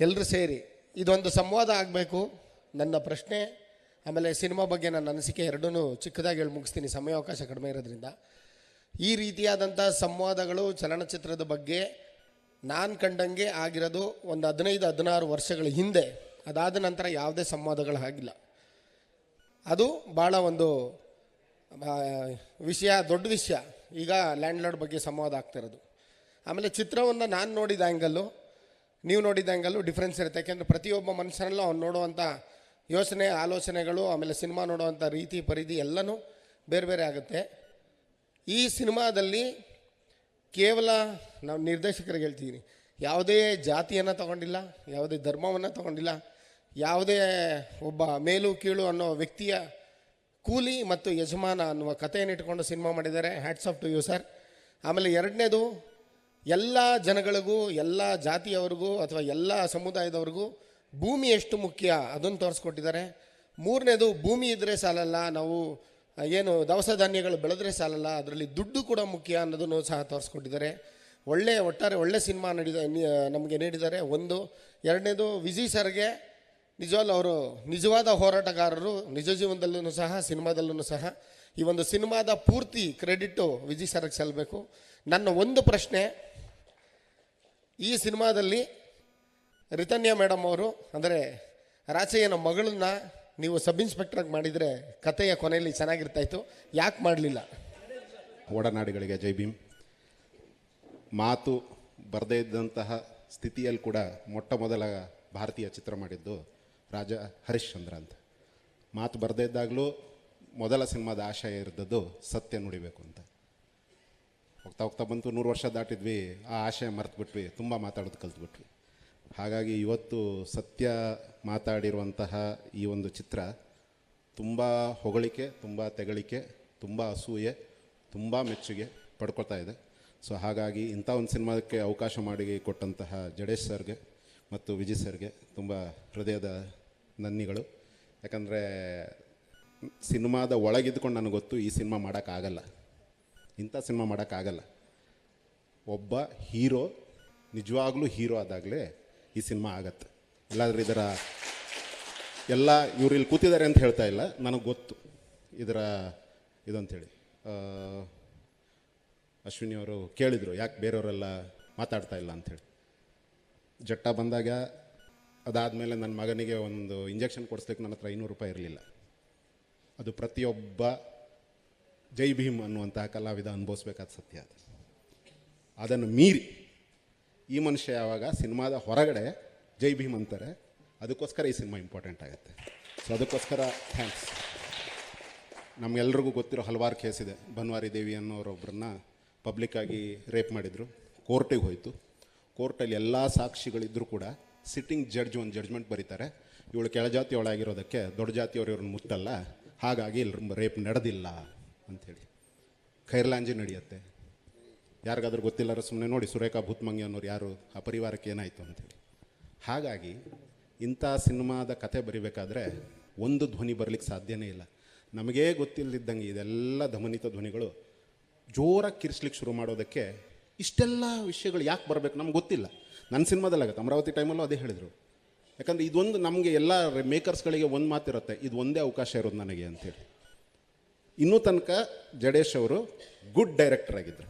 ಎಲ್ಲರೂ ಸೇರಿ ಇದೊಂದು ಸಂವಾದ ಆಗಬೇಕು. ನನ್ನ ಪ್ರಶ್ನೆ ಆಮೇಲೆ ಸಿನಿಮಾ ಬಗ್ಗೆ ನನ್ನ ಅನಿಸಿಕೆ ಎರಡೂ ಚಿಕ್ಕದಾಗಿ ಹೇಳಿ ಮುಗಿಸ್ತೀನಿ, ಸಮಯಾವಕಾಶ ಕಡಿಮೆ ಇರೋದ್ರಿಂದ. ಈ ರೀತಿಯಾದಂಥ ಸಂವಾದಗಳು ಚಲನಚಿತ್ರದ ಬಗ್ಗೆ ನಾನು ಕಂಡಂಗೆ ಆಗಿರೋದು ಒಂದು 15-16 ವರ್ಷಗಳ ಹಿಂದೆ. ಅದಾದ ನಂತರ ಯಾವುದೇ ಸಂವಾದಗಳು ಆಗಿಲ್ಲ. ಅದು ಭಾಳ ಒಂದು ವಿಷಯ, ದೊಡ್ಡ ವಿಷಯ. ಈಗ ಲ್ಯಾಂಡ್ಲಾರ್ಡ್ ಬಗ್ಗೆ ಸಂವಾದ ಆಗ್ತಿರೋದು. ಆಮೇಲೆ ಚಿತ್ರವನ್ನು ನಾನು ನೋಡಿದ ಆ್ಯಂಗಲ್ಲು, ನೀವು ನೋಡಿದ ಆ್ಯಂಗಲ್ಲು ಡಿಫ್ರೆನ್ಸ್ ಇರುತ್ತೆ. ಯಾಕೆಂದರೆ ಪ್ರತಿಯೊಬ್ಬ ಮನುಷ್ಯನಲ್ಲೂ ಅವ್ನು ನೋಡುವಂಥ ಯೋಚನೆ, ಆಲೋಚನೆಗಳು, ಆಮೇಲೆ ಸಿನಿಮಾ ನೋಡುವಂಥ ರೀತಿ ಪರಿಧಿ ಎಲ್ಲನೂ ಬೇರೆ ಬೇರೆ ಆಗುತ್ತೆ. ಈ ಸಿನಿಮಾದಲ್ಲಿ ಕೇವಲ ನಾವು ನಿರ್ದೇಶಕರಿಗೆ ಹೇಳ್ತಿದ್ದೀನಿ, ಯಾವುದೇ ಜಾತಿಯನ್ನು ತಗೊಂಡಿಲ್ಲ, ಯಾವುದೇ ಧರ್ಮವನ್ನು ತಗೊಂಡಿಲ್ಲ, ಯಾವುದೇ ಒಬ್ಬ ಮೇಲು ಕೀಳು ಅನ್ನೋ ವ್ಯಕ್ತಿಯ ಕೂಲಿ ಮತ್ತು ಯಜಮಾನ ಅನ್ನುವ ಕಥೆಯನ್ನು ಇಟ್ಕೊಂಡು ಸಿನಿಮಾ ಮಾಡಿದ್ದಾರೆ. Hats off to you sir. ಆಮೇಲೆ ಎರಡನೇದು, ಎಲ್ಲ ಜನಗಳಿಗೂ, ಎಲ್ಲ ಜಾತಿಯವರಿಗೂ ಅಥವಾ ಎಲ್ಲ ಸಮುದಾಯದವ್ರಿಗೂ ಭೂಮಿ ಎಷ್ಟು ಮುಖ್ಯ ಅದನ್ನು ತೋರಿಸ್ಕೊಟ್ಟಿದ್ದಾರೆ. ಮೂರನೇದು, ಭೂಮಿ ಇದ್ದರೆ ಸಾಲಲ್ಲ, ನಾವು ಏನು ದವಸ ಧಾನ್ಯಗಳು ಬೆಳೆದ್ರೆ ಸಾಲಲ್ಲ, ಅದರಲ್ಲಿ ದುಡ್ಡು ಕೂಡ ಮುಖ್ಯ ಅನ್ನೋದನ್ನು ಸಹ ತೋರಿಸ್ಕೊಟ್ಟಿದ್ದಾರೆ. ಒಟ್ಟಾರೆ ಒಳ್ಳೆ ಸಿನಿಮಾ ನಮಗೆ ನೀಡಿದ್ದಾರೆ. ಒಂದು. ಎರಡನೇದು, ವಿಜಯ್ ಸರ್ಗೆ ನಿಜವಾಗ್ಲೂ ಅವರು ನಿಜವಾದ ಹೋರಾಟಗಾರರು, ನಿಜ ಜೀವನದಲ್ಲೂ ಸಹ ಸಿನಿಮಾದಲ್ಲೂ ಸಹ. ಈ ಒಂದು ಸಿನಿಮಾದ ಪೂರ್ತಿ ಕ್ರೆಡಿಟ್ಟು ವಿಜಯ್ ಸರ್ಗೆ ಸಲ್ಲಬೇಕು. ನನ್ನ ಒಂದು ಪ್ರಶ್ನೆ, ಈ ಸಿನಿಮಾದಲ್ಲಿ ರಿತನ್ಯಾ ಮೇಡಮ್ ಅವರು, ಅಂದರೆ ರಾಚಯ್ಯನ ಮಗಳನ್ನ ನೀವು ಸಬ್ ಇನ್ಸ್ಪೆಕ್ಟ್ರಾಗಿ ಮಾಡಿದರೆ ಕಥೆಯ ಕೊನೆಯಲ್ಲಿ ಚೆನ್ನಾಗಿರ್ತಾಯಿತ್ತು, ಯಾಕೆ ಮಾಡಲಿಲ್ಲ? ಒಡನಾಡಿಗಳಿಗೆ ಜೈ ಭೀಮ್. ಮಾತು ಬರದೇ ಇದ್ದಂತಹ ಸ್ಥಿತಿಯಲ್ಲಿ ಕೂಡ ಮೊಟ್ಟ ಮೊದಲ ಭಾರತೀಯ ಚಿತ್ರ ಮಾಡಿದ್ದು ರಾಜ ಹರಿಶ್ಚಂದ್ರ ಅಂತ. ಮಾತು ಬರದೇ ಇದ್ದಾಗಲೂ ಮೊದಲ ಸಿನಿಮಾದ ಆಶಯ ಇರಿದ್ದದ್ದು ಸತ್ಯ ನುಡಿಬೇಕು ಅಂತ. ಹೋಗ್ತಾ ಹೋಗ್ತಾ ಬಂತು, 100 ವರ್ಷ ದಾಟಿದ್ವಿ, ಆ ಆಶಯ ಮರೆತುಬಿಟ್ವಿ, ತುಂಬ ಮಾತಾಡೋದು ಕಲ್ತ್ಬಿಟ್ವಿ. ಹಾಗಾಗಿ ಇವತ್ತು ಸತ್ಯ ಮಾತಾಡಿರುವಂತಹ ಈ ಒಂದು ಚಿತ್ರ ತುಂಬ ಹೊಗಳಿಕೆ, ತುಂಬ ತೆಗಳಿಕೆ, ತುಂಬ ಅಸೂಯೆ, ತುಂಬ ಮೆಚ್ಚುಗೆ ಪಡ್ಕೊಳ್ತಾ ಇದೆ. ಸೊ ಹಾಗಾಗಿ ಇಂಥ ಒಂದು ಸಿನಿಮಾಕ್ಕೆ ಅವಕಾಶ ಮಾಡಿ ಕೊಟ್ಟಂತಹ ಜಡೇಶ್ ಸರ್ಗೆ ಮತ್ತು ವಿಜಯ್ ಸರ್ಗೆ ತುಂಬ ಹೃದಯದ ನನ್ನಿಗಳು. ಯಾಕಂದರೆ ಸಿನಿಮಾದ ಒಳಗಿದ್ಕೊಂಡು ನನಗೆ ಗೊತ್ತು ಈ ಸಿನಿಮಾ ಮಾಡೋಕ್ಕಾಗಲ್ಲ, ಇಂಥ ಸಿನಿಮಾ ಮಾಡೋಕ್ಕಾಗಲ್ಲ. ಒಬ್ಬ ಹೀರೋ ನಿಜವಾಗ್ಲೂ ಹೀರೋ ಆದಾಗಲೇ ಈ ಸಿನಿಮಾ ಆಗತ್ತೆ. ಇಲ್ಲಾಂದರೆ ಇದರ ಎಲ್ಲ ಇವ್ರು ಇಲ್ಲಿ ಕೂತಿದ್ದಾರೆ ಅಂತ ಹೇಳ್ತಾ ಇಲ್ಲ, ನನಗೆ ಗೊತ್ತು ಇದರ ಇದಂಥೇಳಿ. ಅಶ್ವಿನಿ ಅವರು ಕೇಳಿದರು ಯಾಕೆ ಬೇರೆಯವರೆಲ್ಲ ಮಾತಾಡ್ತಾ ಇಲ್ಲ ಅಂಥೇಳಿ. ಜಟ್ಟ ಬಂದಾಗ ಅದಾದಮೇಲೆ ನನ್ನ ಮಗನಿಗೆ ಒಂದು ಇಂಜೆಕ್ಷನ್ ಕೊಡಿಸ್ಲಿಕ್ಕೆ ನನ್ನ ಹತ್ರ 500 ರೂಪಾಯಿ ಇರಲಿಲ್ಲ. ಅದು ಪ್ರತಿಯೊಬ್ಬ ಜೈ ಭೀಮ್ ಅನ್ನುವಂತಹ ಕಲಾವಿದ ಅನುಭವಿಸ್ಬೇಕಾದ ಸತ್ಯ. ಅದು ಅದನ್ನು ಮೀರಿ ಈ ಮನುಷ್ಯ ಯಾವಾಗ ಸಿನಿಮಾದ ಹೊರಗಡೆ ಜೈ ಭೀಮ್ ಅಂತಾರೆ, ಅದಕ್ಕೋಸ್ಕರ ಈ ಸಿನಿಮಾ ಇಂಪಾರ್ಟೆಂಟ್ ಆಗುತ್ತೆ. ಸೊ ಅದಕ್ಕೋಸ್ಕರ ಥ್ಯಾಂಕ್ಸ್. ನಮಗೆಲ್ರಿಗೂ ಗೊತ್ತಿರೋ ಹಲವಾರು ಕೇಸ್ ಇದೆ. ಬನ್ವಾರಿ ದೇವಿ ಅನ್ನೋರೊಬ್ಬರನ್ನ ಪಬ್ಲಿಕ್ಕಾಗಿ ರೇಪ್ ಮಾಡಿದರು, ಕೋರ್ಟಿಗೆ ಹೋಯಿತು. ಕೋರ್ಟಲ್ಲಿ ಎಲ್ಲ ಸಾಕ್ಷಿಗಳಿದ್ದರೂ ಕೂಡ ಸಿಟ್ಟಿಂಗ್ ಜಡ್ಜ್ ಒಂದು ಜಡ್ಜ್ಮೆಂಟ್ ಬರೀತಾರೆ, ಇವಳು ಕೆಳಜಾತಿಯೊಳಗಿರೋದಕ್ಕೆ ದೊಡ್ಡ ಜಾತಿಯವರು ಇವ್ರನ್ನ ಮುಟ್ಟಲ್ಲ, ಹಾಗಾಗಿ ಇಲ್ಲಿ ರೇಪ್ ನಡೆದಿಲ್ಲ ಅಂಥೇಳಿ. ಖೈರ್ಲಾಂಜಿ ನಡೆಯುತ್ತೆ. ಯಾರಿಗಾದ್ರೂ ಗೊತ್ತಿಲ್ಲಾರ ಸುಮ್ಮನೆ ನೋಡಿ ಸುರೇಖಾ ಭೂತ್ಮಂಗಿ ಅನ್ನೋರು ಯಾರು, ಆ ಪರಿವಾರಕ್ಕೆ ಏನಾಯಿತು ಅಂಥೇಳಿ. ಹಾಗಾಗಿ ಇಂಥ ಸಿನಿಮಾದ ಕತೆ ಬರಿಬೇಕಾದ್ರೆ ಒಂದು ಧ್ವನಿ ಬರಲಿಕ್ಕೆ ಸಾಧ್ಯನೇ ಇಲ್ಲ. ನಮಗೇ ಗೊತ್ತಿಲ್ಲದಿದ್ದಂಗೆ ಇದೆಲ್ಲ ಧಮನಿತ ಧ್ವನಿಗಳು ಜೋರಾಗಿ ಕಿರಿಸ್ಲಿಕ್ಕೆ ಶುರು ಮಾಡೋದಕ್ಕೆ ಇಷ್ಟೆಲ್ಲ ವಿಷಯಗಳು ಯಾಕೆ ಬರಬೇಕು ನಮ್ಗೆ ಗೊತ್ತಿಲ್ಲ. ನನ್ನ ಸಿನಿಮಾದಲ್ಲಾಗತ್ತೆ. ಅಮರಾವತಿ ಟೈಮಲ್ಲೂ ಅದೇ ಹೇಳಿದರು. ಯಾಕಂದರೆ ಇದೊಂದು ನಮಗೆ ಎಲ್ಲ ಮೇಕರ್ಸ್ಗಳಿಗೆ ಒಂದು ಮಾತಿರುತ್ತೆ, ಇದು ಒಂದೇ ಅವಕಾಶ ಇರೋದು ನನಗೆ ಅಂಥೇಳಿ. ಇನ್ನೂ ತನಕ ಜಡೇಶ್ ಅವರು ಗುಡ್ ಡೈರೆಕ್ಟರ್ ಆಗಿದ್ದರು.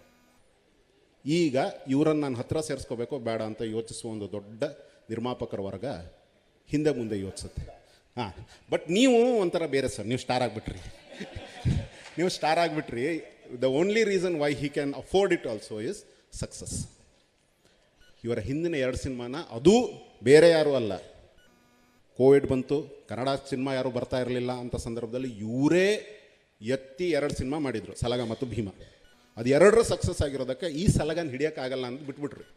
ಈಗ ಇವರನ್ನು ನಾನು ಹತ್ತಿರ ಸೇರಿಸ್ಕೋಬೇಕೋ ಬೇಡ ಅಂತ ಯೋಚಿಸುವ ಒಂದು ದೊಡ್ಡ ನಿರ್ಮಾಪಕರ ವರ್ಗ ಹಿಂದೆ ಮುಂದೆ ಯೋಚಿಸುತ್ತೆ. ಬಟ್ ನೀವು ಒಂಥರ ಬೇರೆ ಸರ್, ನೀವು ಸ್ಟಾರ್ ಆಗಿಬಿಟ್ರಿ. ನೀವು ಸ್ಟಾರ್ ಆಗಿಬಿಟ್ರಿ. The only reason why he can afford it also is success. ಇವರ ಹಿಂದಿನ 2 ಸಿನಿಮಾನ, ಅದು ಬೇರೆ ಯಾರೂ ಅಲ್ಲ, ಕೋವಿಡ್ ಬಂತು, ಕನ್ನಡ ಸಿನಿಮಾ ಯಾರೂ ಬರ್ತಾ ಇರಲಿಲ್ಲ ಅಂತ ಸಂದರ್ಭದಲ್ಲಿ ಇವರೇ ಎತ್ತಿ 2 ಸಿನಿಮಾ ಮಾಡಿದರು, ಸಲಗ ಮತ್ತು ಭೀಮ. ಅದು 2 ಸಕ್ಸಸ್ ಆಗಿರೋದಕ್ಕೆ ಈ ಸಲಗನ ಹಿಡಿಯೋಕ್ಕಾಗಲ್ಲ ಅಂತ ಬಿಟ್ಬಿಟ್ರಿ.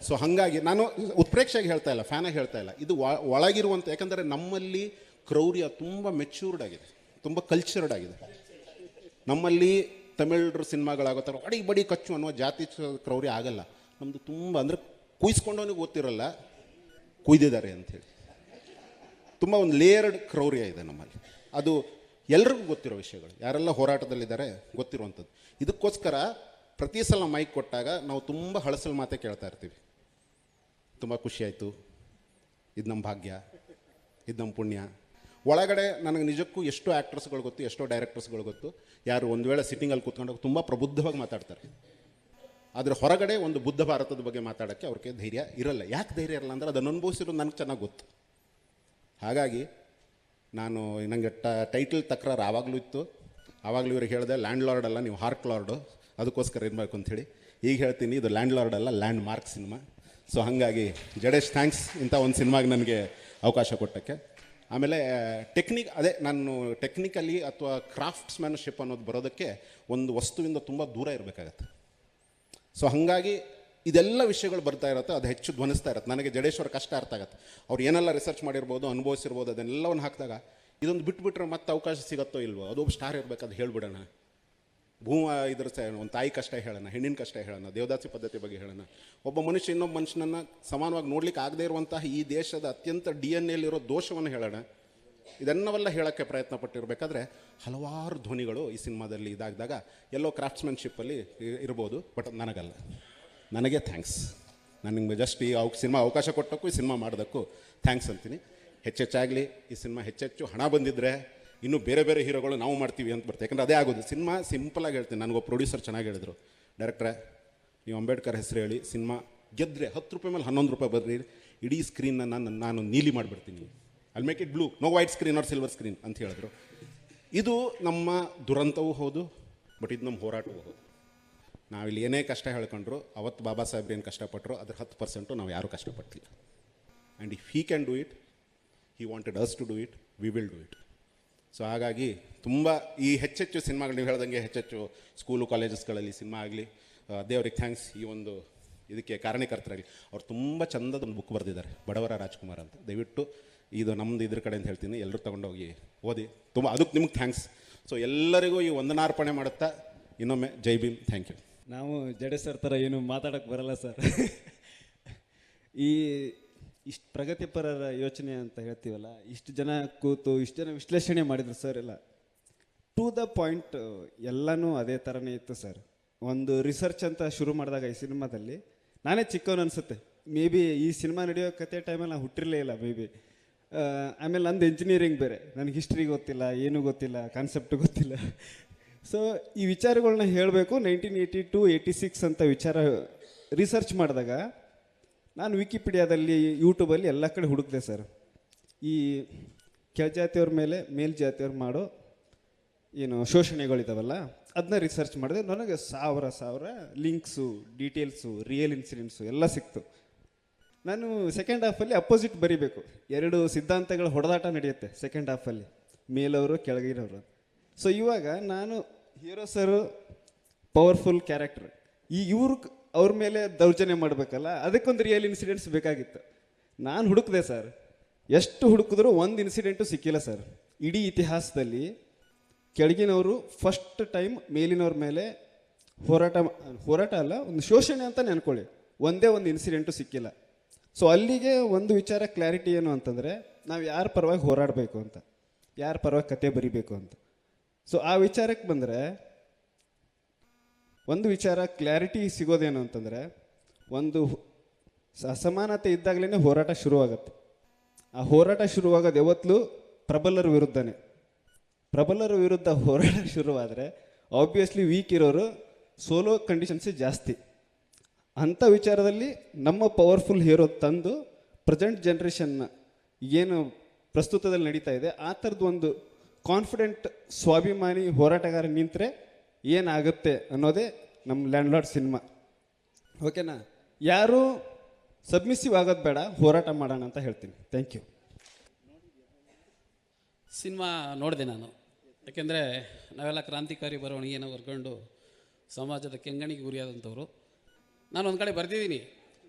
ಸೊ ಹಾಗಾಗಿ ನಾನು ಉತ್ಪ್ರೇಕ್ಷೆಯಾಗಿ ಹೇಳ್ತಾ ಇಲ್ಲ, ಫ್ಯಾನಾಗಿ ಹೇಳ್ತಾ ಇಲ್ಲ, ಇದು ಒಳಗಿರುವಂಥ. ಯಾಕಂದರೆ ನಮ್ಮಲ್ಲಿ ಕ್ರೌರ್ಯ ತುಂಬ ಮೆಚ್ಯೂರ್ಡ್ ಆಗಿದೆ, ತುಂಬ ಕಲ್ಚರ್ಡ್ ಆಗಿದೆ. ನಮ್ಮಲ್ಲಿ ತಮಿಳ್ರು ಸಿನಿಮಾಗಳಾಗೋ ಥರ ಅಡಿ ಬಡಿ ಕಚ್ಚು ಅನ್ನೋ ಜಾತಿ ಕ್ರೌರ್ಯ ಆಗಲ್ಲ. ನಮ್ಮದು ತುಂಬ ಅಂದರೆ ಕುಯ್ಸ್ಕೊಂಡವನಿಗೆ ಗೊತ್ತಿರಲ್ಲ ಕುಯ್ದಿದ್ದಾರೆ ಅಂಥೇಳಿ. ತುಂಬ ಒಂದು ಲೇಯರ್ಡ್ ಕ್ರೌರ್ಯ ಇದೆ ನಮ್ಮಲ್ಲಿ. ಅದು ಎಲ್ರಿಗೂ ಗೊತ್ತಿರೋ ವಿಷಯಗಳು, ಯಾರೆಲ್ಲ ಹೋರಾಟದಲ್ಲಿದ್ದಾರೆ ಗೊತ್ತಿರುವಂಥದ್ದು. ಇದಕ್ಕೋಸ್ಕರ ಪ್ರತಿ ಸಲ ಮೈಕ್ ಕೊಟ್ಟಾಗ ನಾವು ತುಂಬ ಹಳಸಲು ಮಾತೇ ಕೇಳ್ತಾ ಇರ್ತೀವಿ. ತುಂಬ ಖುಷಿಯಾಯಿತು, ಇದು ನಮ್ಮ ಭಾಗ್ಯ, ಇದು ನಮ್ಮ ಪುಣ್ಯ. ಒಳಗಡೆ ನನಗೆ ನಿಜಕ್ಕೂ ಎಷ್ಟೋ ಆ್ಯಕ್ಟರ್ಸ್ಗಳು ಗೊತ್ತು, ಎಷ್ಟೋ ಡೈರೆಕ್ಟರ್ಸ್ಗಳು ಗೊತ್ತು, ಯಾರು ಒಂದು ವೇಳೆ ಸಿಟ್ಟಿಂಗಲ್ಲಿ ಕೂತ್ಕೊಂಡಾಗ ತುಂಬ ಪ್ರಬುದ್ಧವಾಗಿ ಮಾತಾಡ್ತಾರೆ. ಆದರೆ ಹೊರಗಡೆ ಒಂದು ಬುದ್ಧ ಭಾರತದ ಬಗ್ಗೆ ಮಾತಾಡೋಕ್ಕೆ ಅವ್ರಿಗೆ ಧೈರ್ಯ ಇರಲ್ಲ. ಯಾಕೆ ಧೈರ್ಯ ಇರಲ್ಲ ಅಂದರೆ ಅದನ್ನು ಅನುಭವಿಸಿರೋದು ನನಗೆ ಚೆನ್ನಾಗಿ ಗೊತ್ತು. ಹಾಗಾಗಿ ನಾನು ನನಗೆ ಟೈಟಲ್ ತಕರಾರು ಆವಾಗಲೂ ಇತ್ತು. ಆವಾಗಲೂ ಇವ್ರಿಗೆ ಹೇಳಿದೆ ಲ್ಯಾಂಡ್ ಲಾರ್ಡ್ ಅಲ್ಲ, ನೀವು ಹಾರ್ಕ್ ಲಾರ್ಡು, ಅದಕ್ಕೋಸ್ಕರ ಇರಬೇಕು ಅಂಥೇಳಿ. ಈಗ ಹೇಳ್ತೀನಿ, ಇದು ಲ್ಯಾಂಡ್ ಲಾರ್ಡ್ ಅಲ್ಲ, ಲ್ಯಾಂಡ್ ಮಾರ್ಕ್ ಸಿನಿಮಾ. ಸೊ ಹಾಗಾಗಿ ಜಡೇಶ್ ಥ್ಯಾಂಕ್ಸ್ ಇಂಥ ಒಂದು ಸಿನಿಮಾಗೆ ನನಗೆ ಅವಕಾಶ ಕೊಟ್ಟಕ್ಕೆ. ಆಮೇಲೆ ಅದೇ ನಾನು ಟೆಕ್ನಿಕಲಿ ಅಥವಾ ಕ್ರಾಫ್ಟ್ಸ್ಮ್ಯಾನ್ಶಿಪ್ ಅನ್ನೋದು ಬರೋದಕ್ಕೆ ಒಂದು ವಸ್ತುವಿಂದ ತುಂಬ ದೂರ ಇರಬೇಕಾಗತ್ತೆ. ಸೊ ಹಾಗಾಗಿ ಇದೆಲ್ಲ ವಿಷಯಗಳು ಬರ್ತಾ ಇರುತ್ತೆ, ಅದು ಹೆಚ್ಚು ಧ್ವನಿಸ್ತಾ ಇರುತ್ತೆ. ನನಗೆ ಜಡೇಶ್ವರ ಕಷ್ಟ ಅರ್ಥ ಆಗುತ್ತೆ. ಅವ್ರು ಏನೆಲ್ಲ ರಿಸರ್ಚ್ ಮಾಡಿರ್ಬೋದು, ಅನುಭವಿಸಿರ್ಬೋದು, ಅದನ್ನೆಲ್ಲವನ್ನು ಹಾಕಿದಾಗ ಇದೊಂದು ಬಿಟ್ಬಿಟ್ರೆ ಮತ್ತೆ ಅವಕಾಶ ಸಿಗುತ್ತೋ ಇಲ್ವೋ, ಅದು ಸ್ಟಾರ್ ಇರಬೇಕು, ಅದು ಹೇಳ್ಬಿಡೋಣ. ಇದ್ರ ಒಂದು ತಾಯಿ ಕಷ್ಟ ಹೇಳೋಣ, ಹೆಣ್ಣಿನ ಕಷ್ಟ ಹೇಳೋಣ, ದೇವದಾಸಿ ಪದ್ಧತಿ ಬಗ್ಗೆ ಹೇಳೋಣ. ಒಬ್ಬ ಮನುಷ್ಯ ಇನ್ನೊಬ್ಬ ಮನುಷ್ಯನನ್ನು ಸಮಾನವಾಗಿ ನೋಡ್ಲಿಕ್ಕೆ ಆಗದೇ ಇರುವಂತಹ ಈ ದೇಶದ ಅತ್ಯಂತ DNA-ಯಲ್ಲಿರೋ ದೋಷವನ್ನು ಹೇಳೋಣ. ಇದನ್ನೆಲ್ಲ ಹೇಳೋಕ್ಕೆ ಪ್ರಯತ್ನ ಪಟ್ಟಿರಬೇಕಾದ್ರೆ ಹಲವಾರು ಧ್ವನಿಗಳು ಈ ಸಿನಿಮಾದಲ್ಲಿ ಇದಾಗಿದಾಗ ಎಲ್ಲೋ ಕ್ರಾಫ್ಟ್ಸ್ಮನ್ಶಿಪ್ಪಲ್ಲಿ ಇರ್ಬೋದು, ಬಟ್ ನನಗಲ್ಲ. ನನಗೆ ಥ್ಯಾಂಕ್ಸ್. ನನಗೆ ಜಸ್ಟ್ ಈ ಸಿನಿಮಾ ಅವಕಾಶ ಕೊಟ್ಟಕ್ಕೂ ಈ ಸಿನಿಮಾ ಮಾಡೋದಕ್ಕೂ ಥ್ಯಾಂಕ್ಸ್ ಅಂತೀನಿ. ಹೆಚ್ಚೆಚ್ಚಾಗಲಿ ಈ ಸಿನಿಮಾ, ಹೆಚ್ಚೆಚ್ಚು ಹಣ ಬಂದಿದ್ದರೆ ಇನ್ನೂ ಬೇರೆ ಬೇರೆ ಹೀರೋಗಳು ನಾವು ಮಾಡ್ತೀವಿ ಅಂತ ಬರ್ತದೆ. ಯಾಕಂದರೆ ಅದೇ ಆಗೋದು. ಸಿನಿಮಾ ಸಿಂಪಲಾಗಿ ಹೇಳ್ತೀನಿ. ನನಗೊಬ್ಬ ಪ್ರೊಡ್ಯೂಸರ್ ಚೆನ್ನಾಗಿ ಹೇಳಿದರು, ಡೈರೆಕ್ಟ್ರೆ ನೀವು ಅಂಬೇಡ್ಕರ್ ಹೆಸರು ಹೇಳಿ ಸಿನಿಮಾ ಗೆದ್ದರೆ 10 ರೂಪಾಯಿ ಮೇಲೆ 11 ರೂಪಾಯಿ ಬರ್ರಿ, ಇಡೀ ಸ್ಕ್ರೀನ್ನ ನಾನು ನೀಲಿ ಮಾಡಿಬಿಡ್ತೀನಿ, ಅಲ್ಲಿ make it blue, no white screen or silver screen ಅಂತ ಹೇಳಿದ್ರು. ಇದು ನಮ್ಮ ದುರಂತವೂ ಹೌದು, ಬಟ್ ಇದು ನಮ್ಮ ಹೋರಾಟವೂ ಹೌದು. ನಾವಿಲ್ಲಿ ಏನೇ ಕಷ್ಟ ಹೇಳ್ಕೊಂಡ್ರು, ಅವತ್ತು ಬಾಬಾ ಸಾಹೇಬ್ರು ಏನು ಕಷ್ಟಪಟ್ಟರು ಅದ್ರ 10% ನಾವು ಯಾರೂ ಕಷ್ಟಪಟ್ಟಿಲ್ಲ. And if he can do it, he wanted us to do it, we will do it. So ಹಾಗಾಗಿ ತುಂಬ ಈ ಹೆಚ್ಚೆಚ್ಚು ಸಿನಿಮಾಗಳು ನೀವು ಹೇಳ್ದಂಗೆ ಹೆಚ್ಚೆಚ್ಚು ಸ್ಕೂಲು ಕಾಲೇಜಸ್ಗಳಲ್ಲಿ ಸಿನಿಮಾ ಆಗಲಿ, ದೇವ್ರಿಗೆ ಥ್ಯಾಂಕ್ಸ್. ಈ ಒಂದು ಇದಕ್ಕೆ ಕಾರಣಕರ್ತರಾಗಲಿ, ಅವ್ರು ತುಂಬ ಚಂದದ ಒಂದು ಬುಕ್ ಬರೆದಿದ್ದಾರೆ, ಬಡವರ ರಾಜ್ಕುಮಾರ್ ಅಂತ. ದಯವಿಟ್ಟು ಇದು ನಮ್ಮದು ಇದ್ರ ಕಡೆ ಅಂತ ಹೇಳ್ತೀನಿ, ಎಲ್ಲರೂ ತೊಗೊಂಡೋಗಿ ಓದಿ. ತುಂಬ ಅದಕ್ಕೆ ನಿಮ್ಗೆ ಥ್ಯಾಂಕ್ಸ್. ಸೊ ಎಲ್ಲರಿಗೂ ಈ ವಂದನಾರ್ಪಣೆ ಮಾಡುತ್ತಾ ಇನ್ನೊಮ್ಮೆ ಜೈ ಭೀಮ್, ಥ್ಯಾಂಕ್ ಯು. ನಾವು ಜಡೆ ಸರ್ ಥರ ಏನು ಮಾತಾಡೋಕ್ಕೆ ಬರಲ್ಲ ಸರ್. ಈ ಇಷ್ಟು ಪ್ರಗತಿಪರರ ಯೋಚನೆ ಅಂತ ಹೇಳ್ತೀವಲ್ಲ, ಇಷ್ಟು ಜನ ಕೂತು ಇಷ್ಟು ಜನ ವಿಶ್ಲೇಷಣೆ ಮಾಡಿದ್ರು ಸರ್ ಎಲ್ಲ ಟು ದ ಪಾಯಿಂಟ್, ಎಲ್ಲನೂ ಅದೇ ಥರನೇ ಇತ್ತು ಸರ್. ಒಂದು ರಿಸರ್ಚ್ ಅಂತ ಶುರು ಮಾಡಿದಾಗ ಈ ಸಿನಿಮಾದಲ್ಲಿ ನಾನೇ ಚಿಕ್ಕವನು ಅನಿಸುತ್ತೆ. ಮೇ ಬಿ ಈ ಸಿನಿಮಾ ನಡೆಯೋ ಕತೆ ಟೈಮಲ್ಲಿ ನಾನು ಹುಟ್ಟಿರಲೇ ಇಲ್ಲ ಮೇ ಬಿ. ಆಮೇಲೆ ನಂದು ಎಂಜಿನಿಯರಿಂಗ್ ಬೇರೆ, ನನಗೆ ಹಿಸ್ಟ್ರಿ ಗೊತ್ತಿಲ್ಲ, ಏನೂ ಗೊತ್ತಿಲ್ಲ, ಕಾನ್ಸೆಪ್ಟ್ ಗೊತ್ತಿಲ್ಲ. ಸೊ ಈ ವಿಚಾರಗಳನ್ನ ಹೇಳಬೇಕು 1982, 86 ಅಂತ ವಿಚಾರ ರಿಸರ್ಚ್ ಮಾಡಿದಾಗ ನಾನು ವಿಕಿಪೀಡಿಯಾದಲ್ಲಿ, ಯೂಟ್ಯೂಬಲ್ಲಿ ಎಲ್ಲ ಕಡೆ ಹುಡುಕಿದೆ ಸರ್. ಈ ಕೆಳಜಾತಿಯವ್ರ ಮೇಲೆ ಮೇಲ್ಜಾತಿಯವ್ರು ಮಾಡೋ ಏನು ಶೋಷಣೆಗಳಿದಾವಲ್ಲ ಅದನ್ನ ರಿಸರ್ಚ್ ಮಾಡಿದೆ. ನನಗೆ ಸಾವಿರ ಲಿಂಕ್ಸು, ಡೀಟೇಲ್ಸು, ರಿಯಲ್ ಇನ್ಸಿಡೆಂಟ್ಸು ಎಲ್ಲ ಸಿಕ್ತು. ನಾನು ಸೆಕೆಂಡ್ ಹಾಫಲ್ಲಿ ಅಪೋಸಿಟ್ ಬರೀಬೇಕು. 2 ಸಿದ್ಧಾಂತಗಳ ಹೊಡೆದಾಟ ನಡೆಯುತ್ತೆ ಸೆಕೆಂಡ್ ಹಾಫಲ್ಲಿ, ಮೇಲವರು ಕೆಳಗಿರೋರು. ಸೊ ಇವಾಗ ನಾನು ಹೀರೋ ಸರು ಪವರ್ಫುಲ್ ಕ್ಯಾರೆಕ್ಟರ್, ಇವರು ಅವ್ರ ಮೇಲೆ ದೌರ್ಜನ್ಯ ಮಾಡಬೇಕಲ್ಲ, ಅದಕ್ಕೊಂದು ರಿಯಲ್ ಇನ್ಸಿಡೆಂಟ್ಸ್ ಬೇಕಾಗಿತ್ತು. ನಾನು ಹುಡುಕಿದೆ ಸರ್, ಎಷ್ಟು ಹುಡುಕಿದ್ರೂ ಒಂದು ಇನ್ಸಿಡೆಂಟು ಸಿಕ್ಕಿಲ್ಲ ಸರ್. ಇಡೀ ಇತಿಹಾಸದಲ್ಲಿ ಕೆಳಗಿನವರು ಫಸ್ಟ್ ಟೈಮ್ ಮೇಲಿನವ್ರ ಮೇಲೆ ಹೋರಾಟ ಅಲ್ಲ, ಒಂದು ಶೋಷಣೆ ಅಂತ ನೆನ್ಕೊಳ್ಳಿ, ಒಂದೇ ಒಂದು ಇನ್ಸಿಡೆಂಟು ಸಿಕ್ಕಿಲ್ಲ. ಸೊ ಅಲ್ಲಿಗೆ ಒಂದು ವಿಚಾರ ಕ್ಲಾರಿಟಿ ಏನು ಅಂತಂದರೆ, ನಾವು ಯಾರ ಪರವಾಗಿ ಹೋರಾಡಬೇಕು ಅಂತ, ಯಾರ ಪರವಾಗಿ ಕತೆ ಬರಿಬೇಕು ಅಂತ. ಸೊ ಆ ವಿಚಾರಕ್ಕೆ ಬಂದರೆ ಒಂದು ವಿಚಾರ ಕ್ಲಾರಿಟಿ ಸಿಗೋದೇನು ಅಂತಂದರೆ, ಒಂದು ಅಸಮಾನತೆ ಇದ್ದಾಗಲೇ ಹೋರಾಟ ಶುರುವಾಗುತ್ತೆ. ಆ ಹೋರಾಟ ಶುರುವಾಗೋದು ಯಾವತ್ತೂ ಪ್ರಬಲರ ವಿರುದ್ಧನೇ. ಪ್ರಬಲರ ವಿರುದ್ಧ ಹೋರಾಟ ಶುರುವಾದರೆ ಆಬ್ವಿಯಸ್ಲಿ ವೀಕ್ ಇರೋರು ಸೋಲೋ ಕಂಡೀಷನ್ಸೇ ಜಾಸ್ತಿ. ಅಂಥ ವಿಚಾರದಲ್ಲಿ ನಮ್ಮ ಪವರ್ಫುಲ್ ಹೀರೋ ತಂದು ಪ್ರೆಸೆಂಟ್ ಜನ್ರೇಷನ್ನ ಏನು ಪ್ರಸ್ತುತದಲ್ಲಿ ನಡೀತಾ ಇದೆ ಆ ಥರದ್ದು ಒಂದು ಕಾನ್ಫಿಡೆಂಟ್ ಸ್ವಾಭಿಮಾನಿ ಹೋರಾಟಗಾರ ನಿಂತರೆ ಏನಾಗುತ್ತೆ ಅನ್ನೋದೇ ನಮ್ಮ ಲ್ಯಾಂಡ್ಲಾರ್ಡ್ ಸಿನಿಮಾ. ಓಕೆನಾ? ಯಾರೂ ಸಬ್ಮಿಸಿವ್ ಆಗೋದು ಬೇಡ, ಹೋರಾಟ ಮಾಡೋಣ ಅಂತ ಹೇಳ್ತೀನಿ. Thank you. ಸಿನಿಮಾ ನೋಡಿದೆ ನಾನು, ಯಾಕೆಂದರೆ ನಾವೆಲ್ಲ ಕ್ರಾಂತಿಕಾರಿ ಬರವಣಿಗೆಯನ್ನು ಬರ್ಕೊಂಡು ಸಮಾಜದ ಕೆಂಗಣಿಗೆ ಗುರಿಯಾದಂಥವ್ರು. ನಾನು ಒಂದು ಕಡೆ ಬರೆದಿದ್ದೀನಿ,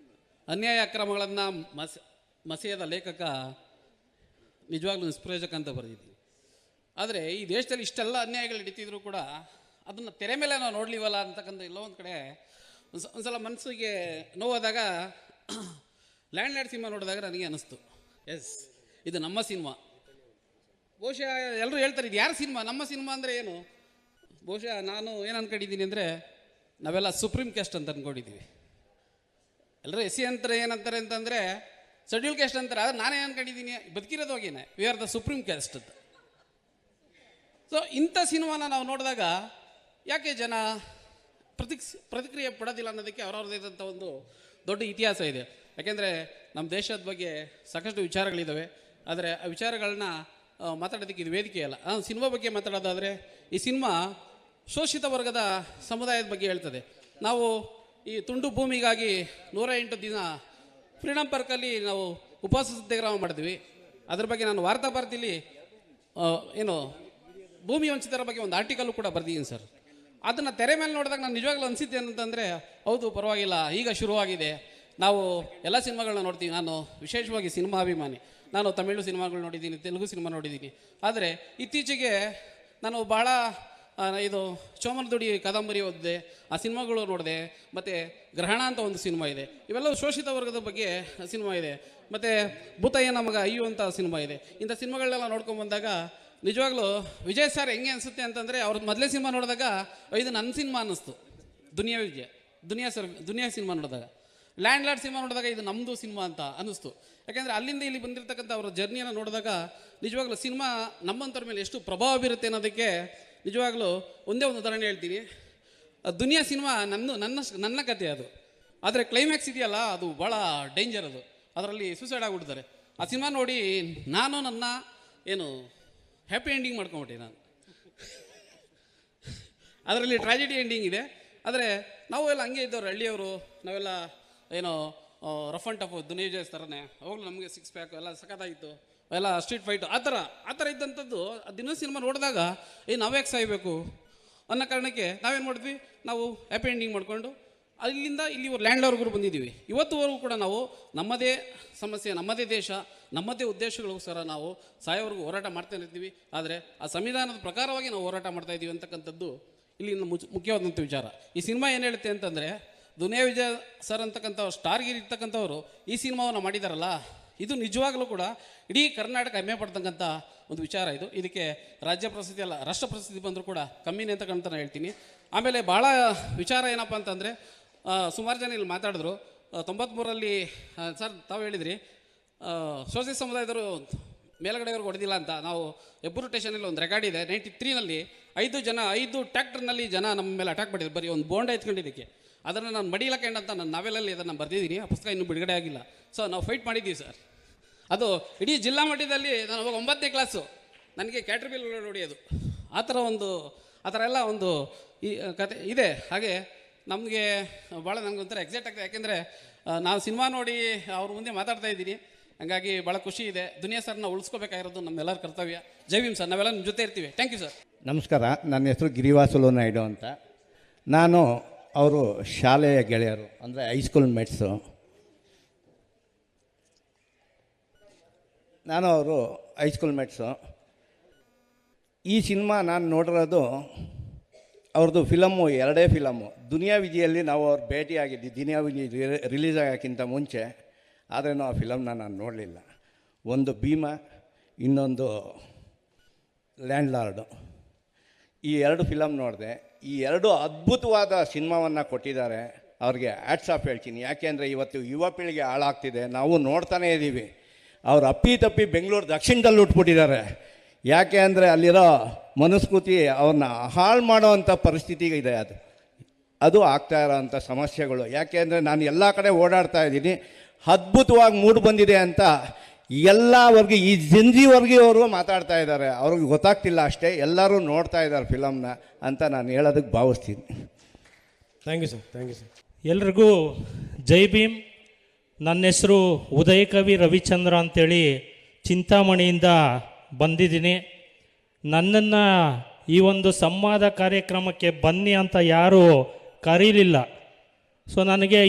ಅನ್ಯಾಯ ಅಕ್ರಮಗಳನ್ನು ಮಸೆಯದ ಲೇಖಕ ನಿಜವಾಗ್ಲೂ ನಿಷ್ಪ್ರಯೋಜಕ ಅಂತ ಬರೆದಿದ್ದೀನಿ. ಆದರೆ ಈ ದೇಶದಲ್ಲಿ ಇಷ್ಟೆಲ್ಲ ಅನ್ಯಾಯಗಳು ನಡೀತಿದ್ರು ಕೂಡ ಅದನ್ನು ತೆರೆ ಮೇಲೆ ನಾವು ನೋಡಲಿವಲ್ಲ ಅಂತಕ್ಕಂಥ ಎಲ್ಲೋ ಒಂದು ಕಡೆ ಒಂದು ಸಲ ಮನಸ್ಸಿಗೆ ನೋವಾದಾಗ ಲ್ಯಾಂಡ್ಲಾರ್ಡ್ ಸಿನಿಮಾ ನೋಡಿದಾಗ ನನಗೆ ಅನ್ನಿಸ್ತು, ಎಸ್ ಇದು ನಮ್ಮ ಸಿನಿಮಾ. ಬಹುಶಃ ಎಲ್ಲರೂ ಹೇಳ್ತಾರೆ ಇದು ಯಾರ ಸಿನಿಮಾ, ನಮ್ಮ ಸಿನಿಮಾ ಅಂದರೆ ಏನು? ಬಹುಶಃ ನಾನು ಏನು ಅಂದ್ಕೊಂಡಿದ್ದೀನಿ ಅಂದರೆ, ನಾವೆಲ್ಲ ಸುಪ್ರೀಂ ಕ್ಯಾಸ್ಟ್ ಅಂತ ಅಂದ್ಕೊಂಡಿದ್ದೀವಿ. ಎಲ್ಲರೂ ಎಸ್ ಸಿ ಅಂತಾರೆ, ಏನಂತಾರೆ ಅಂತಂದರೆ ಶೆಡ್ಯೂಲ್ ಕ್ಯಾಸ್ಟ್ ಅಂತಾರೆ. ಆದರೆ ನಾನೇ ಅಂದ್ಕೊಂಡಿದ್ದೀನಿ ಬದುಕಿರೋದು ಹೋಗೇನೆ, we are the supreme caste ಅಂತ. ಸೊ ಇಂಥ ಸಿನಿಮಾನ ನಾವು ನೋಡಿದಾಗ ಯಾಕೆ ಜನ ಪ್ರತಿಕ್ರಿಯೆ ಪಡೋದಿಲ್ಲ ಅನ್ನೋದಕ್ಕೆ ಅವರವ್ರದ್ದಾದಂಥ ಒಂದು ದೊಡ್ಡ ಇತಿಹಾಸ ಇದೆ. ಯಾಕೆಂದರೆ ನಮ್ಮ ದೇಶದ ಬಗ್ಗೆ ಸಾಕಷ್ಟು ವಿಚಾರಗಳಿದ್ದಾವೆ, ಆದರೆ ಆ ವಿಚಾರಗಳನ್ನ ಮಾತಾಡೋದಕ್ಕೆ ಇದು ವೇದಿಕೆ ಅಲ್ಲ. ನಾನು ಸಿನಿಮಾ ಬಗ್ಗೆ ಮಾತಾಡೋದಾದರೆ, ಈ ಸಿನಿಮಾ ಶೋಷಿತ ವರ್ಗದ ಸಮುದಾಯದ ಬಗ್ಗೆ ಹೇಳ್ತದೆ. ನಾವು ಈ ತುಂಡು ಭೂಮಿಗಾಗಿ 108 ದಿನ ಫ್ರೀಡಮ್ ಪಾರ್ಕಲ್ಲಿ ನಾವು ಉಪವಾಸ ಸತ್ಯಾಗ್ರಹ ಮಾಡಿದ್ವಿ. ಅದ್ರ ಬಗ್ಗೆ ನಾನು ವಾರ್ತಾಭಾರತಿಲಿ ಏನು ಭೂಮಿ ವಂಚಿತರ ಬಗ್ಗೆ ಒಂದು ಆರ್ಟಿಕಲ್ ಕೂಡ ಬರೆದಿದ್ದೀನಿ ಸರ್. ಅದನ್ನು ತೆರೆ ಮೇಲೆ ನೋಡಿದಾಗ ನಾನು ನಿಜವಾಗ್ಲೂ ಅನಿಸಿದ್ದೆ ಅಂತಂದರೆ, ಹೌದು ಪರವಾಗಿಲ್ಲ, ಈಗ ಶುರುವಾಗಿದೆ. ನಾವು ಎಲ್ಲ ಸಿನಿಮಾಗಳನ್ನ ನೋಡ್ತೀವಿ. ನಾನು ವಿಶೇಷವಾಗಿ ಸಿನಿಮಾ ಅಭಿಮಾನಿ. ನಾನು ತಮಿಳು ಸಿನಿಮಾಗಳು ನೋಡಿದ್ದೀನಿ, ತೆಲುಗು ಸಿನಿಮಾ ನೋಡಿದ್ದೀನಿ. ಆದರೆ ಇತ್ತೀಚೆಗೆ ನಾನು ಭಾಳ ಇದು ಚೋಮನದುಡಿ ಕಾದಂಬರಿ ಓದಿದೆ, ಆ ಸಿನಿಮಾಗಳು ನೋಡಿದೆ. ಮತ್ತು ಗ್ರಹಣ ಅಂತ ಒಂದು ಸಿನಿಮಾ ಇದೆ. ಇವೆಲ್ಲವೂ ಶೋಷಿತ ವರ್ಗದ ಬಗ್ಗೆ ಸಿನಿಮಾ ಇದೆ. ಮತ್ತು ಭೂತಯ್ಯನ ಮಗ ಅಯ್ಯು ಅಂತ ಸಿನಿಮಾ ಇದೆ. ಇಂಥ ಸಿನಿಮಾಗಳನ್ನೆಲ್ಲ ನೋಡ್ಕೊಂಡು ಬಂದಾಗ ನಿಜವಾಗ್ಲೂ ವಿಜಯ್ ಸರ್ ಹೆಂಗೆ ಅನಿಸುತ್ತೆ ಅಂತಂದರೆ, ಅವ್ರ ಮೊದಲೇ ಸಿನಿಮಾ ನೋಡಿದಾಗ ಇದು ನನ್ನ ಸಿನಿಮಾ ಅನ್ನಿಸ್ತು. ದುನಿಯಾ ಸಿನಿಮಾ ನೋಡಿದಾಗ, ಲ್ಯಾಂಡ್ಲಾರ್ಡ್ ಸಿನಿಮಾ ನೋಡಿದಾಗ ಇದು ನಮ್ಮದು ಸಿನಿಮಾ ಅಂತ ಅನ್ನಿಸ್ತು. ಯಾಕೆಂದರೆ ಅಲ್ಲಿಂದ ಇಲ್ಲಿ ಬಂದಿರತಕ್ಕಂಥ ಅವರ ಜರ್ನಿಯನ್ನು ನೋಡಿದಾಗ ನಿಜವಾಗ್ಲೂ ಸಿನಿಮಾ ನಮ್ಮಂಥವ್ರ ಮೇಲೆ ಎಷ್ಟು ಪ್ರಭಾವ ಬೀರುತ್ತೆ ಅನ್ನೋದಕ್ಕೆ ನಿಜವಾಗ್ಲೂ ಒಂದೇ ಒಂದು ಉದಾಹರಣೆ ಹೇಳ್ತೀನಿ. ದುನಿಯಾ ಸಿನಿಮಾ ನನ್ನ ಕತೆ ಅದು. ಆದರೆ ಕ್ಲೈಮ್ಯಾಕ್ಸ್ ಇದೆಯಲ್ಲ, ಅದು ಭಾಳ ಡೇಂಜರ್. ಅದರಲ್ಲಿ ಸೂಸೈಡ್ ಆಗಿಬಿಡ್ತಾರೆ. ಆ ಸಿನಿಮಾ ನೋಡಿ ನಾನು ನನ್ನ ಹ್ಯಾಪಿ ಎಂಡಿಂಗ್ ಮಾಡ್ಕೊಂಬಿಟ್ಟೆ ನಾನು. ಅದರಲ್ಲಿ ಟ್ರಾಜಿಡಿ ಎಂಡಿಂಗ್ ಇದೆ. ಆದರೆ ನಾವು ಎಲ್ಲ ಹಂಗೆ ಇದ್ದವ್ರು, ಹಳ್ಳಿಯವರು ನಾವೆಲ್ಲ rough and tough Duniya Vijay ಥರನೇ. ಅವಾಗಲೂ ನಮಗೆ 6 ಪ್ಯಾಕ್ ಎಲ್ಲ ಸಖತ್ತಾಗಿತ್ತು, ಎಲ್ಲ ಸ್ಟ್ರೀಟ್ ಫೈಟು ಆ ಥರ ಇದ್ದಂಥದ್ದು. ದಿನ ಸಿನಿಮಾ ನೋಡಿದಾಗ ನಾವ್ಯಾಕೆ ಸಾಯಬೇಕು ಅನ್ನೋ ಕಾರಣಕ್ಕೆ ನಾವೇನು ಮಾಡಿದ್ವಿ, ನಾವು ಹ್ಯಾಪಿ ಎಂಡಿಂಗ್ ಮಾಡಿಕೊಂಡು ಅಲ್ಲಿಂದ ಇಲ್ಲಿ ಲ್ಯಾಂಡ್ಲಾರ್ಡ್ವರೆಗೂ ಬಂದಿದ್ದೀವಿ. ಇವತ್ತುವರೆಗೂ ಕೂಡ ನಾವು ನಮ್ಮದೇ ಸಮಸ್ಯೆ, ನಮ್ಮದೇ ದೇಶ, ನಮ್ಮದೇ ಉದ್ದೇಶಗಳಿಗೋಸ್ಕರ ನಾವು ಸಾಯೋವರೆಗೂ ಹೋರಾಟ ಮಾಡ್ತಾನೆ ಇರ್ತೀವಿ. ಆದರೆ ಆ ಸಂವಿಧಾನದ ಪ್ರಕಾರವಾಗಿ ನಾವು ಹೋರಾಟ ಮಾಡ್ತಾಯಿದ್ದೀವಿ ಅಂತಕ್ಕಂಥದ್ದು ಇಲ್ಲಿ ಮುಖ್ಯವಾದಂಥ ವಿಚಾರ. ಈ ಸಿನಿಮಾ ಏನು ಹೇಳುತ್ತೆ ಅಂತಂದರೆ, ದುನಿಯಾ ವಿಜಯ್ ಸರ್ ಅಂತಕ್ಕಂಥ ಸ್ಟಾರ್ಗಿರಿ ಇರ್ತಕ್ಕಂಥವ್ರು ಈ ಸಿನಿಮಾವನ್ನು ಮಾಡಿದಾರಲ್ಲ, ಇದು ನಿಜವಾಗಲೂ ಕೂಡ ಇಡೀ ಕರ್ನಾಟಕ ಹೆಮ್ಮೆ ಪಡ್ತಕ್ಕಂಥ ಒಂದು ವಿಚಾರ. ಇದಕ್ಕೆ ರಾಜ್ಯ ಪ್ರಸಿದ್ಧಿ ಅಲ್ಲ, ರಾಷ್ಟ್ರ ಪ್ರಸಿದ್ಧಿ ಬಂದರೂ ಕೂಡ ಕಮ್ಮಿನೇ ಅಂತಕ್ಕಂಥ ನಾನು ಹೇಳ್ತೀನಿ. ಆಮೇಲೆ ಭಾಳ ವಿಚಾರ ಏನಪ್ಪ ಅಂತಂದರೆ, ಸುಮಾರು ಜನ ಇಲ್ಲಿ ಮಾತಾಡಿದ್ರು. 93ರಲ್ಲಿ ಸರ್ ತಾವು ಹೇಳಿದ್ರಿ ಸೋಷಿಯಲ್ ಸಮುದಾಯದವರು ಮೇಲ್ಗಡೆಯವ್ರಿಗೆ ಹೊಡೆದಿಲ್ಲ ಅಂತ. ನಾವು ಹೆಬ್ಬೂರು ಸ್ಟೇಷನಲ್ಲಿ ಒಂದು ರೆಕಾರ್ಡ್ ಇದೆ, 93ನಲ್ಲಿ 5 ಟ್ರ್ಯಾಕ್ಟರ್ನಲ್ಲಿ ಜನ ನಮ್ಮ ಮೇಲೆ ಅಟ್ಯಾಕ್ ಮಾಡಿದ್ರು, ಬರೀ ಒಂದು ಬೋಂಡ ಎತ್ಕೊಂಡಿದ್ದಕ್ಕೆ. ಅದನ್ನು ನಾನು ಮಡಿಲಕೆಂಡ್ ಅಂತ ನನ್ನ ನಾವೆಲಲ್ಲಿ ಅದನ್ನು ಬರೆದಿದ್ದೀನಿ, ಆ ಪುಸ್ತಕ ಇನ್ನೂ ಬಿಡುಗಡೆ ಆಗಿಲ್ಲ. ಸೊ ನಾವು ಫೈಟ್ ಮಾಡಿದ್ದೀವಿ ಸರ್. ಅದು ಇಡೀ ಜಿಲ್ಲಾ ಮಟ್ಟದಲ್ಲಿ ನಾನು ಅವಾಗ 9ನೇ ಕ್ಲಾಸು, ನನಗೆ ಕ್ಯಾಟ್ರಿಬಿಲ್ ಹೊಡೆಯೋದು, ಆ ಥರ ಎಲ್ಲ ಒಂದು ಈ ಕತೆ ಇದೆ. ಹಾಗೆ ನಮಗೆ ಭಾಳ ನನಗೊಂಥರ ಎಕ್ಸೈಟ್ ಆಗ್ತದೆ, ಯಾಕೆಂದರೆ ನಾವು ಸಿನಿಮಾ ನೋಡಿ ಅವ್ರ ಮುಂದೆ ಮಾತಾಡ್ತಾ ಇದ್ದೀನಿ. ಹಾಗಾಗಿ ಭಾಳ ಖುಷಿ ಇದೆ. ದುನಿಯಾ ಸರ್ನ ಉಳಿಸ್ಕೋಬೇಕಾಗಿರೋದು ನಮ್ಮೆಲ್ಲರ ಕರ್ತವ್ಯ. ಜೈ ಭೀಮ್ ಸರ್, ನಾವೆಲ್ಲ ನಿಮ್ಮ ಜೊತೆ ಇರ್ತೀವಿ. Thank you sir. ನಮಸ್ಕಾರ, ನನ್ನ ಹೆಸರು ಗಿರಿವಾಸುಲು ನಾಯ್ಡು ಅಂತ. ನಾನು ಅವರು ಶಾಲೆಯ ಗೆಳೆಯರು, ಅಂದರೆ ಹೈಸ್ಕೂಲ್ ಮೇಟ್ಸು. ನಾನು ಅವರು ಹೈಸ್ಕೂಲ್ ಮೇಟ್ಸು. ಈ ಸಿನಿಮಾ ನಾನು ನೋಡಿರೋದು ಅವ್ರದ್ದು ಫಿಲಮ್ಮು, 2 ಫಿಲಮ್ಮು. ದುನಿಯಾ ವಿಜಯಲ್ಲಿ ನಾವು ಅವ್ರು ಭೇಟಿಯಾಗಿದ್ವಿ, ದುನಿಯಾ ವಿಜಯ್ ರಿಲೀಸ್ ಆಗೋಕ್ಕಿಂತ ಮುಂಚೆ. ಆದರೆ ಆ ಫಿಲಮ್ನ ನಾನು ನೋಡಲಿಲ್ಲ. ಒಂದು ಭೀಮಾ, ಇನ್ನೊಂದು ಲ್ಯಾಂಡ್ಲಾರ್ಡು. ಈ 2 ಫಿಲಮ್ ನೋಡಿದೆ. ಈ 2 ಅದ್ಭುತವಾದ ಸಿನಿಮಾವನ್ನು ಕೊಟ್ಟಿದ್ದಾರೆ. ಅವ್ರಿಗೆ ಹ್ಯಾಟ್ಸ್ ಆಫ್ ಹೇಳ್ತೀನಿ. ಯಾಕೆಂದರೆ ಇವತ್ತು ಯುವ ಪೀಳಿಗೆ ಹಾಳಾಗ್ತಿದೆ, ನಾವು ನೋಡ್ತಾನೇ ಇದ್ದೀವಿ. ಅವ್ರು ಅಪ್ಪಿ ಬೆಂಗಳೂರು ದಕ್ಷಿಣದಲ್ಲಿ ಹುಟ್ಬಿಟ್ಟಿದ್ದಾರೆ. ಯಾಕೆ ಅಂದರೆ ಅಲ್ಲಿರೋ ಮನುಸ್ಮೃತಿ ಅವ್ರನ್ನ ಹಾಳು ಮಾಡೋವಂಥ ಪರಿಸ್ಥಿತಿಗೆ ಇದೆ. ಅದು ಆಗ್ತಾ ಇರೋವಂಥ ಸಮಸ್ಯೆಗಳು. ಯಾಕೆ ಅಂದರೆ ನಾನು ಎಲ್ಲ ಕಡೆ ಓಡಾಡ್ತಾ ಇದ್ದೀನಿ, ಅದ್ಭುತವಾಗಿ ಮೂಡಿ ಬಂದಿದೆ ಅಂತ ಎಲ್ಲವರೆಗೂ ಈ ಜಂಜಿವರೆಗೂ ಅವರು ಮಾತಾಡ್ತಾ ಇದ್ದಾರೆ. ಅವ್ರಿಗೆ ಗೊತ್ತಾಗ್ತಿಲ್ಲ ಅಷ್ಟೇ, ಎಲ್ಲರೂ ನೋಡ್ತಾ ಇದ್ದಾರೆ ಫಿಲಮ್ನ ಅಂತ ನಾನು ಹೇಳೋದಕ್ಕೆ ಭಾವಿಸ್ತೀನಿ. Thank you sir. Thank you sir. ಎಲ್ರಿಗೂ ಜೈ ಭೀಮ್. ನನ್ನ ಹೆಸರು ಉದಯ ಕವಿ ರವಿಚಂದ್ರ ಅಂತೇಳಿ ಚಿಂತಾಮಣಿಯಿಂದ ಬಂದಿದ್ದೀನಿ. ನನ್ನನ್ನು ಈ ಒಂದು ಸಂವಾದ ಕಾರ್ಯಕ್ರಮಕ್ಕೆ ಬನ್ನಿ ಅಂತ ಯಾರೂ ಕರೀಲಿಲ್ಲ. ಸೊ ನನಗೆ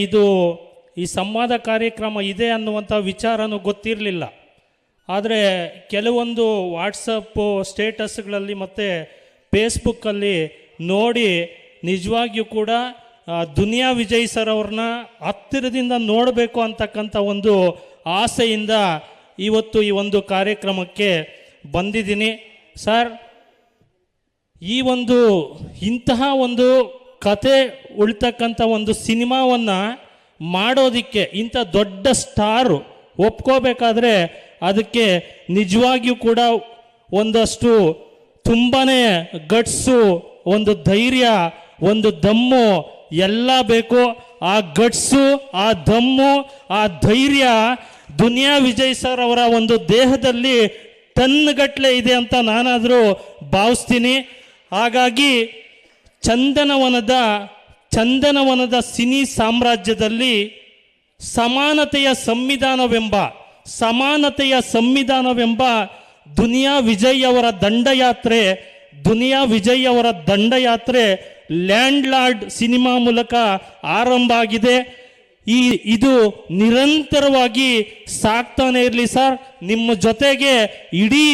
ಈ ಸಂವಾದ ಕಾರ್ಯಕ್ರಮ ಇದೆ ಅನ್ನುವಂಥ ವಿಚಾರನೂ ಗೊತ್ತಿರಲಿಲ್ಲ. ಆದರೆ ಕೆಲವೊಂದು ವಾಟ್ಸಪ್ಪು ಸ್ಟೇಟಸ್ಗಳಲ್ಲಿ ಮತ್ತು ಫೇಸ್ಬುಕ್ಕಲ್ಲಿ ನೋಡಿ ನಿಜವಾಗಿಯೂ ಕೂಡ ದುನಿಯಾ ವಿಜಯ್ ಸರ್ ಅವ್ರನ್ನ ಹತ್ತಿರದಿಂದ ನೋಡಬೇಕು ಅಂತಕ್ಕಂಥ ಒಂದು ಆಸೆಯಿಂದ ಇವತ್ತು ಈ ಒಂದು ಕಾರ್ಯಕ್ರಮಕ್ಕೆ ಬಂದಿದ್ದೀನಿ. ಸರ್, ಇಂತಹ ಒಂದು ಕತೆ ಉಳ್ತಕ್ಕಂಥ ಒಂದು ಸಿನಿಮಾವನ್ನು ಮಾಡೋದಕ್ಕೆ ಇಂಥ ದೊಡ್ಡ ಸ್ಟಾರು ಒಪ್ಕೋಬೇಕಾದ್ರೆ ಅದಕ್ಕೆ ನಿಜವಾಗಿಯೂ ಕೂಡ ಒಂದಷ್ಟು ತುಂಬಾ ಗಟ್ಸು, ಒಂದು ಧೈರ್ಯ, ಒಂದು ದಮ್ಮು ಎಲ್ಲ ಬೇಕು. ಆ ಗಟ್ಸು, ಆ ದಮ್ಮು, ಆ ಧೈರ್ಯ ದುನಿಯಾ ವಿಜಯ್ ಸರ್ ಅವರ ಒಂದು ದೇಹದಲ್ಲಿ ಟನ್ಗಟ್ಟಲೆ ಇದೆ ಅಂತ ನಾನಾದರೂ ಭಾವಿಸ್ತೀನಿ. ಹಾಗಾಗಿ ಚಂದನವನದ ಸಿನಿ ಸಾಮ್ರಾಜ್ಯದಲ್ಲಿ ಸಮಾನತೆಯ ಸಂವಿಧಾನವೆಂಬ ದುನಿಯಾ ವಿಜಯ್ ಅವರ ದಂಡಯಾತ್ರೆ ಲ್ಯಾಂಡ್ಲಾರ್ಡ್ ಸಿನಿಮಾ ಮೂಲಕ ಆರಂಭ ಆಗಿದೆ. ಇದು ನಿರಂತರವಾಗಿ ಸಾಕ್ತಾನೆ ಇರಲಿ ಸರ್. ನಿಮ್ಮ ಜೊತೆಗೆ ಇಡೀ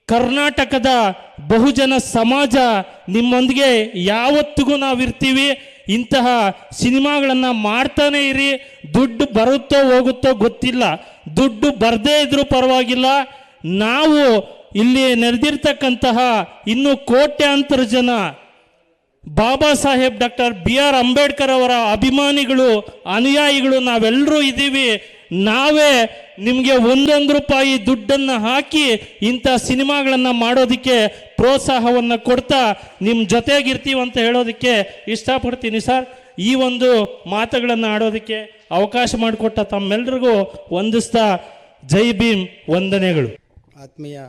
ಕರ್ನಾಟಕದ ಬಹುಜನ ಸಮಾಜ ನಿಮ್ಮೊಂದಿಗೆ ಯಾವತ್ತಿಗೂ ನಾವಿರ್ತೀವಿ. ಇಂತಹ ಸಿನಿಮಾಗಳನ್ನು ಮಾಡ್ತಾನೆ ಇರಿ. ದುಡ್ಡು ಬರುತ್ತೋ ಹೋಗುತ್ತೋ ಗೊತ್ತಿಲ್ಲ, ದುಡ್ಡು ಬರದೇ ಇದ್ರೂ ಪರವಾಗಿಲ್ಲ. ನಾವು ಇಲ್ಲಿ ನೆರೆದಿರ್ತಕ್ಕಂತಹ ಇನ್ನೂ ಕೋಟ್ಯಾಂತರ ಜನ ಬಾಬಾ ಸಾಹೇಬ್ ಡಾಕ್ಟರ್ BR ಅಂಬೇಡ್ಕರ್ ಅವರ ಅಭಿಮಾನಿಗಳು, ಅನುಯಾಯಿಗಳು ನಾವೆಲ್ಲರೂ ಇದ್ದೀವಿ. ನಾವೇ ನಿಮಗೆ 1 ರೂಪಾಯಿ ದುಡ್ಡನ್ನು ಹಾಕಿ ಇಂಥ ಸಿನಿಮಾಗಳನ್ನು ಮಾಡೋದಕ್ಕೆ ಪ್ರೋತ್ಸಾಹವನ್ನು ಕೊಡ್ತಾ ನಿಮ್ಮ ಜೊತೆಗಿರ್ತೀವಿ ಅಂತ ಹೇಳೋದಕ್ಕೆ ಇಷ್ಟಪಡ್ತೀನಿ ಸರ್. ಈ ಒಂದು ಮಾತುಗಳನ್ನು ಆಡೋದಕ್ಕೆ ಅವಕಾಶ ಮಾಡಿಕೊಟ್ಟ ತಮ್ಮೆಲ್ಲರಿಗೂ ವಂದಿಸ್ತಾ ಜೈ ಭೀಮ್, ವಂದನೆಗಳು. ಆತ್ಮೀಯ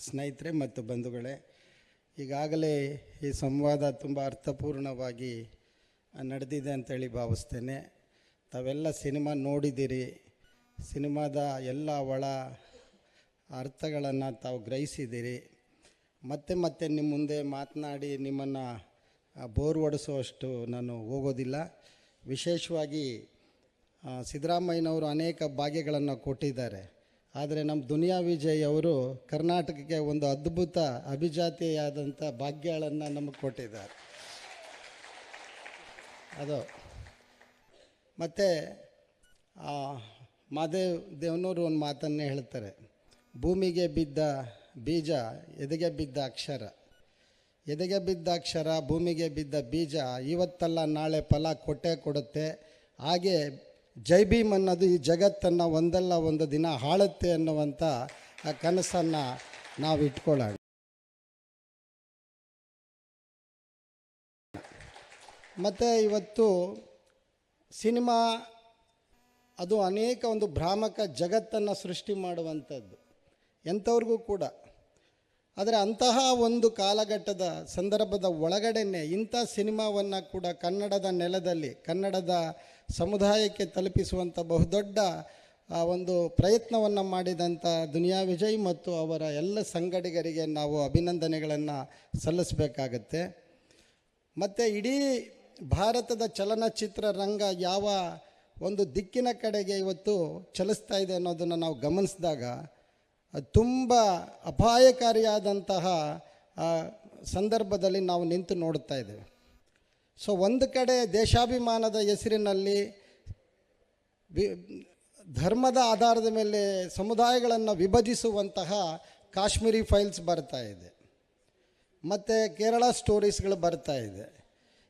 ಸ್ನೇಹಿತರೆ ಮತ್ತು ಬಂಧುಗಳೇ, ಈಗಾಗಲೇ ಈ ಸಂವಾದ ತುಂಬ ಅರ್ಥಪೂರ್ಣವಾಗಿ ನಡೆದಿದೆ ಅಂತೇಳಿ ಭಾವಿಸ್ತೇನೆ. ತಾವೆಲ್ಲ ಸಿನಿಮಾ ನೋಡಿದ್ದೀರಿ. ಸಿನಿಮಾದ ಎಲ್ಲ ಒಳ ಅರ್ಥಗಳನ್ನು ತಾವು ಗ್ರಹಿಸಿದ್ದೀರಿ. ಮತ್ತೆ ನಿಮ್ಮ ಮುಂದೆ ಮಾತನಾಡಿ ನಿಮ್ಮನ್ನು ಬೋರ್ ಹೊಡೆಸುವಷ್ಟು ನಾನು ಹೋಗೋದಿಲ್ಲ. ವಿಶೇಷವಾಗಿ ಸಿದ್ದರಾಮಯ್ಯನವರು ಅನೇಕ ಭಾಗ್ಯಗಳನ್ನು ಕೊಟ್ಟಿದ್ದಾರೆ. ಆದರೆ ನಮ್ಮ ದುನಿಯಾ ವಿಜಯ್ ಅವರು ಕರ್ನಾಟಕಕ್ಕೆ ಒಂದು ಅದ್ಭುತ ಅಭಿಜಾತಿಯಾದಂಥ ಭಾಗ್ಯಗಳನ್ನು ನಮಗೆ ಕೊಟ್ಟಿದ್ದಾರೆ. ಅದು ಮತ್ತು ಮಾದೇವ್ ದೇವನೂರು ಒಂದು ಮಾತನ್ನೇ ಹೇಳ್ತಾರೆ, ಭೂಮಿಗೆ ಬಿದ್ದ ಬೀಜ ಎದೆಗೆ ಬಿದ್ದ ಅಕ್ಷರ, ಎದೆಗೆ ಬಿದ್ದ ಅಕ್ಷರ ಭೂಮಿಗೆ ಬಿದ್ದ ಬೀಜ ಇವತ್ತಲ್ಲ ನಾಳೆ ಫಲ ಕೊಟ್ಟೇ ಕೊಡುತ್ತೆ. ಹಾಗೆ ಜೈ ಭೀಮ್ ಅನ್ನೋದು ಈ ಜಗತ್ತನ್ನು ಒಂದಲ್ಲ ಒಂದು ದಿನ ಆಳುತ್ತೆ ಅನ್ನುವಂಥ ಆ ಕನಸನ್ನು ನಾವು ಇಟ್ಕೊಳ್ಳೋಣ. ಮತ್ತು ಇವತ್ತು ಸಿನಿಮಾ ಅದು ಅನೇಕ ಒಂದು ಭ್ರಾಮಕ ಜಗತ್ತನ್ನು ಸೃಷ್ಟಿ ಮಾಡುವಂಥದ್ದು ಎಂಥವ್ರಿಗೂ ಕೂಡ. ಆದರೆ ಅಂತಹ ಒಂದು ಕಾಲಘಟ್ಟದ ಸಂದರ್ಭದ ಒಳಗಡೆನೆ ಇಂಥ ಸಿನಿಮಾವನ್ನು ಕೂಡ ಕನ್ನಡದ ನೆಲದಲ್ಲಿ ಕನ್ನಡದ ಸಮುದಾಯಕ್ಕೆ ತಲುಪಿಸುವಂಥ ಬಹುದೊಡ್ಡ ಒಂದು ಪ್ರಯತ್ನವನ್ನು ಮಾಡಿದಂಥ ದುನಿಯಾ ವಿಜಯ್ ಮತ್ತು ಅವರ ಎಲ್ಲ ಸಂಗಡಿಗರಿಗೆ ನಾವು ಅಭಿನಂದನೆಗಳನ್ನು ಸಲ್ಲಿಸಬೇಕಾಗತ್ತೆ. ಮತ್ತು ಇಡೀ ಭಾರತದ ಚಲನಚಿತ್ರ ರಂಗ ಯಾವ ಒಂದು ದಿಕ್ಕಿನ ಕಡೆಗೆ ಇವತ್ತು ಚಲಿಸ್ತಾ ಇದೆ ಅನ್ನೋದನ್ನು ನಾವು ಗಮನಿಸಿದಾಗ ಅದು ತುಂಬ ಅಪಾಯಕಾರಿಯಾದಂತಹ ಸಂದರ್ಭದಲ್ಲಿ ನಾವು ನಿಂತು ನೋಡ್ತಾ ಇದ್ದೇವೆ. ಸೊ ಒಂದು ಕಡೆ ದೇಶಾಭಿಮಾನದ ಹೆಸರಿನಲ್ಲಿ ಧರ್ಮದ ಆಧಾರದ ಮೇಲೆ ಸಮುದಾಯಗಳನ್ನು ವಿಭಜಿಸುವಂತಹ ಕಾಶ್ಮೀರಿ ಫೈಲ್ಸ್ ಬರ್ತಾ ಇದೆ, ಮತ್ತು ಕೇರಳ ಸ್ಟೋರೀಸ್ಗಳು ಬರ್ತಾ ಇದೆ.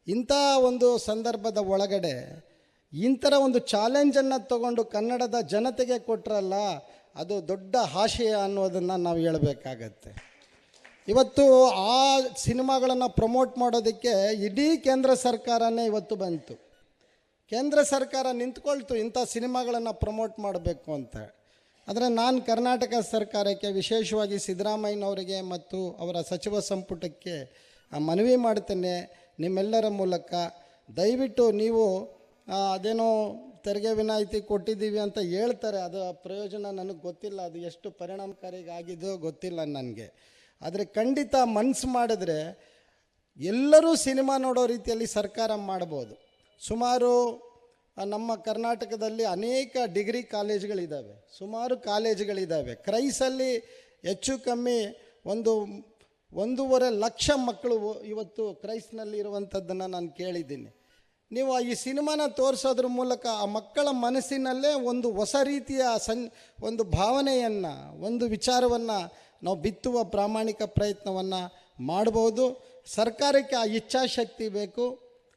ಇಂಥ ಒಂದು ಸಂದರ್ಭದ ಒಳಗಡೆ ಇಂಥರ ಒಂದು ಚಾಲೆಂಜನ್ನು ತಗೊಂಡು ಕನ್ನಡದ ಜನತೆಗೆ ಕೊಟ್ಟರಲ್ಲ, ಅದು ದೊಡ್ಡ ಆಶಯ ಅನ್ನೋದನ್ನು ನಾವು ಹೇಳಬೇಕಾಗತ್ತೆ. ಇವತ್ತು ಆ ಸಿನಿಮಾಗಳನ್ನು ಪ್ರಮೋಟ್ ಮಾಡೋದಕ್ಕೆ ಇಡೀ ಕೇಂದ್ರ ಸರ್ಕಾರನೇ ಇವತ್ತು ಬಂತು. ಕೇಂದ್ರ ಸರ್ಕಾರ ನಿಂತ್ಕೊಳ್ತು ಇಂಥ ಸಿನಿಮಾಗಳನ್ನು ಪ್ರಮೋಟ್ ಮಾಡಬೇಕು ಅಂತ. ಆದರೆ ನಾನು ಕರ್ನಾಟಕ ಸರ್ಕಾರಕ್ಕೆ, ವಿಶೇಷವಾಗಿ ಸಿದ್ದರಾಮಯ್ಯನವರಿಗೆ ಮತ್ತು ಅವರ ಸಚಿವ ಸಂಪುಟಕ್ಕೆ ಮನವಿ ಮಾಡ್ತೇನೆ, ನಿಮ್ಮೆಲ್ಲರ ಮೂಲಕ ದಯವಿಟ್ಟು ನೀವು ಅದೇನೋ ತೆರಿಗೆ ವಿನಾಯಿತಿ ಕೊಟ್ಟಿದ್ದೀವಿ ಅಂತ ಹೇಳ್ತಾರೆ, ಅದು ಪ್ರಯೋಜನ ನನಗೆ ಗೊತ್ತಿಲ್ಲ, ಅದು ಎಷ್ಟು ಪರಿಣಾಮಕಾರಿಯಾಗಿದೆಯೋ ಗೊತ್ತಿಲ್ಲ ನನಗೆ. ಆದರೆ ಖಂಡಿತ ಮನಸ್ಸು ಮಾಡಿದ್ರೆ ಎಲ್ಲರೂ ಸಿನಿಮಾ ನೋಡೋ ರೀತಿಯಲ್ಲಿ ಸರ್ಕಾರ ಮಾಡ್ಬೋದು. ಸುಮಾರು ನಮ್ಮ ಕರ್ನಾಟಕದಲ್ಲಿ ಅನೇಕ ಡಿಗ್ರಿ ಕಾಲೇಜ್ಗಳಿದ್ದಾವೆ, ಸುಮಾರು ಕಾಲೇಜುಗಳಿದ್ದಾವೆ. ಕ್ರೈಸಲ್ಲಿ ಹೆಚ್ಚು ಕಮ್ಮಿ 1.5 ಲಕ್ಷ ಮಕ್ಕಳು ಇವತ್ತು ಕ್ರೈಸ್ನಲ್ಲಿ ಇರುವಂಥದ್ದನ್ನು ನಾನು ಕೇಳಿದ್ದೀನಿ. ನೀವು ಈ ಸಿನಿಮಾನ ತೋರಿಸೋದ್ರ ಮೂಲಕ ಆ ಮಕ್ಕಳ ಮನಸ್ಸಿನಲ್ಲೇ ಒಂದು ಹೊಸ ರೀತಿಯ ಒಂದು ಭಾವನೆಯನ್ನು, ಒಂದು ವಿಚಾರವನ್ನು ನಾವು ಬಿತ್ತುವ ಪ್ರಾಮಾಣಿಕ ಪ್ರಯತ್ನವನ್ನು ಮಾಡ್ಬೋದು. ಸರ್ಕಾರಕ್ಕೆ ಆ ಇಚ್ಛಾಶಕ್ತಿ ಬೇಕು.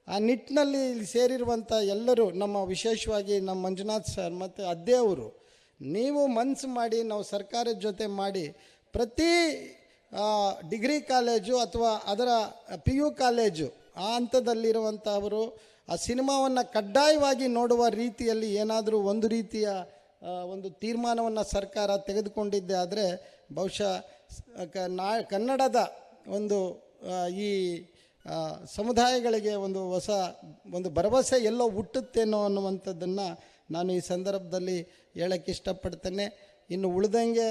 ಆ ನಿಟ್ಟಿನಲ್ಲಿ ಇಲ್ಲಿ ಸೇರಿರುವಂಥ ಎಲ್ಲರೂ, ನಮ್ಮ ವಿಶೇಷವಾಗಿ ನಮ್ಮ ಮಂಜುನಾಥ್ ಸರ್ ಮತ್ತು ಅದ್ದೇ ಅವರು, ನೀವು ಮನಸ್ಸು ಮಾಡಿ ನಾವು ಸರ್ಕಾರದ ಜೊತೆ ಮಾಡಿ ಪ್ರತಿ ಡಿಗ್ರಿ ಕಾಲೇಜು ಅಥವಾ ಅದರ PU ಕಾಲೇಜು ಆ ಹಂತದಲ್ಲಿರುವಂಥವರು ಆ ಸಿನಿಮಾವನ್ನು ಕಡ್ಡಾಯವಾಗಿ ನೋಡುವ ರೀತಿಯಲ್ಲಿ ಏನಾದರೂ ಒಂದು ರೀತಿಯ ಒಂದು ತೀರ್ಮಾನವನ್ನು ಸರ್ಕಾರ ತೆಗೆದುಕೊಂಡಿದ್ದೆ ಆದರೆ ಬಹುಶಃ ಕನ್ನಡದ ಒಂದು ಈ ಸಮುದಾಯಗಳಿಗೆ ಒಂದು ಹೊಸ ಒಂದು ಭರವಸೆ ಎಲ್ಲೋ ಹುಟ್ಟುತ್ತೇನೋ ಅನ್ನುವಂಥದ್ದನ್ನು ನಾನು ಈ ಸಂದರ್ಭದಲ್ಲಿ ಹೇಳೋಕ್ಕೆ ಇಷ್ಟಪಡ್ತೇನೆ. ಇನ್ನು ಉಳಿದಂಗೆ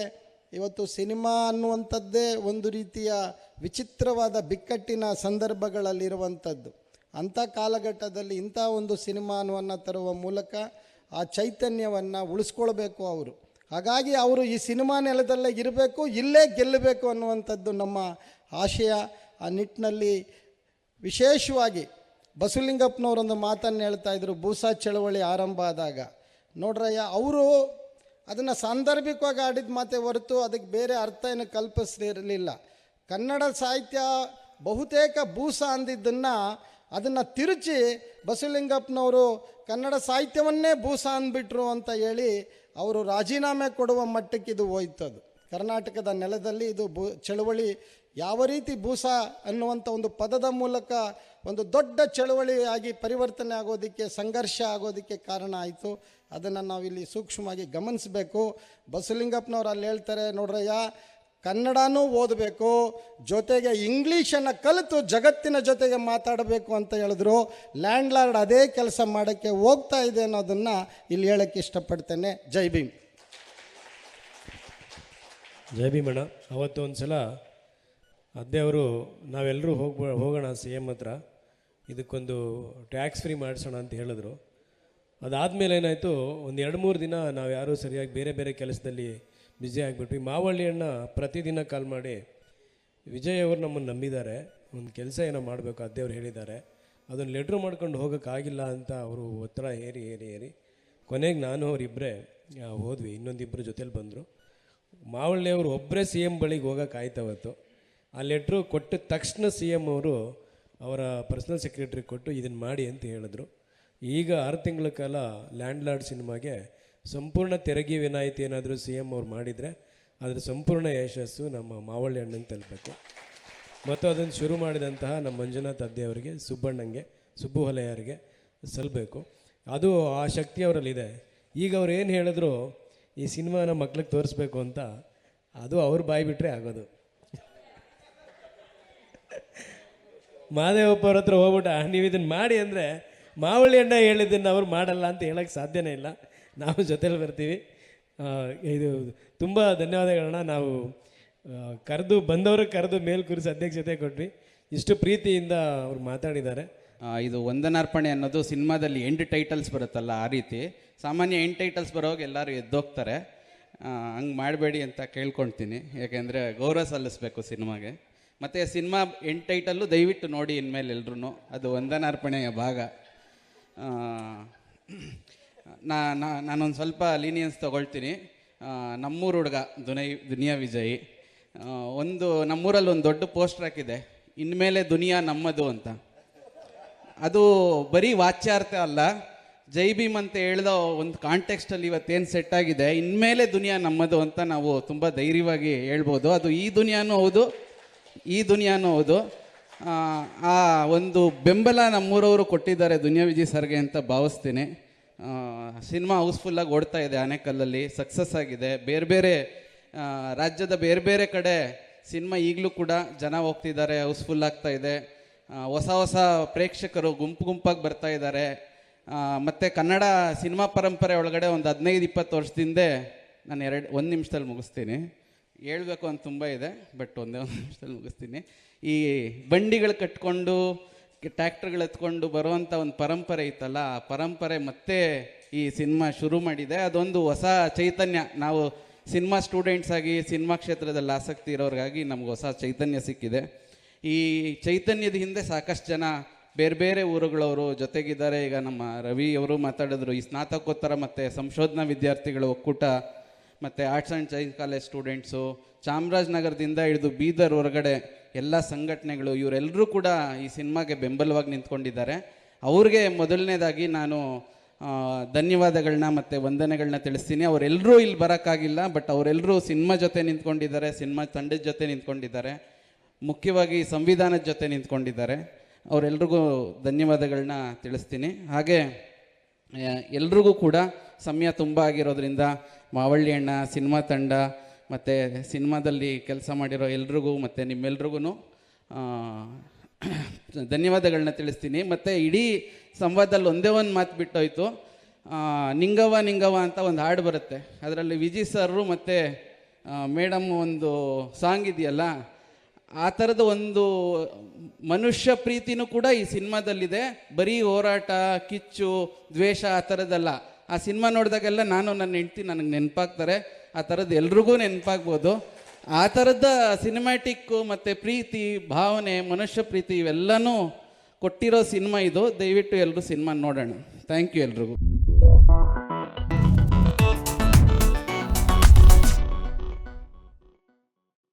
ಇವತ್ತು ಸಿನಿಮಾ ಅನ್ನುವಂಥದ್ದೇ ಒಂದು ರೀತಿಯ ವಿಚಿತ್ರವಾದ ಬಿಕ್ಕಟ್ಟಿನ ಸಂದರ್ಭಗಳಲ್ಲಿರುವಂಥದ್ದು. ಅಂಥ ಕಾಲಘಟ್ಟದಲ್ಲಿ ಇಂಥ ಒಂದು ಸಿನಿಮಾವನ್ನು ತರುವ ಮೂಲಕ ಆ ಚೈತನ್ಯವನ್ನು ಉಳಿಸ್ಕೊಳ್ಬೇಕು ಅವರು. ಹಾಗಾಗಿ ಅವರು ಈ ಸಿನಿಮಾ ನೆಲದಲ್ಲೇ ಇರಬೇಕು, ಇಲ್ಲೇ ಗೆಲ್ಲಬೇಕು ಅನ್ನುವಂಥದ್ದು ನಮ್ಮ ಆಶಯ. ಆ ನಿಟ್ಟಿನಲ್ಲಿ ವಿಶೇಷವಾಗಿ ಬಸವಲಿಂಗಪ್ಪನವರೊಂದು ಮಾತನ್ನು ಹೇಳ್ತಾಯಿದ್ರು, ಬೂಸಾ ಚಳವಳಿ ಆರಂಭ ಆದಾಗ. ನೋಡ್ರಯ್ಯ, ಅವರು ಅದನ್ನು ಸಾಂದರ್ಭಿಕವಾಗಿ ಆಡಿದ ಮಾತೆ ಹೊರತು ಅದಕ್ಕೆ ಬೇರೆ ಅರ್ಥ ಏನು ಕಲ್ಪಿಸಿರಲಿಲ್ಲ. ಕನ್ನಡ ಸಾಹಿತ್ಯ ಬಹುತೇಕ ಬೂಸ ಅಂದಿದ್ದನ್ನು ಅದನ್ನು ತಿರುಚಿ ಬಸವಲಿಂಗಪ್ಪನವರು ಕನ್ನಡ ಸಾಹಿತ್ಯವನ್ನೇ ಬೂಸ ಅಂದ್ಬಿಟ್ರು ಅಂತ ಹೇಳಿ ಅವರು ರಾಜೀನಾಮೆ ಕೊಡುವ ಮಟ್ಟಕ್ಕೆ ಇದು ಹೋಯ್ತದು. ಕರ್ನಾಟಕದ ನೆಲದಲ್ಲಿ ಇದು ಚಳವಳಿ ಯಾವ ರೀತಿ ಬೂಸ ಅನ್ನುವಂಥ ಒಂದು ಪದದ ಮೂಲಕ ಒಂದು ದೊಡ್ಡ ಚಳವಳಿಯಾಗಿ ಪರಿವರ್ತನೆ ಆಗೋದಕ್ಕೆ, ಸಂಘರ್ಷ ಆಗೋದಕ್ಕೆ ಕಾರಣ ಆಯಿತು. ಅದನ್ನು ನಾವಿಲ್ಲಿ ಸೂಕ್ಷ್ಮವಾಗಿ ಗಮನಿಸಬೇಕು. ಬಸವಲಿಂಗಪ್ಪನವ್ರು ಅಲ್ಲಿ ಹೇಳ್ತಾರೆ, ನೋಡ್ರಯ್ಯ, ಕನ್ನಡನೂ ಓದಬೇಕು, ಜೊತೆಗೆ ಇಂಗ್ಲೀಷನ್ನು ಕಲಿತು ಜಗತ್ತಿನ ಜೊತೆಗೆ ಮಾತಾಡಬೇಕು ಅಂತ ಹೇಳಿದ್ರು. ಲ್ಯಾಂಡ್ ಲಾರ್ಡ್ ಅದೇ ಕೆಲಸ ಮಾಡೋಕ್ಕೆ ಹೋಗ್ತಾ ಇದೆ ಅನ್ನೋದನ್ನು ಇಲ್ಲಿ ಹೇಳೋಕ್ಕೆ ಇಷ್ಟಪಡ್ತೇನೆ. ಜೈ ಭೀಮ್. ಜೈ ಭೀಮಣ್ಣ. ಅವತ್ತು ಒಂದು ಸಲ ಅದೇ ಅವರು ನಾವೆಲ್ಲರೂ ಹೋಗೋಣ CM ಹತ್ರ, ಇದಕ್ಕೊಂದು ಟ್ಯಾಕ್ಸ್ ಫ್ರೀ ಮಾಡಿಸೋಣ ಅಂತ ಹೇಳಿದ್ರು. ಅದಾದಮೇಲೆ ಏನಾಯಿತು, ಒಂದು 2-3 ದಿನ ನಾವು ಯಾರೂ ಸರಿಯಾಗಿ ಬೇರೆ ಬೇರೆ ಕೆಲಸದಲ್ಲಿ ಬ್ಯುಸಿ ಆಗಿಬಿಟ್ವಿ. ಮಾವಳ್ಳಿ ಅಣ್ಣ ಪ್ರತಿದಿನ ಕಾಲ್ ಮಾಡಿ, ವಿಜಯ್ ಅವರು ನಮ್ಮನ್ನು ನಂಬಿದ್ದಾರೆ, ಒಂದು ಕೆಲಸ ಏನೋ ಮಾಡಬೇಕು, ಅದೇವ್ರು ಹೇಳಿದ್ದಾರೆ, ಅದನ್ನು ಲೆಟ್ರ್ ಮಾಡ್ಕೊಂಡು ಹೋಗೋಕ್ಕಾಗಿಲ್ಲ ಅಂತ ಅವರು ಒತ್ತಡ ಏರಿ ಕೊನೆಗೆ ನಾನು ಅವರಿಬ್ಬರೇ ಹೋದ್ವಿ. ಇನ್ನೊಂದಿಬ್ಬರು ಜೊತೇಲಿ ಬಂದರು. ಮಾವಳ್ಳಿ ಅವರು ಒಬ್ಬರೇ ಸಿ ಎಮ್ ಬಳಿಗೆ ಹೋಗೋಕ್ಕಾಯ್ತವತ್ತು. ಆ ಲೆಟ್ರು ಕೊಟ್ಟ ತಕ್ಷಣ ಸಿ ಎಮ್ ಅವರು ಅವರ ಪರ್ಸ್ನಲ್ ಸೆಕ್ರೆಟ್ರಿಗೆ ಕೊಟ್ಟು ಇದನ್ನು ಮಾಡಿ ಅಂತ ಹೇಳಿದ್ರು. ಈಗ 6 ತಿಂಗಳ ಕಾಲ ಲ್ಯಾಂಡ್ ಲಾರ್ಡ್ ಸಿನಿಮಾಗೆ ಸಂಪೂರ್ಣ ತೆರಿಗೆ ವಿನಾಯಿತಿ ಏನಾದರೂ ಸಿ ಎಮ್ ಅವ್ರು ಮಾಡಿದರೆ ಅದರ ಸಂಪೂರ್ಣ ಯಶಸ್ಸು ನಮ್ಮ ಮಾವಳ್ಳಿ ಅಣ್ಣಂಗೆ ತಲುಪಬೇಕು. ಮತ್ತು ಅದನ್ನು ಶುರು ಮಾಡಿದಂತಹ ನಮ್ಮ ಮಂಜುನಾಥ್ ಅದ್ದೆ ಅವರಿಗೆ, ಸುಬ್ಬಣ್ಣಂಗೆ, ಸುಬ್ಬು ಹೊಲೆಯರಿಗೆ ಸಲ್ಲಬೇಕು. ಅದು ಆ ಶಕ್ತಿ ಅವರಲ್ಲಿದೆ. ಈಗ ಅವ್ರು ಏನು ಹೇಳಿದ್ರು ಈ ಸಿನಿಮಾನ ಮಕ್ಳಿಗೆ ತೋರಿಸ್ಬೇಕು ಅಂತ, ಅದು ಅವ್ರ ಬಾಯಿ ಬಿಟ್ಟರೆ ಆಗೋದು. ಮಹಾದೇವಪ್ಪ ಅವ್ರ ಹತ್ರ ಹೋಗ್ಬಿಟ್ಟು ನೀವು ಇದನ್ನು ಮಾಡಿ ಅಂದರೆ ಮಾವಳ್ಳಿ ಅಣ್ಣ ಹೇಳಿದ್ದನ್ನು ಅವ್ರು ಮಾಡಲ್ಲ ಅಂತ ಹೇಳೋಕ್ಕೆ ಸಾಧ್ಯನೇ ಇಲ್ಲ. ನಾವು ಜೊತೇಲಿ ಬರ್ತೀವಿ. ಇದು ತುಂಬ ಧನ್ಯವಾದಗಳನ್ನ. ನಾವು ಕರೆದು ಮೇಲ್ ಕೂರಿಸಿ ಅಧ್ಯಕ್ಷತೆ ಕೊಟ್ವಿ. ಇಷ್ಟು ಪ್ರೀತಿಯಿಂದ ಅವ್ರು ಮಾತಾಡಿದ್ದಾರೆ. ಇದು ವಂದನಾರ್ಪಣೆ ಅನ್ನೋದು ಸಿನಿಮಾದಲ್ಲಿ ಎಂಡ್ ಟೈಟಲ್ಸ್ ಬರುತ್ತಲ್ಲ, ಆ ರೀತಿ. ಸಾಮಾನ್ಯ ಎಂಡ್ ಟೈಟಲ್ಸ್ ಬರೋವಾಗ ಎಲ್ಲರೂ ಎದ್ದೋಗ್ತಾರೆ. ಹಂಗೆ ಮಾಡಬೇಡಿ ಅಂತ ಕೇಳ್ಕೊಳ್ತೀನಿ. ಯಾಕೆಂದರೆ ಗೌರವ ಸಲ್ಲಿಸಬೇಕು ಸಿನಿಮಾಗೆ. ಮತ್ತು ಸಿನಿಮಾ ಎಂಡ್ ಟೈಟಲ್ಲು ದಯವಿಟ್ಟು ನೋಡಿ ಇನ್ಮೇಲೆ ಎಲ್ರೂ. ಅದು ವಂದನಾರ್ಪಣೆಯ ಭಾಗ. ನಾನೊಂದು ಸ್ವಲ್ಪ ಲೀನಿಯನ್ಸ್ ತೊಗೊಳ್ತೀನಿ. ನಮ್ಮೂರು ಹುಡುಗ ದುನಿಯಾ ವಿಜಯ್ ನಮ್ಮೂರಲ್ಲಿ ಒಂದು ದೊಡ್ಡ ಪೋಸ್ಟರ್ ಹಾಕಿದೆ, ಇನ್ಮೇಲೆ ದುನಿಯಾ ನಮ್ಮದು ಅಂತ. ಅದು ಬರೀ ವಾಚ್ಯಾರ್ಥ ಅಲ್ಲ, ಜೈ ಭೀಮ್ ಅಂತ ಹೇಳ್ದ ಒಂದು ಕಾಂಟೆಕ್ಸ್ಟಲ್ಲಿ ಇವತ್ತೇನು ಸೆಟ್ ಆಗಿದೆ, ಇನ್ಮೇಲೆ ದುನಿಯಾ ನಮ್ಮದು ಅಂತ ನಾವು ತುಂಬ ಧೈರ್ಯವಾಗಿ ಹೇಳ್ಬೋದು. ಅದು ಈ ದುನಿಯಾನೂ ಹೌದು. ಆ ಒಂದು ಬೆಂಬಲ ನಮ್ಮೂರವರು ಕೊಟ್ಟಿದ್ದಾರೆ ದುನಿಯಾ ವಿಜಯ್ ಸರ್ಗೆ ಅಂತ ಭಾವಿಸ್ತೀನಿ. ಸಿನಿಮಾ ಹೌಸ್ಫುಲ್ಲಾಗಿ ಓಡ್ತಾ ಇದೆ, ಆನೇಕಲ್ಲಲ್ಲಿ ಸಕ್ಸಸ್ ಆಗಿದೆ. ಬೇರೆ ರಾಜ್ಯದ ಬೇರೆ ಕಡೆ ಸಿನಿಮಾ ಈಗಲೂ ಕೂಡ ಜನ ಹೋಗ್ತಿದ್ದಾರೆ, ಹೌಸ್ಫುಲ್ ಆಗ್ತಾ ಇದೆ. ಹೊಸ ಪ್ರೇಕ್ಷಕರು ಗುಂಪಾಗಿ ಬರ್ತಾ ಇದ್ದಾರೆ. ಮತ್ತು ಕನ್ನಡ ಸಿನಿಮಾ ಪರಂಪರೆ ಒಳಗಡೆ ಒಂದು 15-20 ವರ್ಷದಿಂದ, ನಾನು 1 ನಿಮಿಷದಲ್ಲಿ ಮುಗಿಸ್ತೀನಿ. ಹೇಳ್ಬೇಕು ಅಂತ ತುಂಬ ಇದೆ, ಬಟ್ ಒಂದೇ 1 ನಿಮಿಷದಲ್ಲಿ ಮುಗಿಸ್ತೀನಿ. ಈ ಬಂಡಿಗಳು ಕಟ್ಕೊಂಡು ಟ್ಯಾಕ್ಟರ್ಗಳು ಎತ್ಕೊಂಡು ಬರುವಂಥ ಒಂದು ಪರಂಪರೆ ಇತ್ತಲ್ಲ, ಆ ಪರಂಪರೆ ಮತ್ತೆ ಈ ಸಿನಿಮಾ ಶುರು ಮಾಡಿದೆ. ಅದೊಂದು ಹೊಸ ಚೈತನ್ಯ. ನಾವು ಸಿನಿಮಾ ಸ್ಟೂಡೆಂಟ್ಸ್ ಆಗಿ ಸಿನಿಮಾ ಕ್ಷೇತ್ರದಲ್ಲಿ ಆಸಕ್ತಿ ಇರೋರಿಗಾಗಿ ನಮ್ಗೆ ಹೊಸ ಚೈತನ್ಯ ಸಿಕ್ಕಿದೆ. ಈ ಚೈತನ್ಯದ ಹಿಂದೆ ಸಾಕಷ್ಟು ಜನ ಬೇರೆ ಊರುಗಳವರು ಜೊತೆಗಿದ್ದಾರೆ. ಈಗ ನಮ್ಮ ರವಿ ಅವರು ಮಾತಾಡಿದ್ರು, ಈ ಸ್ನಾತಕೋತ್ತರ ಮತ್ತು ಸಂಶೋಧನಾ ವಿದ್ಯಾರ್ಥಿಗಳ ಒಕ್ಕೂಟ, ಮತ್ತು arts and science college students, ಚಾಮರಾಜನಗರದಿಂದ ಹಿಡಿದು ಬೀದರ್ ಹೊರಗಡೆ ಎಲ್ಲ ಸಂಘಟನೆಗಳು, ಇವರೆಲ್ಲರೂ ಕೂಡ ಈ ಸಿನಿಮಾಗೆ ಬೆಂಬಲವಾಗಿ ನಿಂತ್ಕೊಂಡಿದ್ದಾರೆ. ಅವ್ರಿಗೆ ಮೊದಲನೇದಾಗಿ ನಾನು ಧನ್ಯವಾದಗಳನ್ನ ಮತ್ತು ವಂದನೆಗಳನ್ನ ತಿಳಿಸ್ತೀನಿ. ಅವರೆಲ್ಲರೂ ಇಲ್ಲಿ ಬರೋಕ್ಕಾಗಿಲ್ಲ, ಬಟ್ ಅವರೆಲ್ಲರೂ ಸಿನಿಮಾ ಜೊತೆ ನಿಂತ್ಕೊಂಡಿದ್ದಾರೆ, ಸಿನಿಮಾ ತಂಡದ ಜೊತೆ ನಿಂತ್ಕೊಂಡಿದ್ದಾರೆ, ಮುಖ್ಯವಾಗಿ ಸಂವಿಧಾನದ ಜೊತೆ ನಿಂತ್ಕೊಂಡಿದ್ದಾರೆ. ಅವರೆಲ್ರಿಗೂ ಧನ್ಯವಾದಗಳನ್ನ ತಿಳಿಸ್ತೀನಿ. ಹಾಗೆ ಎಲ್ರಿಗೂ ಕೂಡ ಸಮಯ ತುಂಬ ಆಗಿರೋದ್ರಿಂದ ಮಾವಳ್ಳಿ ಅಣ್ಣ, ಸಿನಿಮಾ ತಂಡ ಮತ್ತು ಸಿನಿಮಾದಲ್ಲಿ ಕೆಲಸ ಮಾಡಿರೋ ಎಲ್ರಿಗೂ ಮತ್ತು ನಿಮ್ಮೆಲ್ರಿಗೂ ಧನ್ಯವಾದಗಳನ್ನ ತಿಳಿಸ್ತೀನಿ. ಮತ್ತು ಇಡೀ ಸಂವಾದದಲ್ಲಿ ಒಂದೇ ಒಂದು ಮಾತು ಬಿಟ್ಟೋಯ್ತು. ನಿಂಗವ್ವ ಅಂತ ಒಂದು ಹಾಡು ಬರುತ್ತೆ, ಅದರಲ್ಲಿ ವಿಜಯ್ ಸರ್ರು ಮತ್ತು ಮೇಡಮ್ ಒಂದು ಸಾಂಗ್ ಇದೆಯಲ್ಲ, ಆ ಥರದ ಒಂದು ಮನುಷ್ಯ ಪ್ರೀತಿನೂ ಕೂಡ ಈ ಸಿನಿಮಾದಲ್ಲಿದೆ. ಬರೀ ಹೋರಾಟ, ಕಿಚ್ಚು, ದ್ವೇಷ ಆ ಥರದ್ದಲ್ಲ. ಆ ಸಿನಿಮಾ ನೋಡಿದಾಗೆಲ್ಲ ನನ್ನ ಹೆಂಡ್ತಿ ನನಗೆ ನೆನಪಾಗ್ತಾರೆ. ಆ ಥರದ್ದು ಎಲ್ರಿಗೂ ನೆನಪಾಗ್ಬೋದು. ಆ ಥರದ ಸಿನಿಮ್ಯಾಟಿಕ್ಕು ಮತ್ತು ಪ್ರೀತಿ, ಭಾವನೆ, ಮನುಷ್ಯ ಪ್ರೀತಿ ಇವೆಲ್ಲನೂ ಕೊಟ್ಟಿರೋ ಸಿನಿಮಾ ಇದು. ದಯವಿಟ್ಟು ಎಲ್ಲರೂ ಸಿನಿಮಾ ನೋಡೋಣ. ಥ್ಯಾಂಕ್ ಯು ಎಲ್ರಿಗೂ.